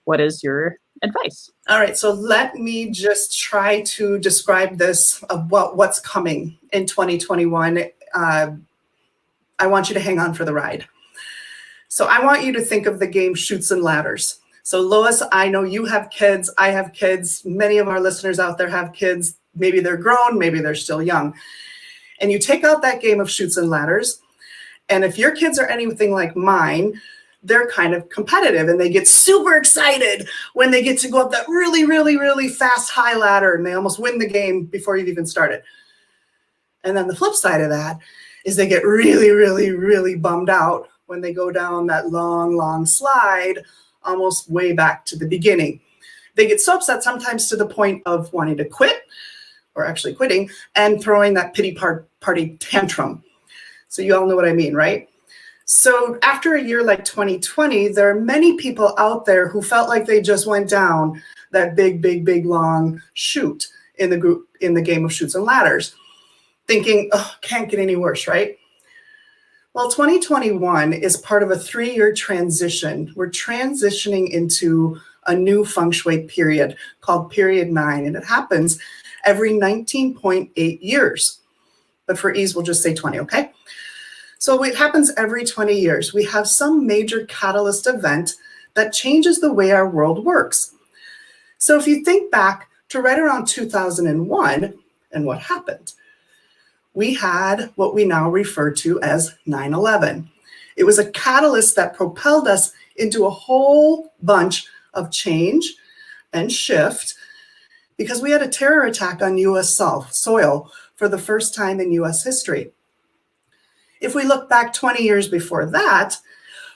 What is your advice? All right, so let me just try to describe this of what's coming in 2021. I want you to hang on for the ride. So I want you to think of the game Chutes and Ladders. So Lois, I know you have kids. I have kids. Many of our listeners out there have kids. Maybe they're grown, maybe they're still young. And you take out that game of Chutes and Ladders. And if your kids are anything like mine, they're kind of competitive and they get super excited when they get to go up that really, really, really fast high ladder and they almost win the game before you've even started. And then the flip side of that is they get really, really, really bummed out when they go down that long, long slide, almost way back to the beginning. They get so upset sometimes to the point of wanting to quit, or actually quitting, and throwing that pity party tantrum. So you all know what I mean, right? So after a year like 2020, there are many people out there who felt like they just went down that big, big, big, long chute in the game of chutes and ladders, thinking, oh, can't get any worse, right? Well, 2021 is part of a 3-year transition. We're transitioning into a new feng shui period called period 9, and it happens every 19.8 years. But for ease, we'll just say 20, okay? So it happens every 20 years. We have some major catalyst event that changes the way our world works. So if you think back to right around 2001 and what happened, we had what we now refer to as 9/11. It was a catalyst that propelled us into a whole bunch of change and shift because we had a terror attack on US soil for the first time in US history. If we look back 20 years before that,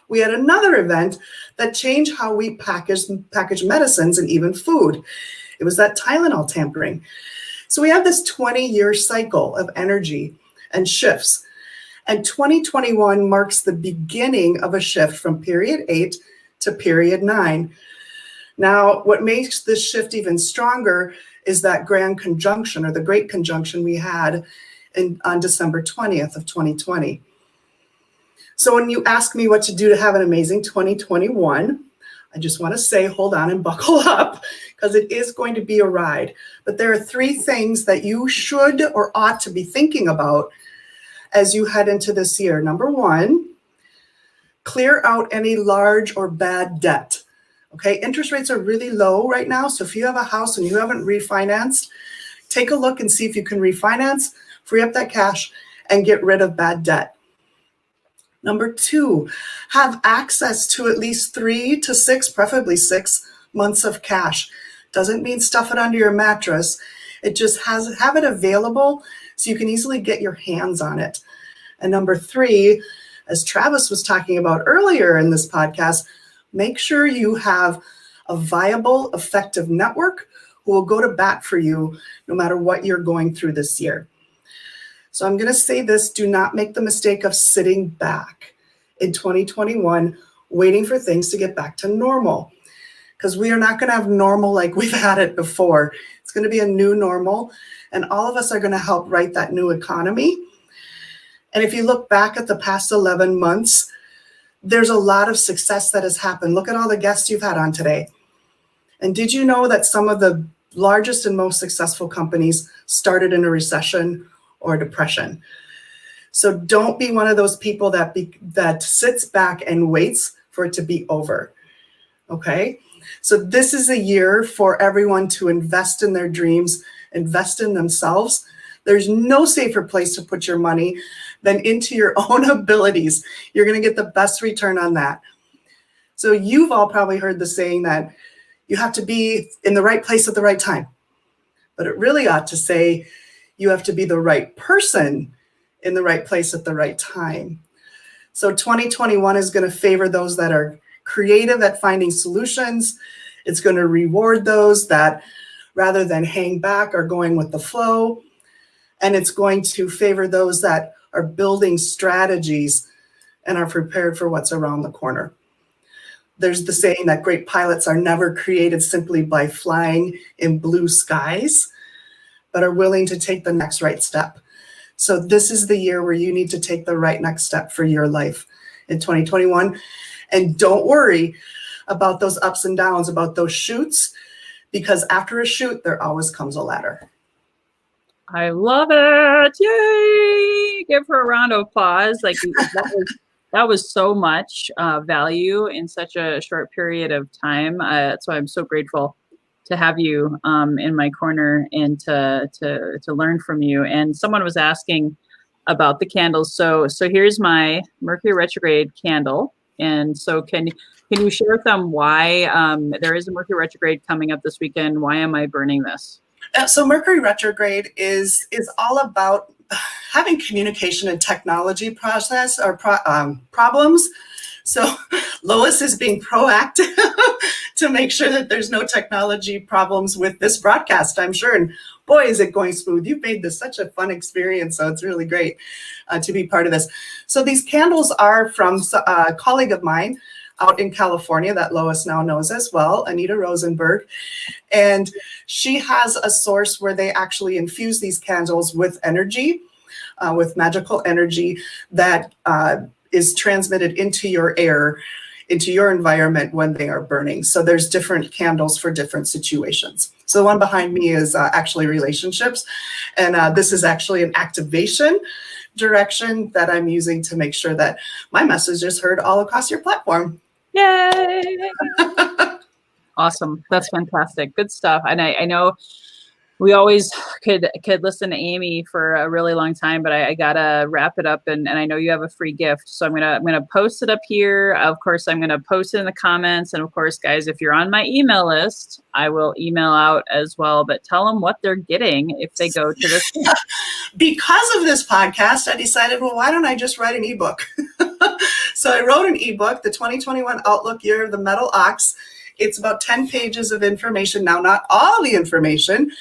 we had another event that changed how we package medicines and even food. It was that Tylenol tampering. So we have this 20-year cycle of energy and shifts. And 2021 marks the beginning of a shift from period 8 to period 9. Now, what makes this shift even stronger is that grand conjunction, or the great conjunction we had on December 20th of 2020. So when you ask me what to do to have an amazing 2021, I just want to say, hold on and buckle up, because it is going to be a ride. But there are 3 things that you should or ought to be thinking about as you head into this year. Number 1, clear out any large or bad debt. Okay, interest rates are really low right now. So if you have a house and you haven't refinanced, take a look and see if you can refinance, free up that cash, and get rid of bad debt. Number 2, have access to at least 3 to 6, preferably 6 months of cash. Doesn't mean stuff it under your mattress. It just have it available so you can easily get your hands on it. And number 3, as Travis was talking about earlier in this podcast, make sure you have a viable, effective network who will go to bat for you no matter what you're going through this year. So I'm going to say this: do not make the mistake of sitting back in 2021, waiting for things to get back to normal, because we are not going to have normal like we've had it before. It's going to be a new normal, and all of us are going to help write that new economy. And if you look back at the past 11 months, there's a lot of success that has happened. Look at all the guests you've had on today. And did you know that some of the largest and most successful companies started in a recession or depression? So don't be one of those people that sits back and waits for it to be over. Okay? So this is a year for everyone to invest in their dreams, invest in themselves. There's no safer place to put your money than into your own abilities. You're going to get the best return on that. So you've all probably heard the saying that you have to be in the right place at the right time. But it really ought to say you have to be the right person in the right place at the right time. So 2021 is going to favor those that are creative at finding solutions. It's going to reward those that, rather than hang back, are going with the flow. And it's going to favor those that are building strategies and are prepared for what's around the corner. There's the saying that great pilots are never created simply by flying in blue skies, but are willing to take the next right step. So this is the year where you need to take the right next step for your life in 2021. And don't worry about those ups and downs, about those chutes, because after a chute, there always comes a ladder. I love it. Yay! Give her a round of applause. Like that was so much value in such a short period of time. So I'm so grateful to have you in my corner and to learn from you. And someone was asking about the candles. So here's my Mercury retrograde candle. And so can you share with them why there is a Mercury retrograde coming up this weekend? Why am I burning this? So Mercury retrograde is all about having communication and technology problems. So Lois is being proactive to make sure that there's no technology problems with this broadcast, I'm sure. And boy, is it going smooth. You've made this such a fun experience. So it's really great to be part of this. So these candles are from a colleague of mine out in California that Lois now knows as well, Anita Rosenberg. And she has a source where they actually infuse these candles with energy, with magical energy that is transmitted into your air, into your environment when they are burning. So there's different candles for different situations. So the one behind me is actually relationships. And this is actually an activation direction that I'm using to make sure that my message is heard all across your platform. Yay! Awesome. That's fantastic. Good stuff. And I know we always could listen to Amy for a really long time, but I gotta wrap it up. And I know you have a free gift, so I'm gonna post it up here. Of course, I'm gonna post it in the comments, and of course, guys, if you're on my email list, I will email out as well. But tell them what they're getting if they go to this. Because of this podcast, I decided, well, why don't I just write an ebook? So I wrote an ebook, the 2021 Outlook Year of the Metal Ox. It's about 10 pages of information. Now, not all the information.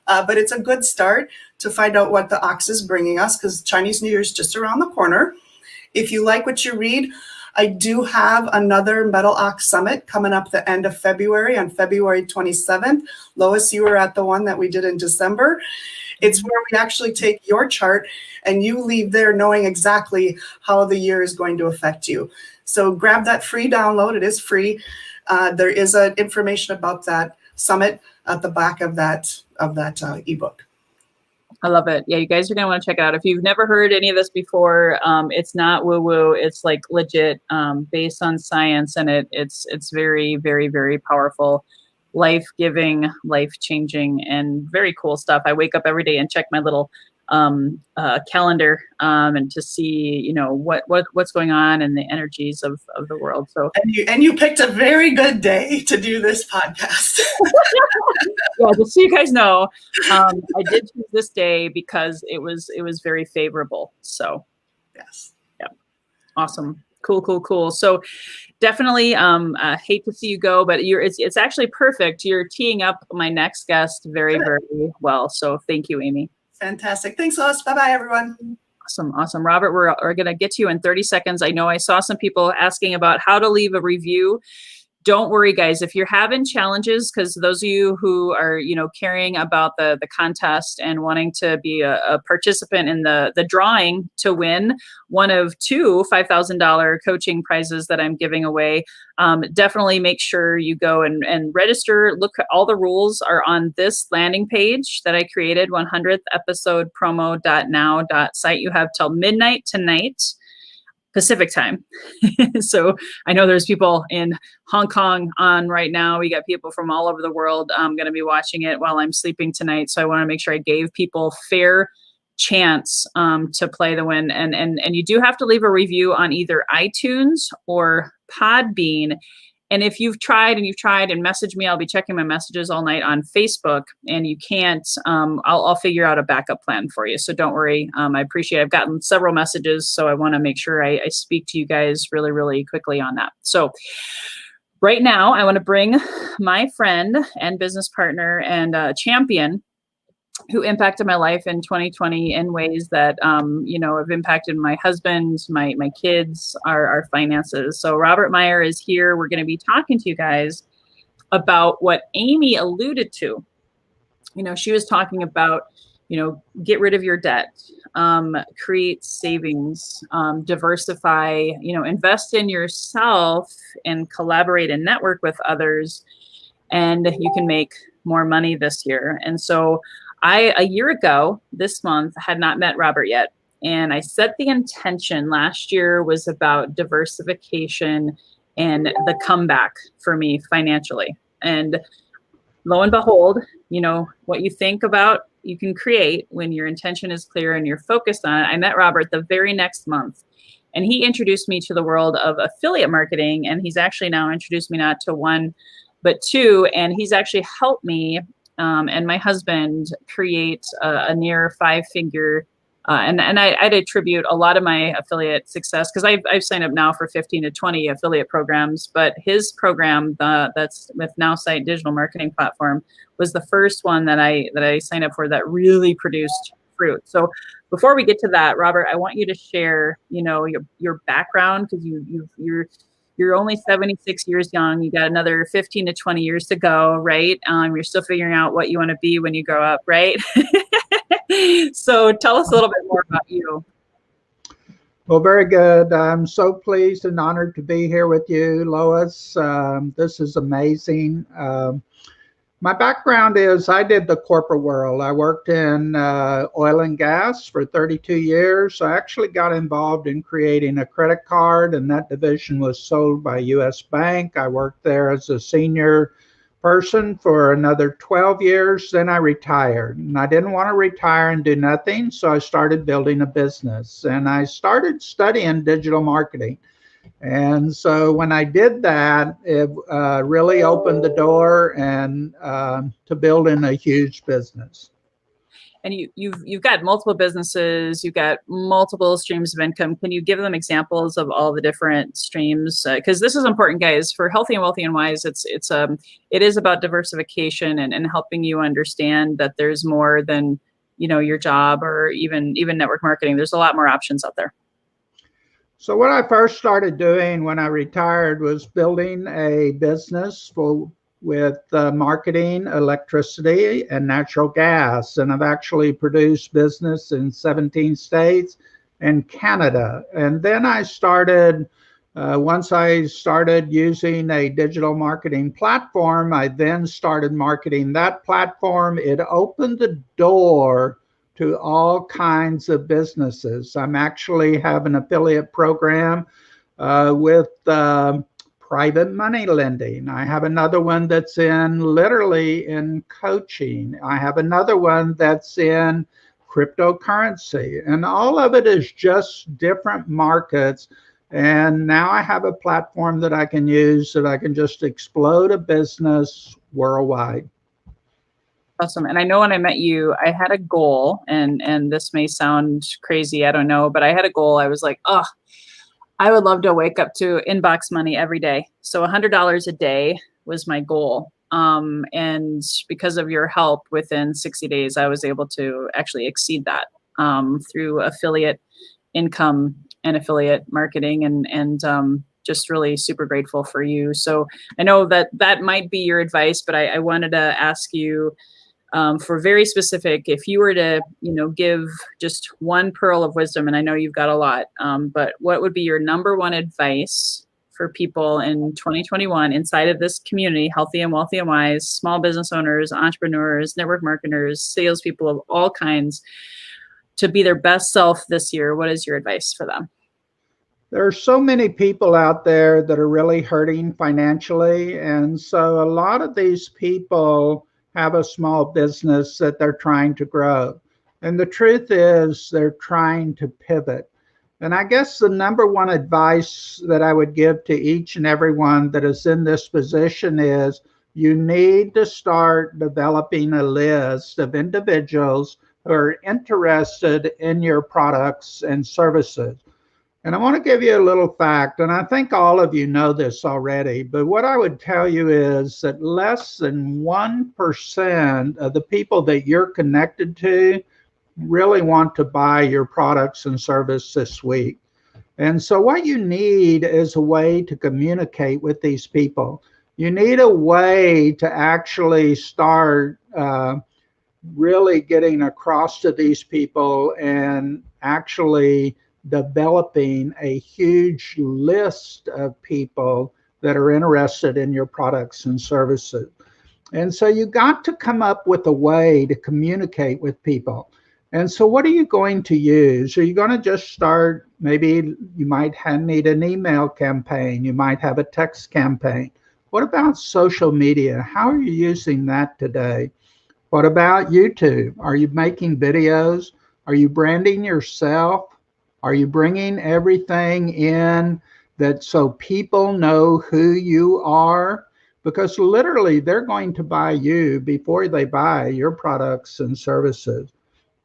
But it's a good start to find out what the ox is bringing us, because Chinese New Year is just around the corner. If you like what you read, I do have another Metal Ox Summit coming up the end of February, on February 27th. Lois, you were at the one that we did in December. It's where we actually take your chart and you leave there knowing exactly how the year is going to affect you. So grab that free download. It is free. There is information about that summit at the back of that ebook. I love it. Yeah, you guys are going to want to check it out. If you've never heard any of this before, it's not woo-woo. It's like legit, based on science, and it's very, very, very powerful, life-giving, life-changing, and very cool stuff. I wake up every day and check my little calendar and to see, what's going on and the energies of the world. So and you picked a very good day to do this podcast. Yeah, just so you guys know, I did choose this day because it was very favorable. So yes, yeah, awesome, cool. So definitely, I hate to see you go, but it's actually perfect. You're teeing up my next guest very, very well. So thank you, Amy. Fantastic. Thanks, Lois. Bye-bye, everyone. Awesome. Robert, we're going to get to you in 30 seconds. I know I saw some people asking about how to leave a review. Don't worry, guys, if you're having challenges, because those of you who are, caring about the contest and wanting to be a participant in the drawing to win one of two $5,000 coaching prizes that I'm giving away, definitely make sure you go and register. Look, all the rules are on this landing page that I created, 100th episode promo.now.site. You have till midnight tonight, Pacific time. So I know there's people in Hong Kong on right now. We got people from all over the world going to be watching it while I'm sleeping tonight. So I want to make sure I gave people fair chance to play the win. And you do have to leave a review on either iTunes or Podbean. And if you've tried and message me, I'll be checking my messages all night on Facebook, and you can't, I'll figure out a backup plan for you. So don't worry. I appreciate it. I've gotten several messages, so I want to make sure I speak to you guys really, really quickly on that. So right now I want to bring my friend and business partner and champion who impacted my life in 2020 in ways that, have impacted my husband, my kids, our finances. So Robert Meyer is here. We're going to be talking to you guys about what Amy alluded to. She was talking about, get rid of your debt, create savings, diversify, invest in yourself and collaborate and network with others, and you can make more money this year. And so a year ago this month, had not met Robert yet. And I set the intention last year was about diversification and the comeback for me financially. And lo and behold, what you think about, you can create when your intention is clear and you're focused on it. I met Robert the very next month, and he introduced me to the world of affiliate marketing. And he's actually now introduced me not to one, but two. And he's actually helped me and my husband create a near 5-figure And I'd attribute a lot of my affiliate success because I've signed up now for 15 to 20 affiliate programs, but his program that's with NowSite Digital Marketing Platform was the first one that I signed up for that really produced fruit. So before we get to that, Robert, I want you to share, your background because you're only 76 years young. You got another 15 to 20 years to go, right? You're still figuring out what you want to be when you grow up, right? So tell us a little bit more about you. Well, very good. I'm so pleased and honored to be here with you, Lois. This is amazing. My background is I did the corporate world. I worked in oil and gas for 32 years. I actually got involved in creating a credit card, and that division was sold by US Bank. I worked there as a senior person for another 12 years. Then I retired, and I didn't want to retire and do nothing, so I started building a business, and I started studying digital marketing. And so when I did that, it really opened the door and to building a huge business. And you've got multiple businesses, you've got multiple streams of income. Can you give them examples of all the different streams? Because this is important, guys. For Healthy and Wealthy and Wise, it is about diversification and helping you understand that there's more than your job or even network marketing. There's a lot more options out there. So what I first started doing when I retired was building a business with marketing, electricity, and natural gas. And I've actually produced business in 17 states and Canada. And then I started, once I started using a digital marketing platform, I then started marketing that platform. It opened the door to all kinds of businesses. I'm actually have an affiliate program with private money lending. I have another one that's literally in coaching. I have another one that's in cryptocurrency. And all of it is just different markets. And now I have a platform that I can use that I can just explode a business worldwide. Awesome. And I know when I met you, I had a goal, and this may sound crazy, I don't know, but I had a goal. I was like, oh, I would love to wake up to inbox money every day. So $100 a day was my goal. And because of your help, within 60 days, I was able to actually exceed that through affiliate income and affiliate marketing, and just really super grateful for you. So I know that might be your advice, but I wanted to ask you, for very specific, if you were to, give just one pearl of wisdom, and I know you've got a lot, but what would be your number one advice for people in 2021 inside of this community, Healthy and Wealthy and Wise, small business owners, entrepreneurs, network marketers, salespeople of all kinds, to be their best self this year? What is your advice for them? There are so many people out there that are really hurting financially. And so a lot of these people have a small business that they're trying to grow. And the truth is they're trying to pivot. And I guess the number one advice that I would give to each and everyone that is in this position is you need to start developing a list of individuals who are interested in your products and services. And I want to give you a little fact, and I think all of you know this already, but what I would tell you is that less than 1% of the people that you're connected to really want to buy your products and service this week. And so what you need is a way to communicate with these people. You need a way to actually start really getting across to these people and actually developing a huge list of people that are interested in your products and services. And so you got to come up with a way to communicate with people. And so what are you going to use? Are you going to just start, maybe you might need an email campaign, you might have a text campaign. What about social media? How are you using that today? What about YouTube? Are you making videos? Are you branding yourself? Are you bringing everything in that so people know who you are? Because literally they're going to buy you before they buy your products and services.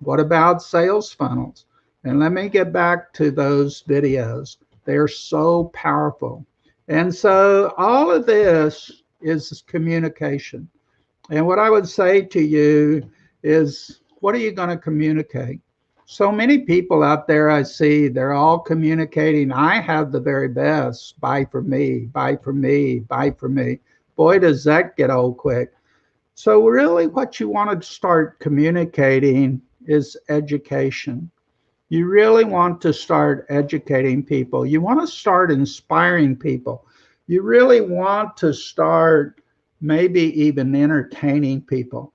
What about sales funnels? And let me get back to those videos. They're so powerful. And so all of this is communication. And what I would say to you is, what are you going to communicate? So many people out there I see, they're all communicating, I have the very best. Buy from me, buy from me, buy from me. Boy, does that get old quick. So really what you want to start communicating is education. You really want to start educating people. You want to start inspiring people. You really want to start maybe even entertaining people.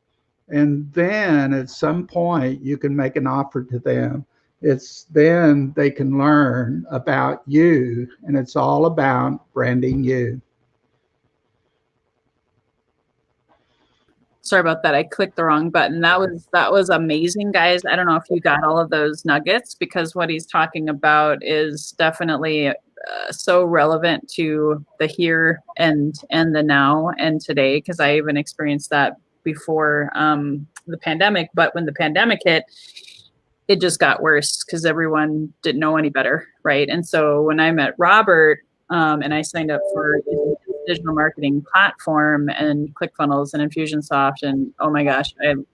And then at some point you can make an offer to them. It's then they can learn about you, and it's all about branding you. Sorry about that. I clicked the wrong button. That was amazing, guys. I don't know if you got all of those nuggets, because what he's talking about is definitely so relevant to the here and the now and today, because I even experienced that before the pandemic. But when the pandemic hit, it just got worse because everyone didn't know any better, right? And so when I met Robert and I signed up for his digital marketing platform and ClickFunnels and Infusionsoft, and oh my gosh,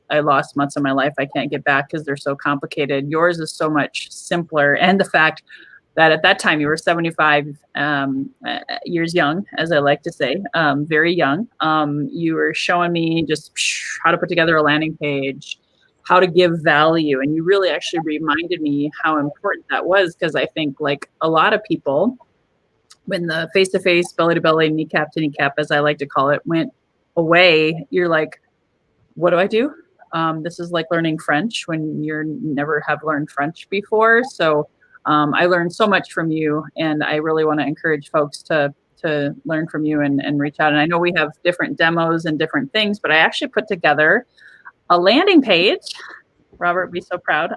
I lost months of my life I can't get back because they're so complicated. Yours is so much simpler. And the fact that at that time you were 75 years young, as I like to say, very young. You were showing me just how to put together a landing page, how to give value. And you really actually reminded me how important that was, because I think like a lot of people, when the face-to-face, belly-to-belly, kneecap-to-kneecap, as I like to call it, went away, you're like, what do I do? This is like learning French when you never have learned French before. So I learned so much from you, and I really want to encourage folks to learn from you and reach out. And I know we have different demos and different things, but I actually put together a landing page. Robert would be so proud.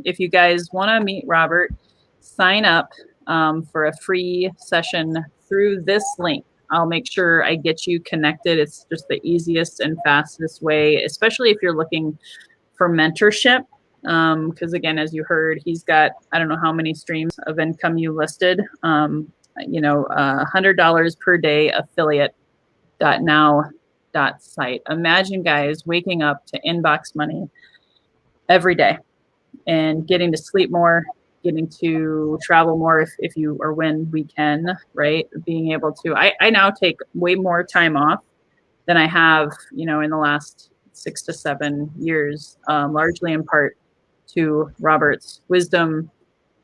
If you guys want to meet Robert, sign up for a free session through this link. I'll make sure I get you connected. It's just the easiest and fastest way, especially if you're looking for mentorship. Because again, as you heard, he's got, I don't know how many streams of income you listed, $100 per day affiliate.now.site. Imagine guys waking up to inbox money every day and getting to sleep more, getting to travel more if you or when we can, right? Being able to, I now take way more time off than I have, in the last 6 to 7 years, largely in part to Robert's wisdom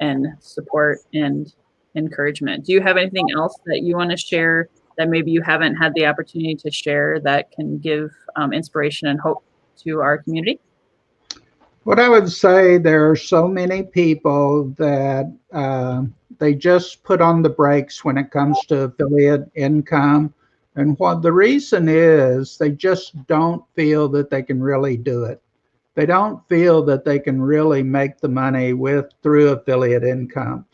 and support and encouragement. Do you have anything else that you want to share that maybe you haven't had the opportunity to share that can give inspiration and hope to our community? What I would say, there are so many people that they just put on the brakes when it comes to affiliate income. And what the reason is, they just don't feel that they can really do it. They don't feel that they can really make the money through affiliate income.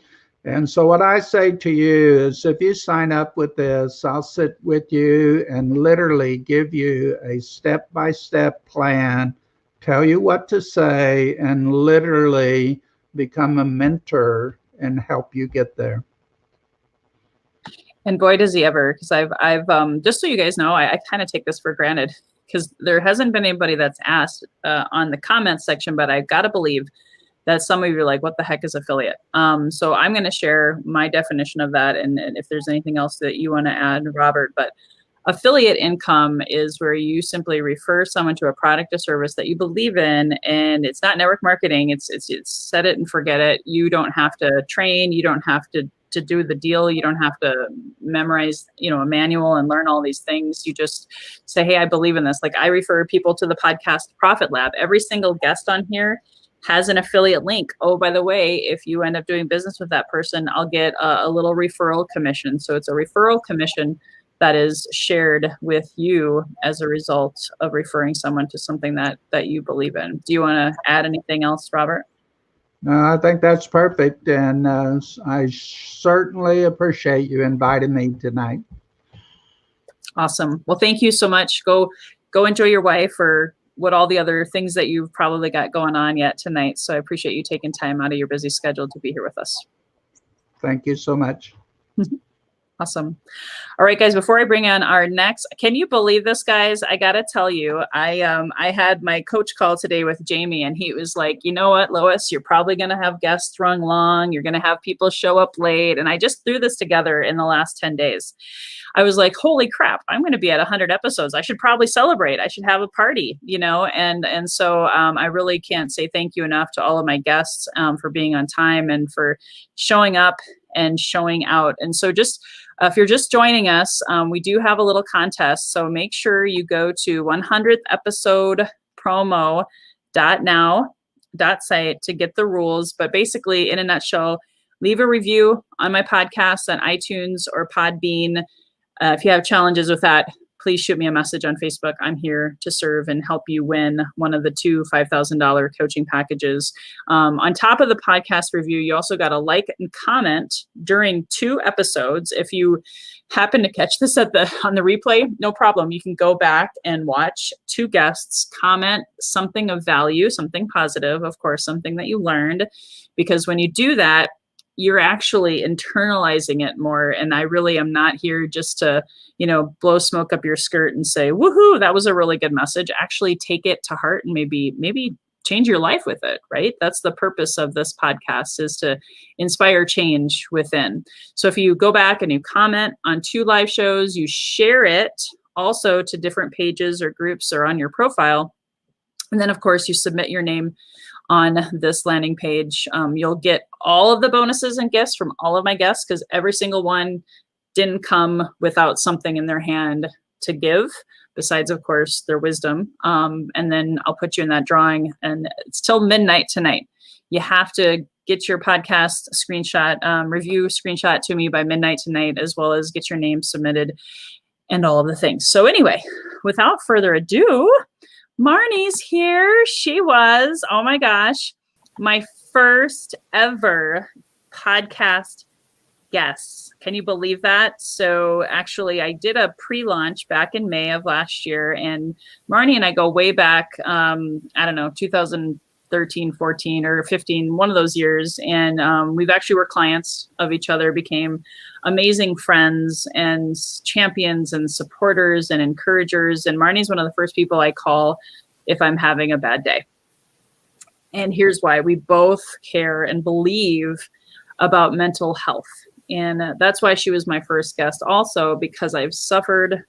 And so what I say to you is, if you sign up with this, I'll sit with you and literally give you a step-by-step plan, tell you what to say, and literally become a mentor and help you get there. And boy, does he ever, because I've just so you guys know, I kind of take this for granted, because there hasn't been anybody that's asked on the comments section, but I've got to believe that some of you are like, what the heck is affiliate? So I'm going to share my definition of that. And if there's anything else that you want to add, Robert, but affiliate income is where you simply refer someone to a product or service that you believe in, and it's not network marketing. It's set it and forget it. You don't have to train. You don't have to do the deal. You don't have to memorize, a manual and learn all these things. You just say, hey, I believe in this. Like, I refer people to the podcast Profit Lab. Every single guest on here has an affiliate link. Oh, by the way, if you end up doing business with that person, I'll get a little referral commission. So it's a referral commission that is shared with you as a result of referring someone to something that you believe in. Do you want to add anything else, Robert? No, I think that's perfect. And I certainly appreciate you inviting me tonight. Awesome. Well, thank you so much. Go enjoy your wife, or what all the other things that you've probably got going on yet tonight. So I appreciate you taking time out of your busy schedule to be here with us. Thank you so much. Awesome. All right, guys, before I bring on our next, can you believe this, guys? I got to tell you, I had my coach call today with Jamie, and he was like, you know what, Lois, you're probably going to have guests run long. You're going to have people show up late. And I just threw this together in the last 10 days. I was like, holy crap, I'm going to be at 100 episodes. I should probably celebrate. I should have a party, you know? And so I really can't say thank you enough to all of my guests for being on time and for showing up and showing out. And so just if you're just joining us, we do have a little contest. So make sure you go to 100th episode promo.now.site to get the rules. But basically, in a nutshell, leave a review on my podcast on iTunes or Podbean. If you have challenges with that, please shoot me a message on Facebook. I'm here to serve and help you win one of the 2 $5,000 coaching packages. On top of the podcast review, you also got to like and comment during 2 episodes. If you happen to catch this on the replay, no problem. You can go back and watch 2 guests comment something of value, something positive, of course, something that you learned, because when you do that, you're actually internalizing it more. And I really am not here just to, blow smoke up your skirt and say, woohoo, that was a really good message. Actually take it to heart and maybe change your life with it, right? That's the purpose of this podcast, is to inspire change within. So if you go back and you comment on 2 live shows, you share it also to different pages or groups or on your profile. And then of course you submit your name on this landing page. You'll get all of the bonuses and gifts from all of my guests, because every single one didn't come without something in their hand to give, besides, of course, their wisdom. And then I'll put you in that drawing, and it's till midnight tonight. You have to get your podcast screenshot, review screenshot to me by midnight tonight, as well as get your name submitted and all of the things. So anyway, without further ado, Marnie's here. She was, oh my gosh, my first ever podcast guest. Can you believe that? So actually, I did a pre-launch back in May of last year, and Marnie and I go way back, 2013, 14, or 15, one of those years. And we've actually were clients of each other, became amazing friends and champions and supporters and encouragers. And Marnie's one of the first people I call if I'm having a bad day. And here's why. We both care and believe about mental health. And that's why she was my first guest, also because I've suffered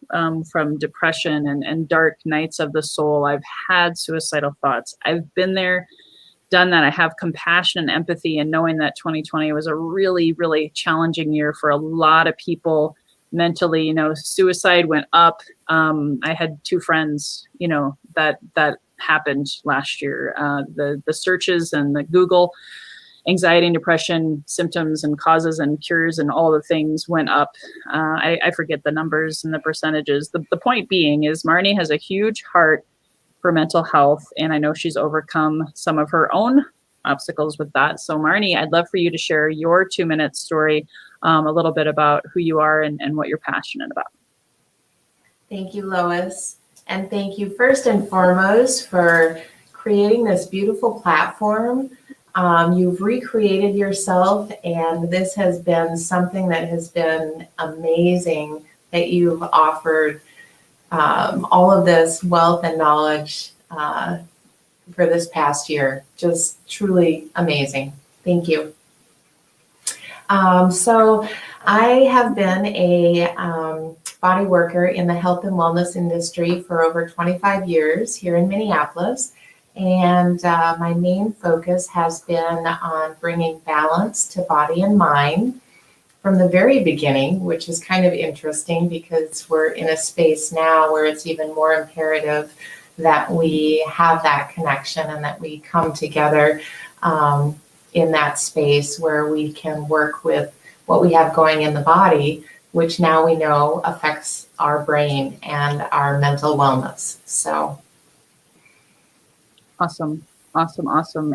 from depression and dark nights of the soul. I've had suicidal thoughts. I've been there, done that. I have compassion and empathy, and knowing that 2020 was a really, really challenging year for a lot of people mentally. Suicide went up. I had 2 friends, that happened last year. The searches and the Google anxiety and depression symptoms and causes and cures and all the things went up. I forget the numbers and the percentages. The point being is Marnie has a huge heart for mental health, and I know she's overcome some of her own obstacles with that. So Marnie, I'd love for you to share your 2-minute story, a little bit about who you are and what you're passionate about. Thank you, Lois. And thank you first and foremost for creating this beautiful platform. You've recreated yourself, and this has been something that has been amazing, that you've offered all of this wealth and knowledge for this past year. Just truly amazing. Thank you. So I have been a body worker in the health and wellness industry for over 25 years here in Minneapolis. And my main focus has been on bringing balance to body and mind from the very beginning, which is kind of interesting because we're in a space now where it's even more imperative that we have that connection and that we come together in that space where we can work with what we have going in the body, which now we know affects our brain and our mental wellness. So. Awesome.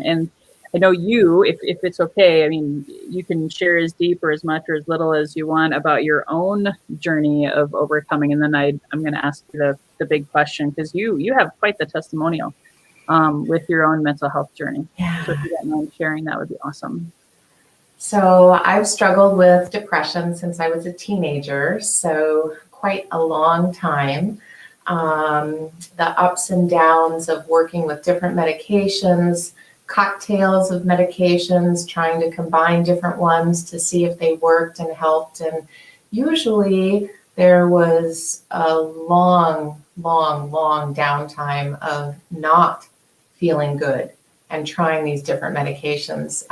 And I know you, if it's okay, I mean, you can share as deep or as much or as little as you want about your own journey of overcoming. And then I'm going to ask you the big question, because you have quite the testimonial with your own mental health journey. Yeah. So if you don't mind sharing, that would be awesome. So I've struggled with depression since I was a teenager, so quite a long time. The ups and downs of working with different medications, cocktails of medications, trying to combine different ones to see if they worked and helped. And usually there was a long downtime of not feeling good and trying these different medications.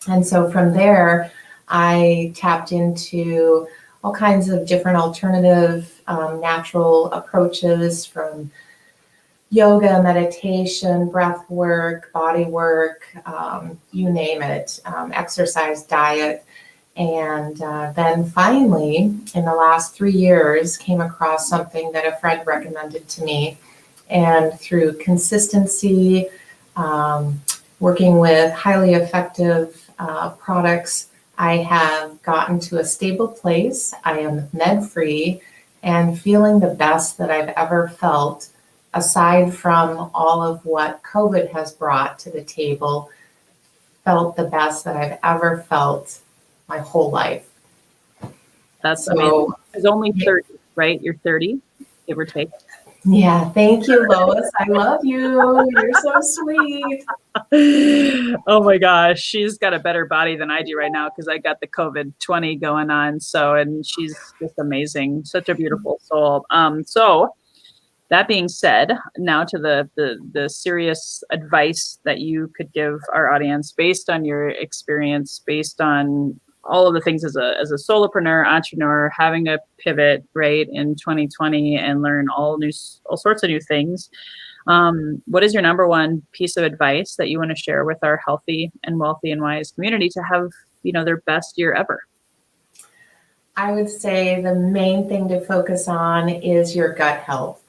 And so from there, I tapped into all kinds of different alternative natural approaches, from yoga, meditation, breath work, body work, you name it, exercise, diet. And then finally, in the last 3 years, came across something that a friend recommended to me. And through consistency, working with highly effective products, I have gotten to a stable place. I am med-free and feeling the best that I've ever felt, aside from all of what COVID has brought to the table. Felt the best that I've ever felt my whole life. That's amazing. It's only 30, right? You're 30, give or take. Yeah, thank you, Lois. I love you. You're so sweet. Oh my gosh, she's got a better body than I do right now, because I got the COVID-20 going on. So, and she's just amazing, such a beautiful soul. So that being said, now to the serious advice that you could give our audience based on your experience, based on all of the things as a solopreneur, entrepreneur, having to pivot right in 2020 and learn all sorts of new things. What is your number one piece of advice that you want to share with our healthy and wealthy and wise community to have, their best year ever? I would say the main thing to focus on is your gut health.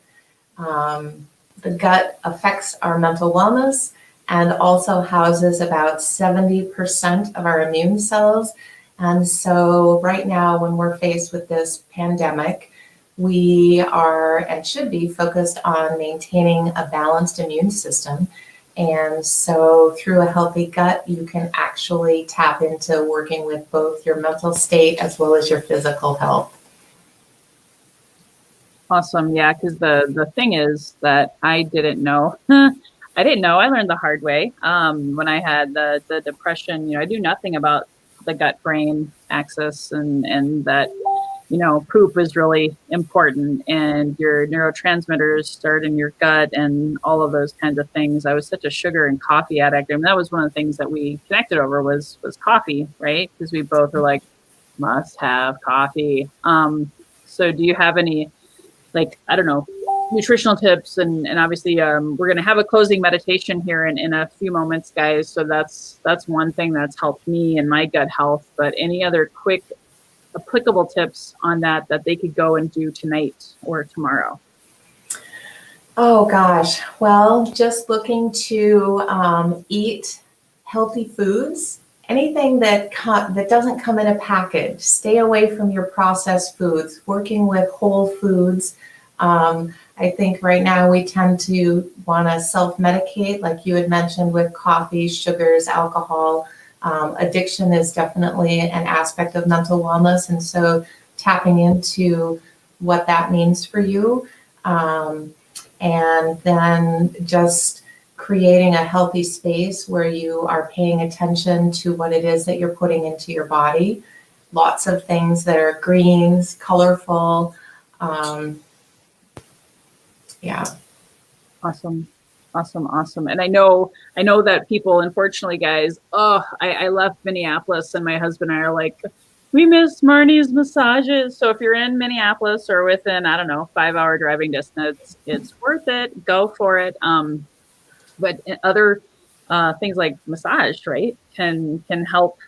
The gut affects our mental wellness and also houses about 70% of our immune cells. And so right now, when we're faced with this pandemic, we are and should be focused on maintaining a balanced immune system. And so through a healthy gut, you can actually tap into working with both your mental state as well as your physical health. Awesome. Yeah, because the thing is that I didn't know. I didn't know. I learned the hard way when I had the depression. I knew nothing about the gut-brain axis and that, poop is really important and your neurotransmitters start in your gut and all of those kinds of things. I was such a sugar and coffee addict. I mean, that was one of the things that we connected over was coffee, right? Because we both are like, must have coffee. So do you have any, I don't know, nutritional tips? And obviously we're going to have a closing meditation here in a few moments, guys. So that's one thing that's helped me in my gut health. But any other quick applicable tips on that they could go and do tonight or tomorrow? Oh gosh, well, just looking to eat healthy foods. Anything that doesn't come in a package. Stay away from your processed foods. Working with whole foods. I think right now we tend to want to self-medicate, like you had mentioned, with coffee, sugars, alcohol. Addiction is definitely an aspect of mental wellness, and so tapping into what that means for you, and then just creating a healthy space where you are paying attention to what it is that you're putting into your body. Lots of things that are greens, colorful. Yeah. Awesome. And I know that people, unfortunately, guys, I left Minneapolis and my husband and I are like, we miss Marnie's massages. So if you're in Minneapolis or within, 5-hour driving distance, it's worth it. Go for it. But other things like massage, right, can help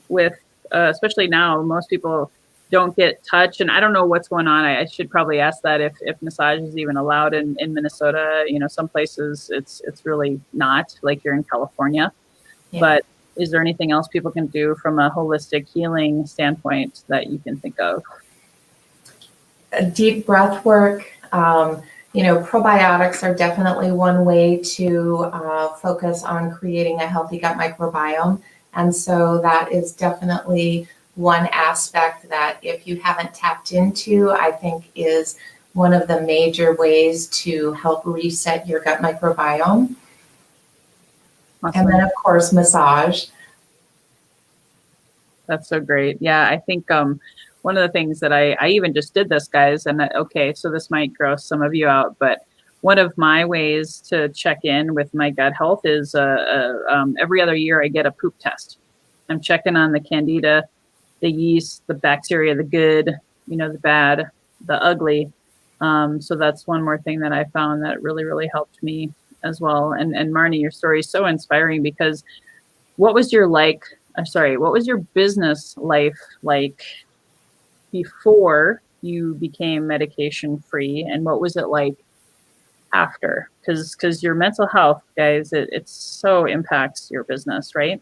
with, especially now, most people don't get touch. And I don't know what's going on. I should probably ask that if massage is even allowed in Minnesota. Some places it's really not, like you're in California. Yeah. But is there anything else people can do from a holistic healing standpoint that you can think of? Deep breath work. Probiotics are definitely one way to focus on creating a healthy gut microbiome. And so that is definitely one aspect that if you haven't tapped into, I think is one of the major ways to help reset your gut microbiome. Awesome. And then, of course, massage. That's so great. Yeah, I think one of the things that I even just did this, guys, and okay, so this might gross some of you out, but one of my ways to check in with my gut health is every other year I get a poop test. I'm checking on the candida, the yeast, the bacteria, the good, the bad, the ugly. So that's one more thing that I found that really, really helped me as well. And Marnie, your story is so inspiring because what was your business life like before you became medication free, and what was it like after? Because your mental health, guys, it so impacts your business, right?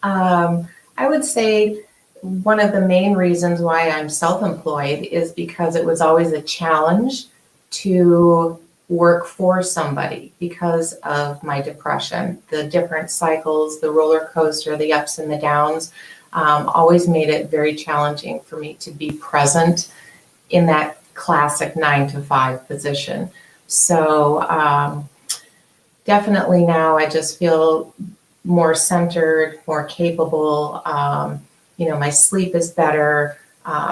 I would say one of the main reasons why I'm self-employed is because it was always a challenge to work for somebody because of my depression. The different cycles, the roller coaster, the ups and the downs, always made it very challenging for me to be present in that classic 9-to-5 position. So definitely now I just feel more centered, more capable. My sleep is better.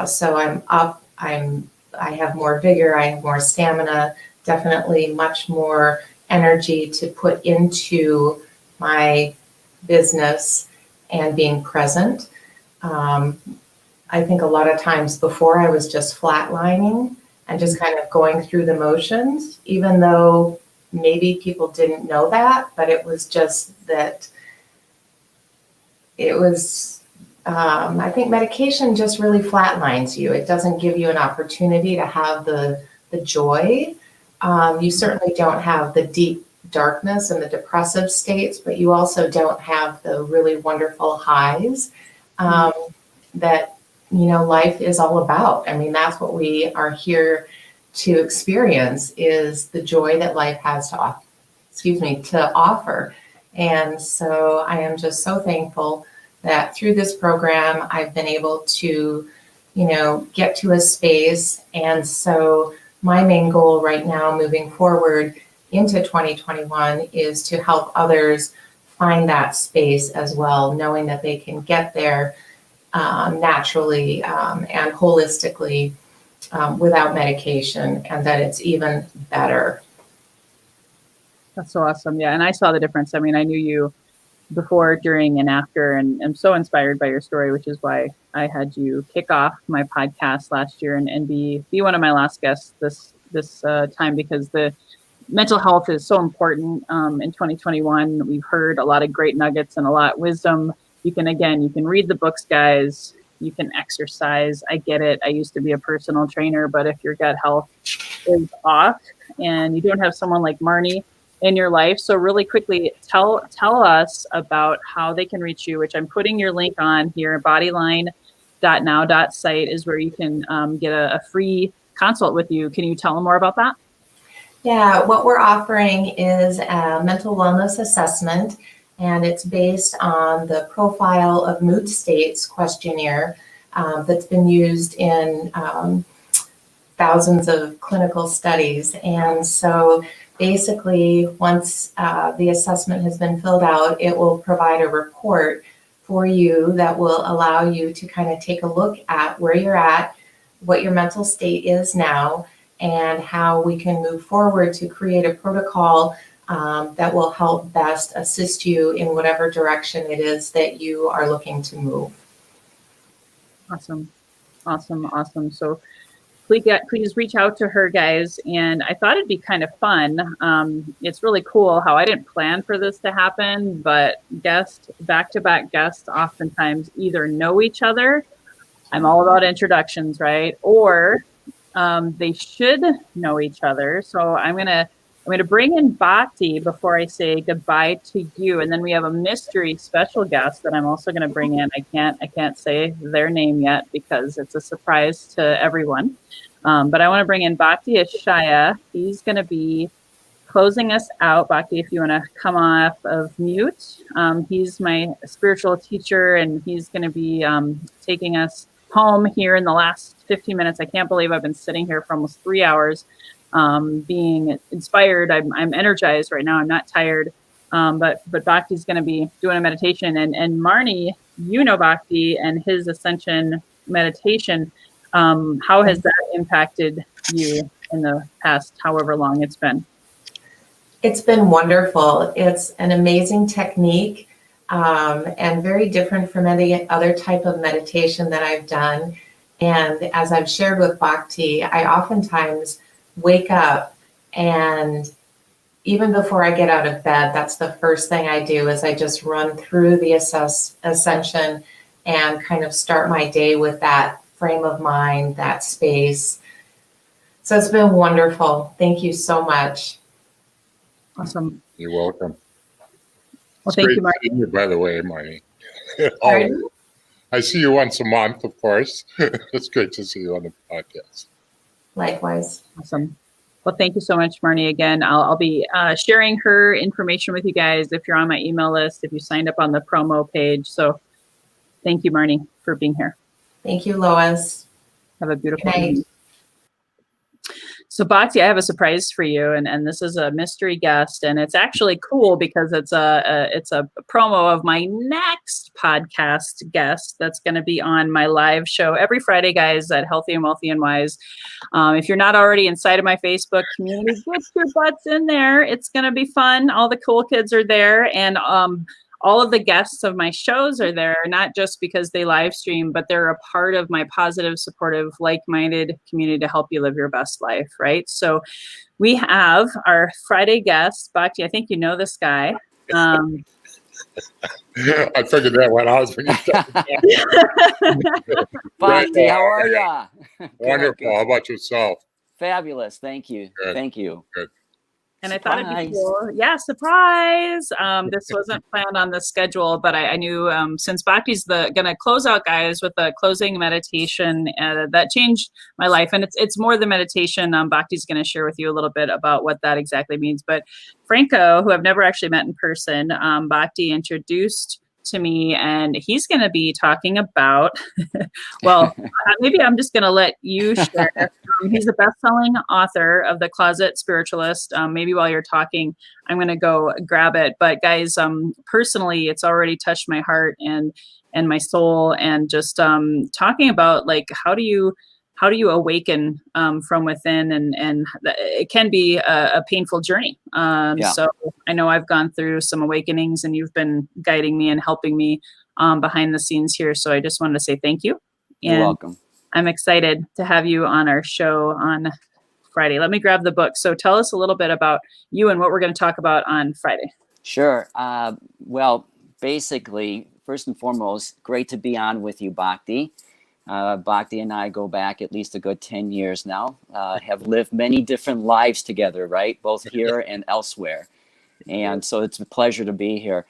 So I'm up, I have more vigor, I have more stamina, definitely much more energy to put into my business and being present. I think a lot of times before I was just flatlining and just kind of going through the motions, even though maybe people didn't know that, but it was just that it was, I think medication just really flatlines you. It doesn't give you an opportunity to have the joy. You certainly don't have the deep darkness and the depressive states, but you also don't have the really wonderful highs that, life is all about. I mean, that's what we are here to experience, is the joy that life has to offer. And so I am just so thankful that through this program, I've been able to, get to a space. And so my main goal right now, moving forward into 2021, is to help others find that space as well, knowing that they can get there naturally and holistically without medication, and that it's even better. That's so awesome. Yeah. And I saw the difference. I mean, I knew you before, during, and after, and I'm so inspired by your story, which is why I had you kick off my podcast last year and be one of my last guests this time, because the mental health is so important in 2021. We've heard a lot of great nuggets and a lot of wisdom. You can read the books, guys. You can exercise. I get it. I used to be a personal trainer, but if your gut health is off and you don't have someone like Marnie in your life. So really quickly, tell us about how they can reach you, which I'm putting your link on here. Bodyline.now.site is where you can get a free consult with you. Can you tell them more about that? Yeah, what we're offering is a mental wellness assessment, and it's based on the Profile of Mood States questionnaire that's been used in thousands of clinical studies. And so basically, once the assessment has been filled out, it will provide a report for you that will allow you to kind of take a look at where you're at, what your mental state is now, and how we can move forward to create a protocol that will help best assist you in whatever direction it is that you are looking to move. Awesome. So please reach out to her, guys. And I thought it'd be kind of fun. It's really cool how I didn't plan for this to happen, but back-to-back guests oftentimes either know each other. I'm all about introductions, right? Or they should know each other. So I'm going to bring in Bhakti before I say goodbye to you, and then we have a mystery special guest that I'm also going to bring in. I can't say their name yet because it's a surprise to everyone. But I want to bring in Bhakti Ishaya. He's going to be closing us out. Bhakti, if you want to come off of mute. He's my spiritual teacher, and he's going to be taking us home here in the last 15 minutes. I can't believe I've been sitting here for almost 3 hours, being inspired. I'm energized right now. I'm not tired. But Bhakti's going to be doing a meditation, and Marnie, you know Bhakti and his ascension meditation. How has that impacted you in the past, however long it's been? It's been wonderful. It's an amazing technique, and very different from any other type of meditation that I've done. And as I've shared with Bhakti, I oftentimes wake up, and even before I get out of bed, that's the first thing I do is I just run through the ascension and kind of start my day with that frame of mind, that space. So it's been wonderful. Thank you so much. Awesome. You're welcome. Well, thank you, Marnie. You, by the way, Marnie. I see you once a month, of course. It's great to see you on the podcast. Likewise. Awesome. Well, thank you so much, Marnie. Again, I'll be sharing her information with you guys if you're on my email list, if you signed up on the promo page. So thank you, Marnie, for being here. Thank you, Lois. Have a beautiful night. So Bhakti, I have a surprise for you, and this is a mystery guest, and it's actually cool because it's a promo of my next podcast guest that's going to be on my live show every Friday, guys, at Healthy and Wealthy and Wise. If you're not already inside of my Facebook community, get your butts in there. It's going to be fun. All the cool kids are there, and all of the guests of my shows are there, not just because they live stream, but they're a part of my positive, supportive, like-minded community to help you live your best life, right? So we have our Friday guest, Bhakti. I think you know this guy. I figured that one out when you started. Bhakti, how are ya? Wonderful. Good. How about yourself? Fabulous. Thank you. Good. Thank you. Good. And surprise. I thought it'd be cool. Yeah, surprise. This wasn't planned on the schedule, but I knew since Bhakti's going to close out, guys, with a closing meditation that changed my life. And it's more than meditation. Bhakti's going to share with you a little bit about what that exactly means. But Franco, who I've never actually met in person, Bhakti introduced to me, and he's going to be talking about, well, maybe I'm just going to let you share. He's a best-selling author of The Closet Spiritualist. Maybe while you're talking, I'm going to go grab it. But guys, personally, it's already touched my heart and my soul, and just talking about like how do you awaken from within, and it can be a painful journey. So I know I've gone through some awakenings, and you've been guiding me and helping me behind the scenes here. So I just wanted to say thank you. And you're welcome. I'm excited to have you on our show on Friday. Let me grab the book. So tell us a little bit about you and what we're going to talk about on Friday. Sure. Well, basically, first and foremost, great to be on with you, Bhakti. Bhakti and I go back at least a good 10 years now, have lived many different lives together, right? Both here and elsewhere. And so it's a pleasure to be here.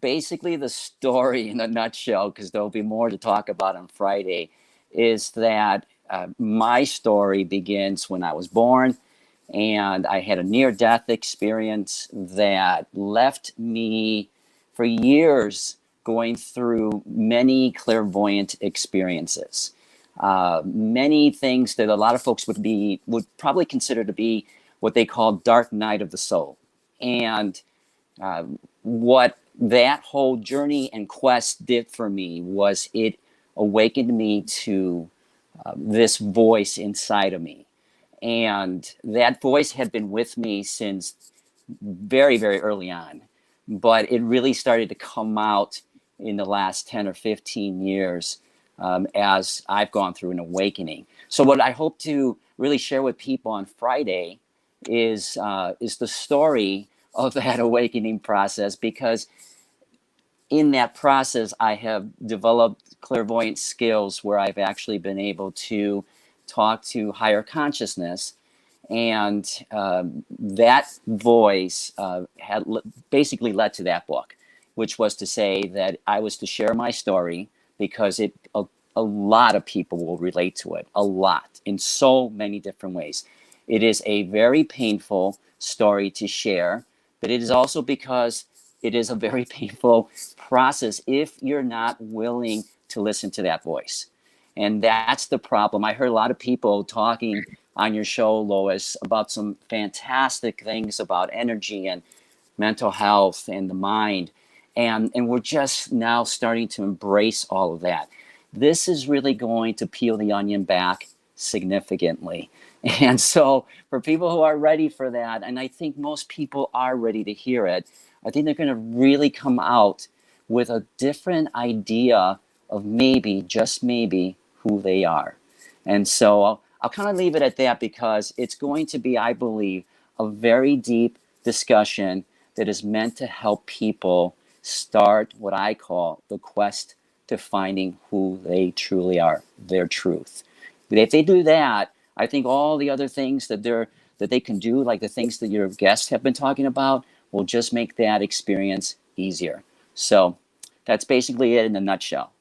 Basically, the story in a nutshell, because there'll be more to talk about on Friday, is that my story begins when I was born, and I had a near-death experience that left me for years going through many clairvoyant experiences, many things that a lot of folks would probably consider to be what they call dark night of the soul. And what that whole journey and quest did for me was it awakened me to this voice inside of me. And that voice had been with me since very, very early on, but it really started to come out in the last 10 or 15 years as I've gone through an awakening. So what I hope to really share with people on Friday is the story of that awakening process, because in that process, I have developed clairvoyant skills where I've actually been able to talk to higher consciousness And that voice basically led to that book, which was to say that I was to share my story because a lot of people will relate to it, a lot, in so many different ways. It is a very painful story to share, but it is also because it is a very painful process if you're not willing to listen to that voice. And that's the problem. I heard a lot of people talking on your show, Lois, about some fantastic things about energy and mental health and the mind. And we're just now starting to embrace all of that. This is really going to peel the onion back significantly. And so for people who are ready for that, and I think most people are ready to hear it, I think they're going to really come out with a different idea of maybe, just maybe, who they are. And so I'll kind of leave it at that because it's going to be, I believe, a very deep discussion that is meant to help people start what I call the quest to finding who they truly are, their truth. But if they do that, I think all the other things that they can do, like the things that your guests have been talking about, will just make that experience easier. So that's basically it in a nutshell.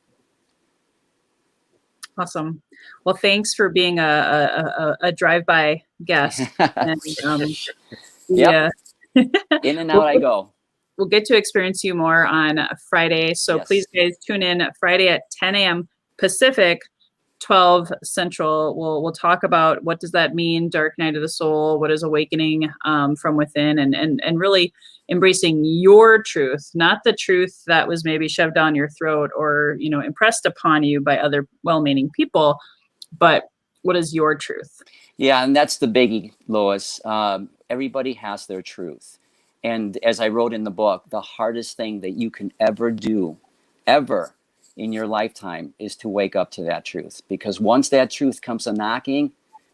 Awesome. Well, thanks for being a drive-by guest. And, yep. In and out I go. We'll get to experience you more on Friday. So please, guys, tune in Friday at 10 a.m. Pacific, 12 Central. We'll talk about what does that mean, dark night of the soul, what is awakening from within, and really embracing your truth, not the truth that was maybe shoved down your throat or, you know, impressed upon you by other well-meaning people, but what is your truth? Yeah, and that's the biggie, Lois. Everybody has their truth. And as I wrote in the book, the hardest thing that you can ever do, ever in your lifetime, is to wake up to that truth. Because once that truth comes a knocking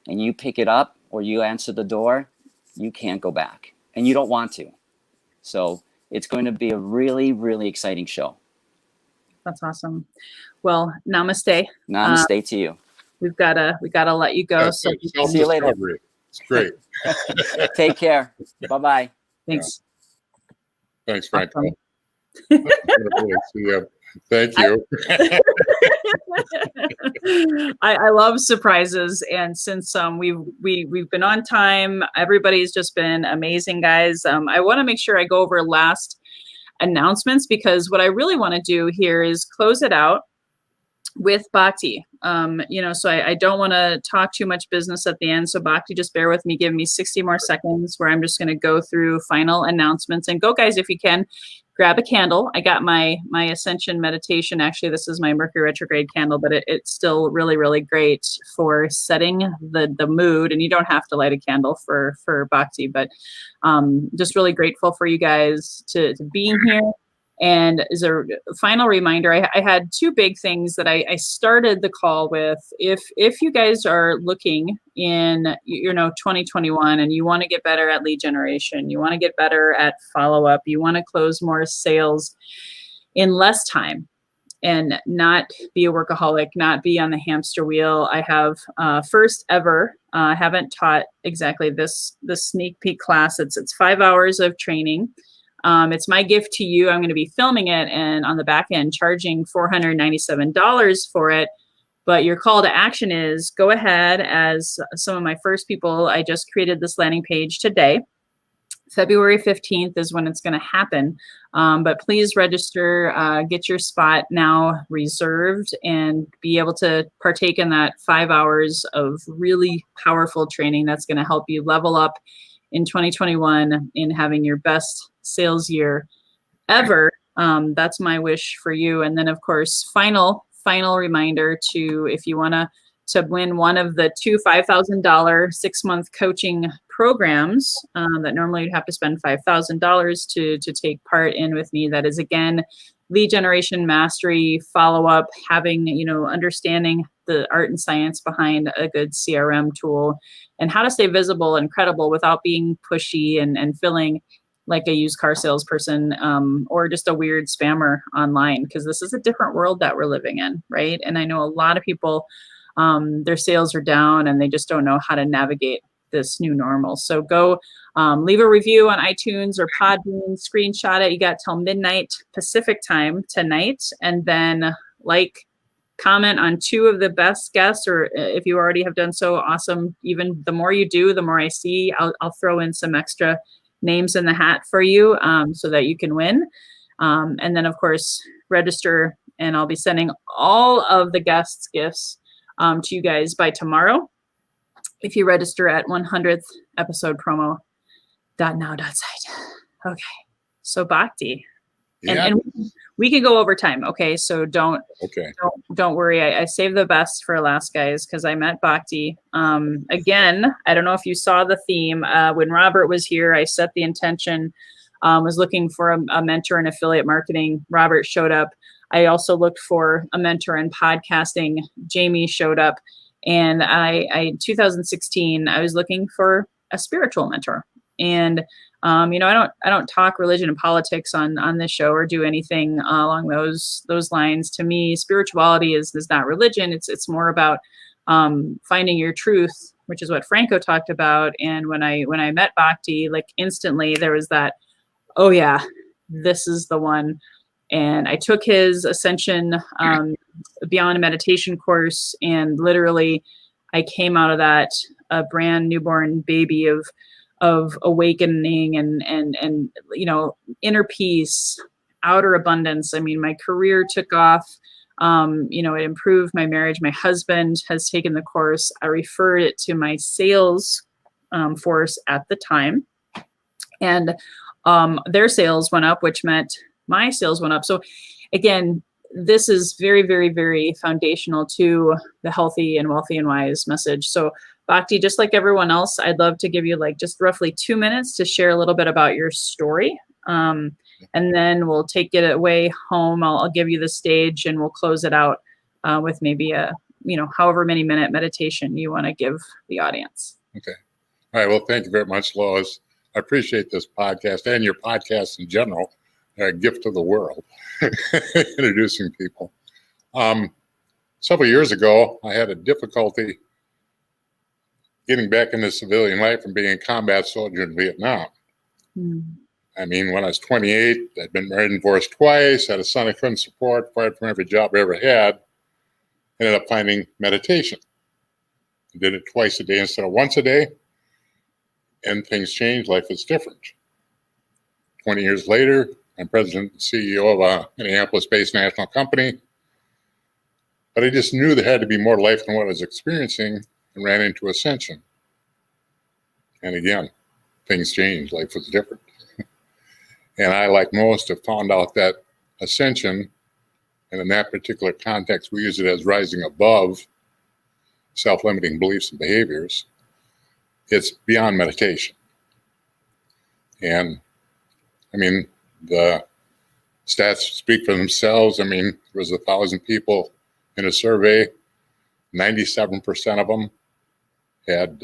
and you pick it up or you answer the door, you can't go back. And you don't want to. So it's going to be a really, really exciting show. That's awesome. Well, namaste. Namaste to you. We've gotta let you go. So see you later. It's great. Take care. Bye-bye. Thanks. Yeah. Thanks, Frank. Thank you. I love surprises, and since we've been on time, everybody's just been amazing, guys. I want to make sure I go over last announcements because what I really want to do here is close it out with Bhakti. So I don't want to talk too much business at the end. So Bhakti, just bear with me, give me 60 more seconds where I'm just going to go through final announcements. And go, guys, if you can, grab a candle. I got my Ascension meditation. Actually, this is my Mercury retrograde candle, but it's still really, really great for setting the mood. And you don't have to light a candle for Bhakti, but just really grateful for you guys to being here. And as a final reminder, I had two big things that I started the call with. If you guys are looking in 2021 and you want to get better at lead generation, you want to get better at follow-up, you want to close more sales in less time and not be a workaholic, not be on the hamster wheel, I have first ever, haven't taught exactly this sneak peek class. It's 5 hours of training. It's my gift to you. I'm going to be filming it and on the back end charging $497 for it. But your call to action is go ahead, as some of my first people, I just created this landing page today. February 15th is when it's going to happen. But please register, get your spot now reserved and be able to partake in that 5 hours of really powerful training that's going to help you level up in 2021 in having your best sales year ever. That's my wish for you. And then, of course, final reminder to, if you want to win one of the two $5,000 6-month coaching programs that normally you'd have to spend $5,000 to take part in with me. That is, again, lead generation mastery, follow-up, having, understanding the art and science behind a good CRM tool, and how to stay visible and credible without being pushy and feeling like a used car salesperson or just a weird spammer online, because this is a different world that we're living in, right? And I know a lot of people, their sales are down and they just don't know how to navigate this new normal. So go leave a review on iTunes or Podbean, screenshot it. You got till midnight Pacific time tonight, and then comment on 2 of the best guests, or if you already have done so, awesome. Even the more you do, the more I see. I'll throw in some extra names in the hat for you, so that you can win. And then, of course, register, and I'll be sending all of the guests' gifts to you guys by tomorrow if you register at 100th episode promo.now.site. Okay, so Bhakti. Yeah. And we can go over time, okay? So don't worry. I saved the best for last, guys, because I met Bhakti. Again, I don't know if you saw the theme. When Robert was here, I set the intention, was looking for a mentor in affiliate marketing. Robert showed up. I also looked for a mentor in podcasting. Jamie showed up. And I 2016, I was looking for a spiritual mentor. And I don't talk religion and politics on this show or do anything along those lines. To me, spirituality is not religion. It's more about finding your truth, which is what Franco talked about. And when I met Bhakti, like instantly there was that, oh yeah, this is the one. And I took his Ascension Beyond Meditation course, and literally I came out of that a brand newborn baby of awakening and inner peace, outer abundance. I mean, my career took off. It improved my marriage. My husband has taken the course. I referred it to my sales force at the time, and their sales went up, which meant my sales went up. So again, this is very, very, very foundational to the healthy and wealthy and wise message. So Bhakti, just like everyone else, I'd love to give you just roughly 2 minutes to share a little bit about your story. And then we'll take it away home. I'll give you the stage, and we'll close it out with maybe a, however many minute meditation you want to give the audience. Okay. All right. Well, thank you very much, Lois. I appreciate this podcast and your podcast in general. A gift to the world, introducing people. Several years ago, I had a difficulty getting back into civilian life and being a combat soldier in Vietnam. I mean, when I was 28, I'd been married and divorced twice, had a son I couldn't support, fired from every job I ever had, ended up finding meditation. I did it twice a day instead of once a day, and things changed. Life is different. 20 years later, I'm president and CEO of a Minneapolis-based national company. But I just knew there had to be more life than what I was experiencing, and ran into Ascension. And again, things changed. Life was different. And I, like most, have found out that Ascension, and in that particular context, we use it as rising above self-limiting beliefs and behaviors. It's beyond meditation. And I mean, the stats speak for themselves. I mean, there was 1,000 people in a survey. 97% of them had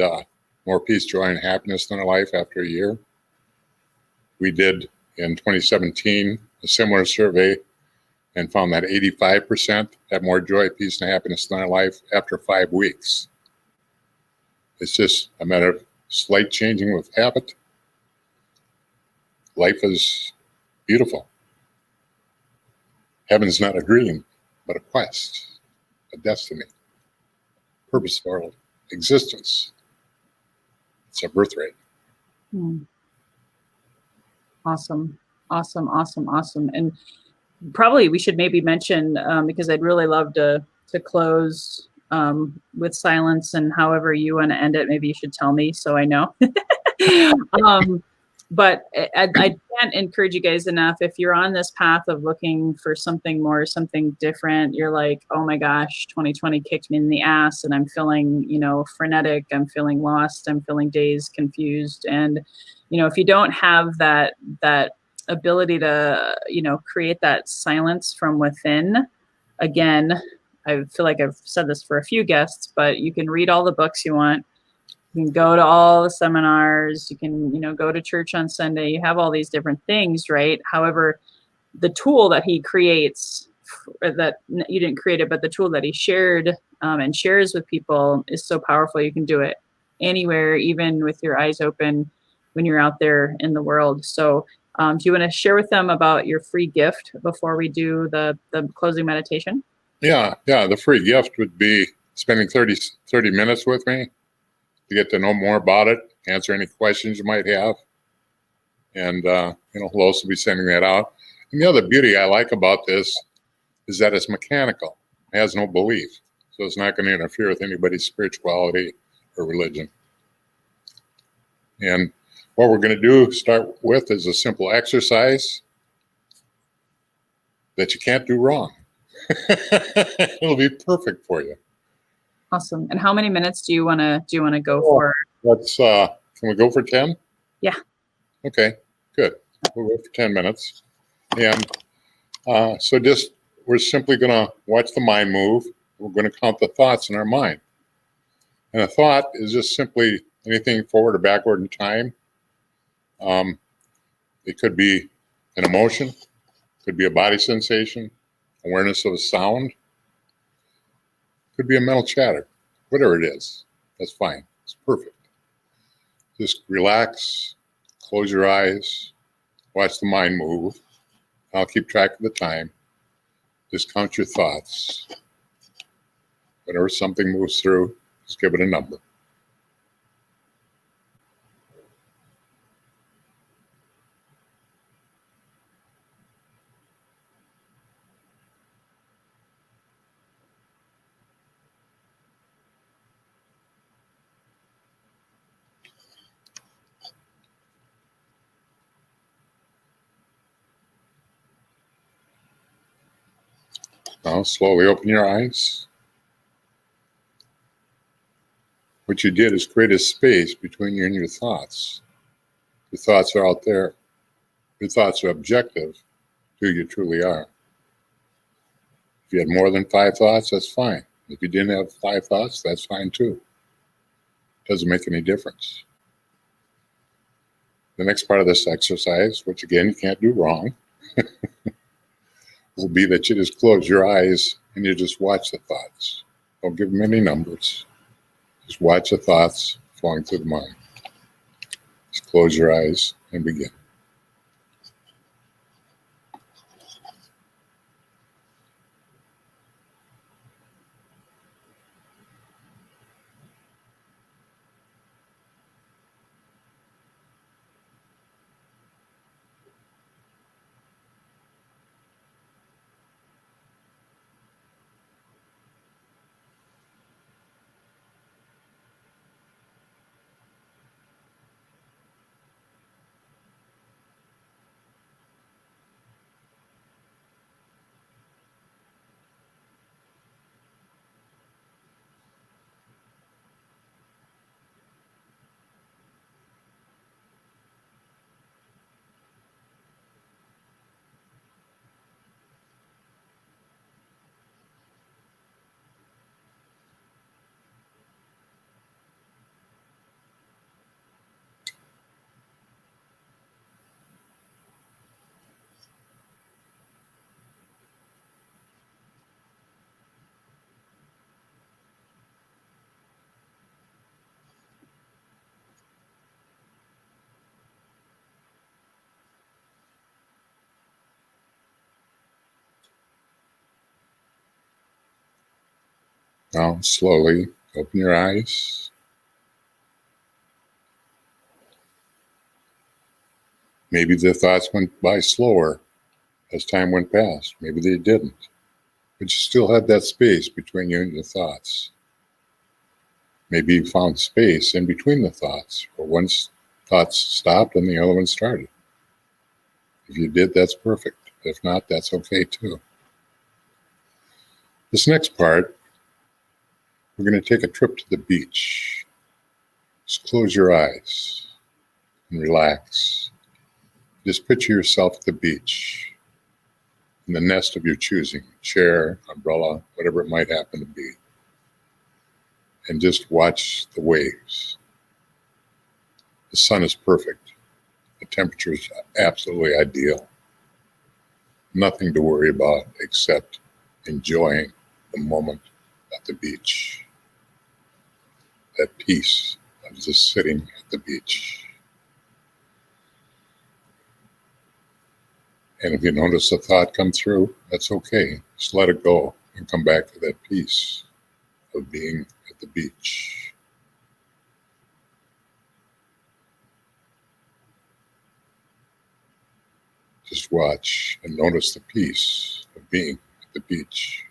more peace, joy, and happiness in their life after a year. We did, in 2017, a similar survey and found that 85% had more joy, peace, and happiness in their life after 5 weeks. It's just a matter of slight changing with habit. Life is beautiful. Heaven's not a dream, but a quest, a destiny, purposeful existence. It's a birthright. Awesome. And probably we should maybe mention, because I'd really love to close with silence, and however you want to end it, maybe you should tell me so I know. But I can't encourage you guys enough. If you're on this path of looking for something more, something different, you're like, oh my gosh, 2020 kicked me in the ass, and I'm feeling, frenetic. I'm feeling lost. I'm feeling dazed, confused. And, if you don't have that ability to, create that silence from within, again, I feel like I've said this for a few guests, but you can read all the books you want. You can go to all the seminars, you can, go to church on Sunday, you have all these different things, right? However, the tool that he creates, that you didn't create it, but the tool that he shared and shares with people is so powerful. You can do it anywhere, even with your eyes open when you're out there in the world. So do you want to share with them about your free gift before we do the closing meditation? Yeah. The free gift would be spending 30 minutes with me to get to know more about it, answer any questions you might have. And, Lois will be sending that out. And the other beauty I like about this is that it's mechanical. It has no belief. So it's not going to interfere with anybody's spirituality or religion. And what we're going to start with is a simple exercise that you can't do wrong. It'll be perfect for you. Awesome. And how many minutes do you want to go for? Let's can we go for 10? Yeah. Okay, good. We'll go for 10 minutes. And so we're simply going to watch the mind move. We're going to count the thoughts in our mind. And a thought is just simply anything forward or backward in time. It could be an emotion, could be a body sensation, awareness of a sound, could be a mental chatter, whatever it is, that's fine. It's perfect. Just relax, close your eyes, watch the mind move. I'll keep track of the time. Just count your thoughts. Whenever something moves through, just give it a number. Now slowly open your eyes. What you did is create a space between you and your thoughts. Your thoughts are out there. Your thoughts are objective to who you truly are. If you had more than 5 thoughts, that's fine. If you didn't have 5 thoughts, that's fine too. Doesn't make any difference. The next part of this exercise, which again you can't do wrong, will be that you just close your eyes and you just watch the thoughts. Don't give them any numbers. Just watch the thoughts flowing through the mind. Just close your eyes and begin. Now slowly open your eyes. Maybe the thoughts went by slower as time went past. Maybe they didn't. But you still had that space between you and your thoughts. Maybe you found space in between the thoughts, where one thought stopped and the other one started. If you did, that's perfect. If not, that's okay too. This next part, we're going to take a trip to the beach. Just close your eyes and relax. Just picture yourself at the beach, in the nest of your choosing, chair, umbrella, whatever it might happen to be. And just watch the waves. The sun is perfect. The temperature is absolutely ideal. Nothing to worry about except enjoying the moment at the beach. That peace of just sitting at the beach. And if you notice a thought come through, that's okay. Just let it go and come back to that peace of being at the beach. Just watch and notice the peace of being at the beach.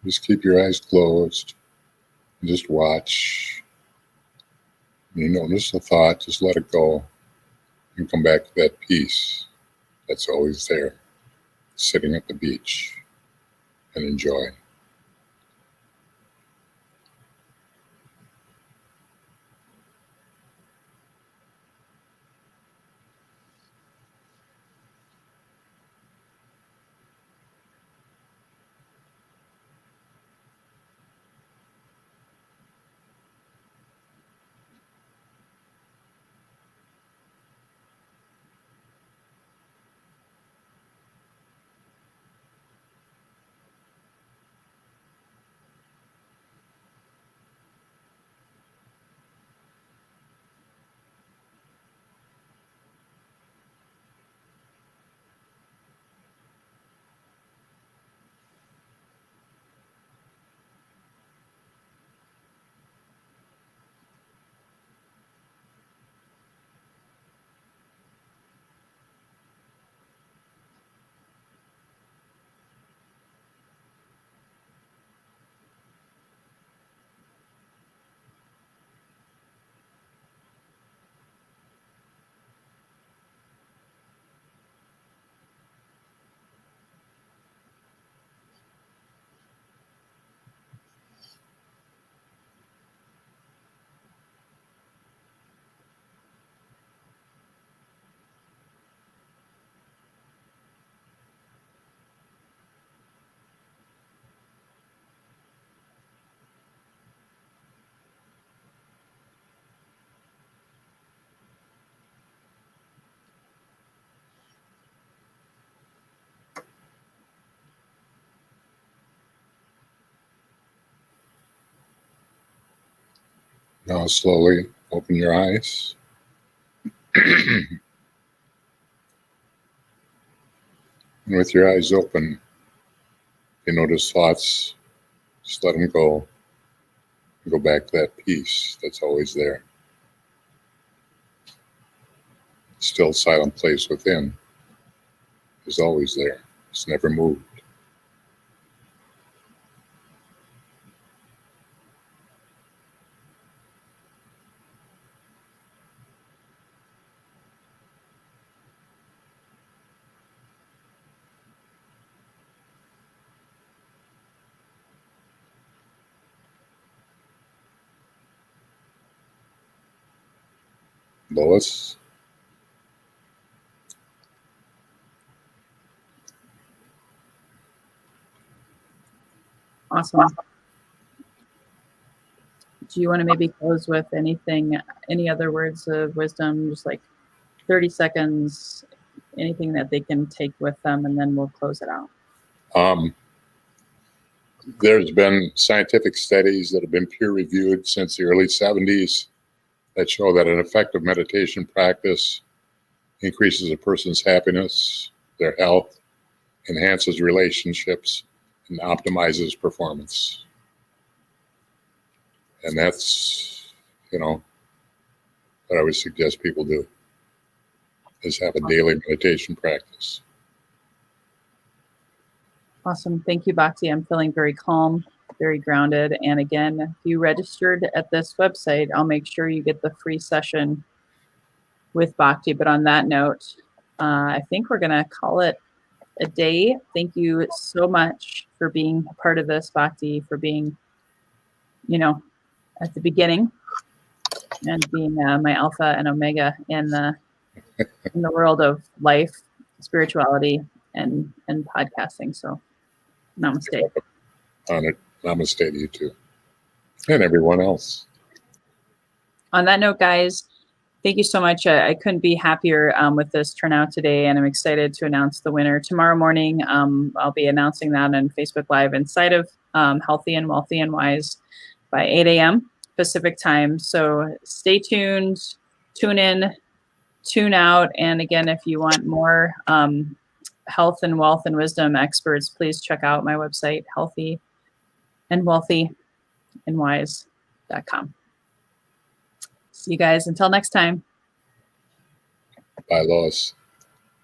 Just keep your eyes closed and just watch. You notice a thought, just let it go and come back to that peace that's always there, sitting at the beach, and enjoy. Now slowly open your eyes. And with your eyes open, you notice thoughts, just let them go. Go back to that peace that's always there. Still silent place within is always there. It's never moved. Lois? Awesome. Do you want to maybe close with anything, any other words of wisdom, just like 30 seconds, anything that they can take with them, and then we'll close it out? There's been scientific studies that have been peer-reviewed since the early 70s that show that an effective meditation practice increases a person's happiness, their health, enhances relationships, and optimizes performance. And that's, what I would suggest people do, is have a daily meditation practice. Awesome. Thank you, Bhakti. I'm feeling very calm, very grounded. And again, if you registered at this website, I'll make sure you get the free session with Bhakti. But on that note, I think we're going to call it a day. Thank you so much for being a part of this, Bhakti, for being, at the beginning and being my alpha and omega in the world of life, spirituality, and podcasting. So, namaste. Honored. Namaste to you too, and everyone else. On that note, guys, thank you so much. I couldn't be happier with this turnout today, and I'm excited to announce the winner tomorrow morning. I'll be announcing that on Facebook Live inside of Healthy and Wealthy and Wise by 8 a.m. Pacific time. So stay tuned, tune in, tune out. And again, if you want more health and wealth and wisdom experts, please check out my website, healthyandwealthyandwise.com. See you guys until next time. Bye, Lois.